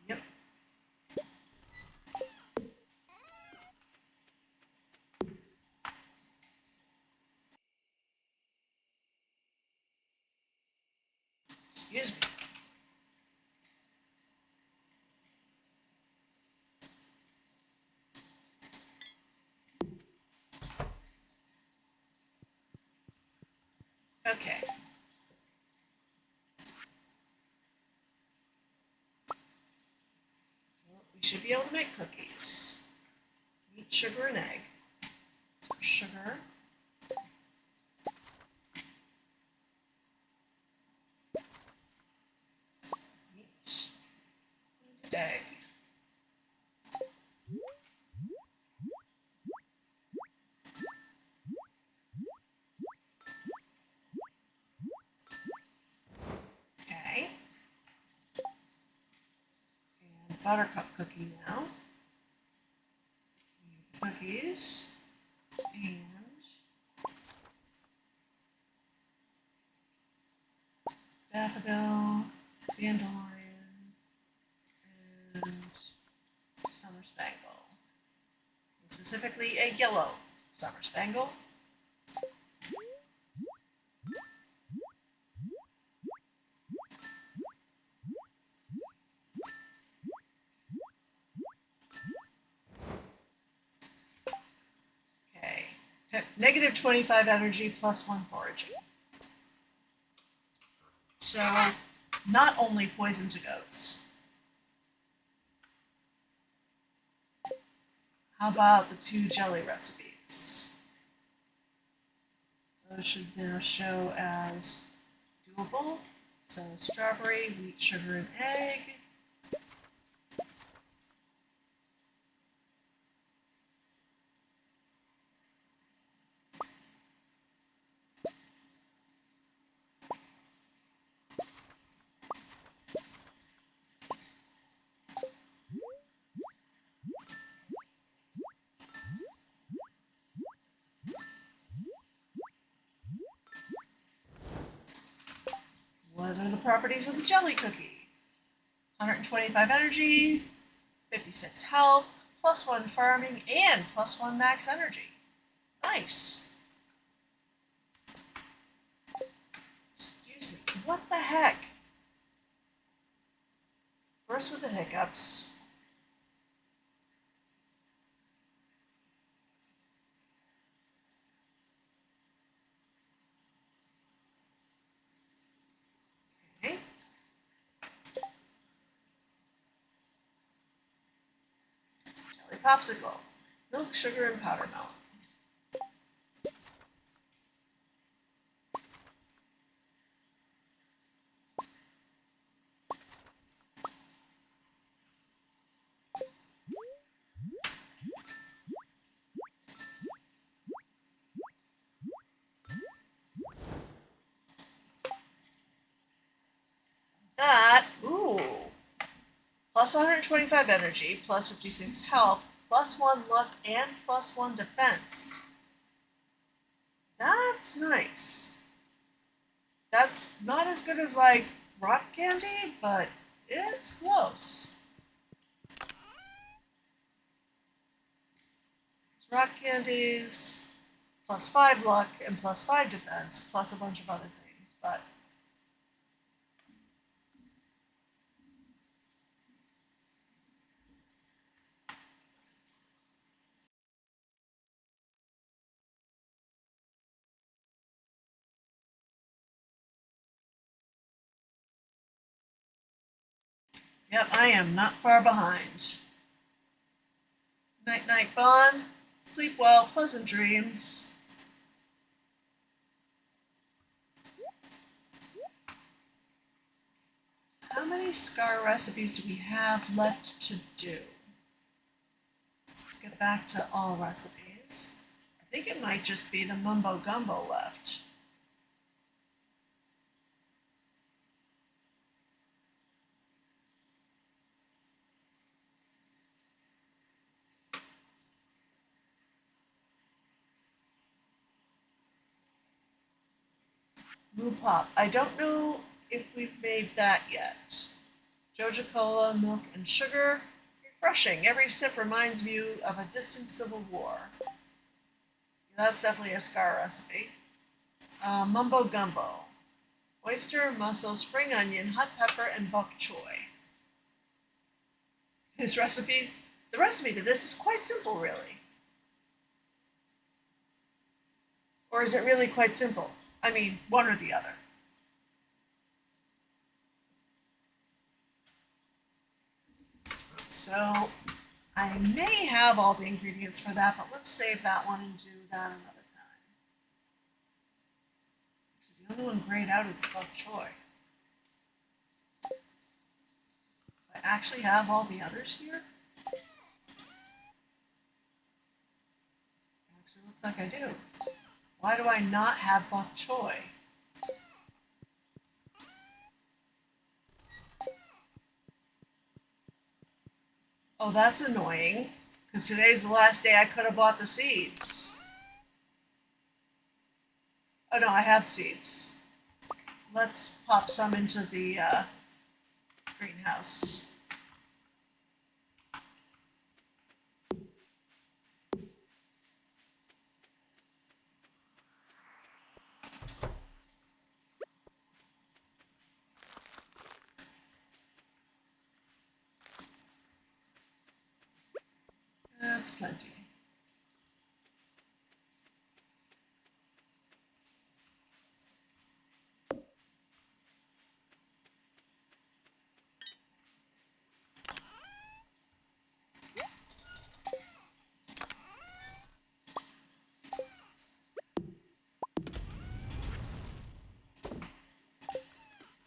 Yep. Excuse me. Okay. So we should be able to make cookies. Wheat, sugar, and egg. Sugar. Wheat. And egg. Okay. And buttercup cookie now. Cookies. And daffodil, dandelion, and summer spangle. And specifically a yellow summer spangle. Okay. Negative 25 energy plus 1 foraging. So, not only poison to goats. How about the 2 jelly recipes? Those should now show as doable. So strawberry, wheat, sugar, and egg. properties of the jelly cookie. 125 energy, 56 health, +1 farming, and +1 max energy. Nice. Excuse me, what the heck? First with the hiccups. Okay. Jelly popsicle. Milk, sugar, and powder melon. That, ooh, plus 125 energy, plus 56 health, +1 luck, and +1 defense. That's nice. That's not as good as like rock candy, but it's close. Rock candies, +5 luck and +5 defense, plus a bunch of other things, but yep, I am not far behind. Night night Bon, sleep well, pleasant dreams. How many scar recipes do we have left to do? Let's get back to all recipes. I think it might just be the mumbo gumbo left. Moo Pop. I don't know if we've made that yet. Joja Cola, milk, and sugar. Refreshing. Every sip reminds me of a distant civil war. That's definitely a scar recipe. Mumbo gumbo. Oyster, mussel, spring onion, hot pepper, and bok choy. The recipe to this is quite simple, really. Or is it really quite simple? I mean, one or the other. So I may have all the ingredients for that, but let's save that one and do that another time. Actually, the only one grayed out is bok choy. I actually have all the others here. Actually, looks like I do. Why do I not have bok choy? Oh, that's annoying, because today's the last day I could have bought the seeds. Oh no, I have seeds. Let's pop some into the greenhouse. That's plenty.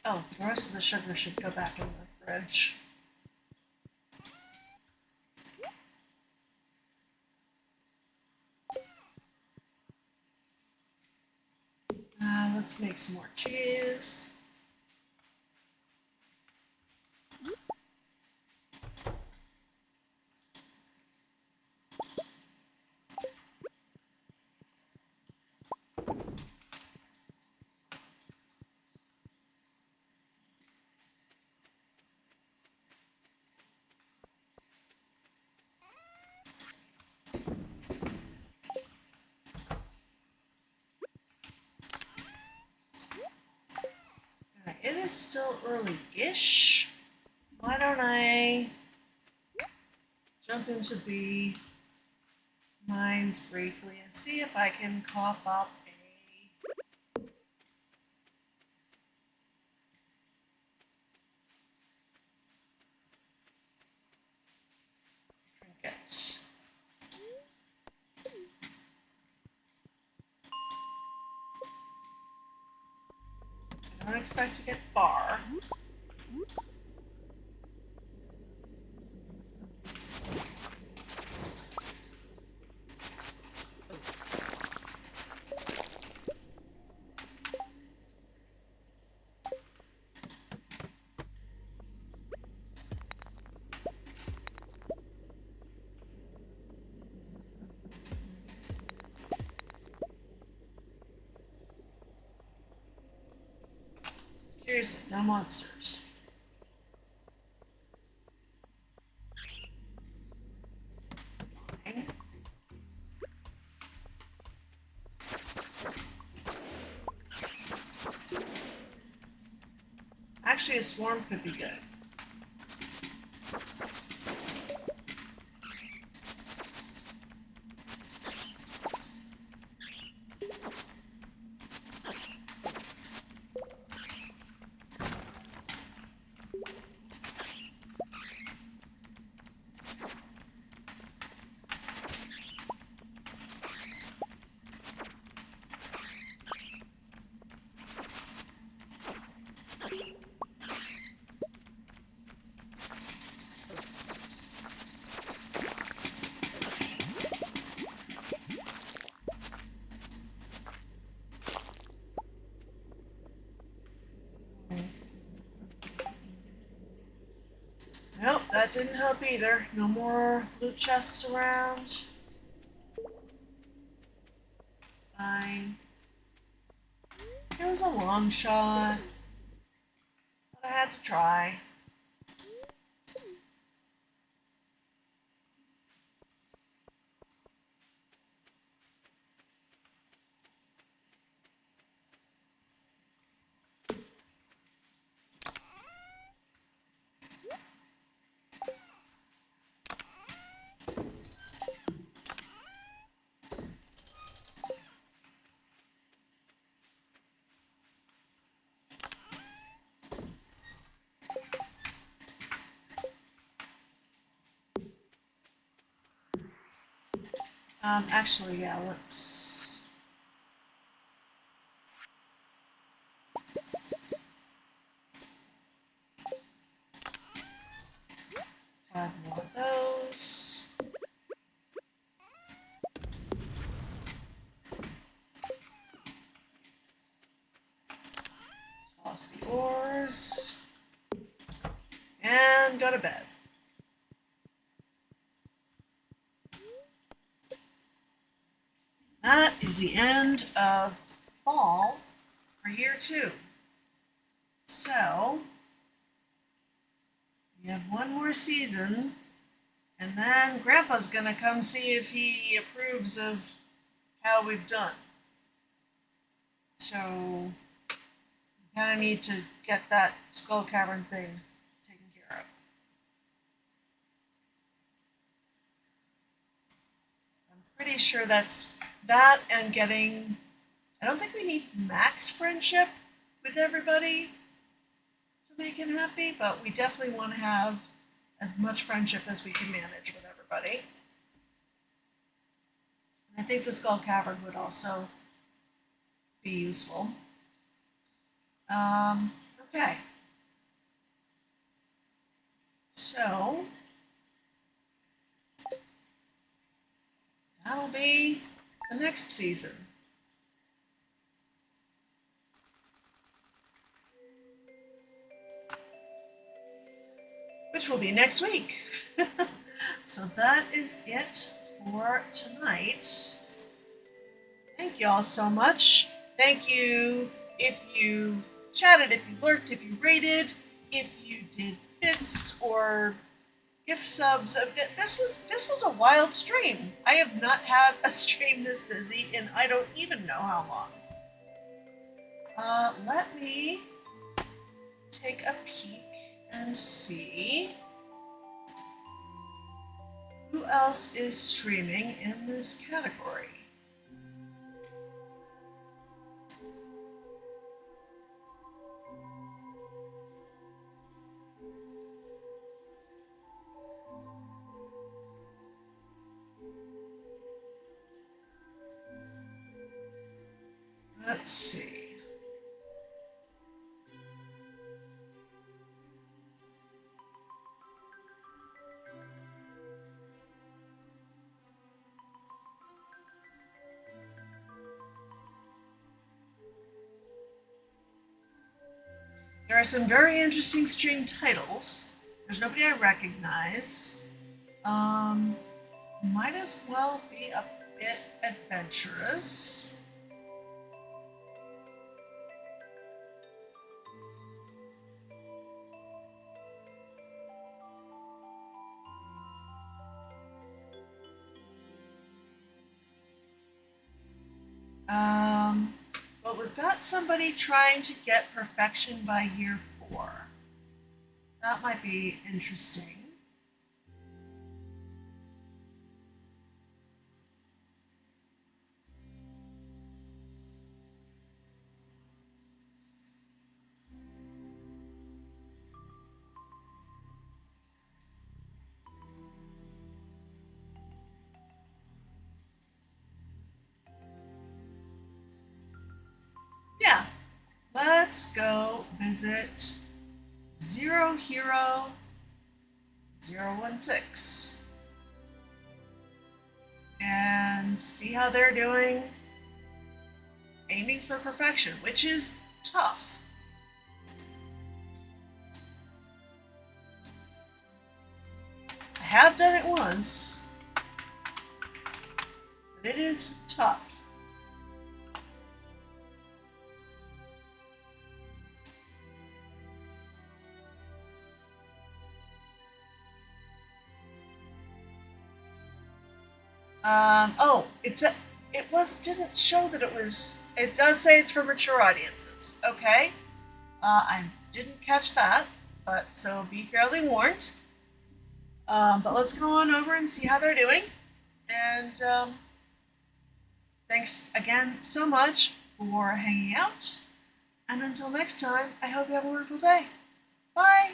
Oh, the rest of the sugar should go back in the fridge. Let's make some more cheese. is still early-ish. Why don't I jump into the mines briefly and see if I can cough up a trinket. I don't expect to get far. Seriously, no monsters. Fine. Actually, a swarm could be good. Nope, that didn't help either. No more loot chests around. Fine. It was a long shot, but I had to try. Actually, yeah, let's... 5 more of those. Toss the ores. And go to bed. That is the end of fall for year 2. So, we have one more season, and then Grandpa's gonna come see if he approves of how we've done. So, we kind of need to get that Skull Cavern thing taken care of. I'm pretty sure that's that and getting... I don't think we need max friendship with everybody to make him happy, but we definitely want to have as much friendship as we can manage with everybody. And I think the Skull Cavern would also be useful. Okay. So, that'll be the next season. Which will be next week. So that is it for tonight. Thank you all so much. Thank you if you chatted, if you lurked, if you rated, if you did bits or gift subs. This was a wild stream. I have not had a stream this busy in I don't even know how long. Let me take a peek and see who else is streaming in this category. Let's see. There are some very interesting stream titles. There's nobody I recognize. Might as well be a bit adventurous. But we've got somebody trying to get perfection by year 4. That might be interesting. Yeah, let's go visit Zero Hero 016 and see how they're doing aiming for perfection, which is tough. I have done it once, but it is tough. Oh, didn't show that it was, it does say it's for mature audiences. Okay. I didn't catch that, but so be fairly warned. But let's go on over and see how they're doing. And thanks again so much for hanging out. And until next time, I hope you have a wonderful day. Bye.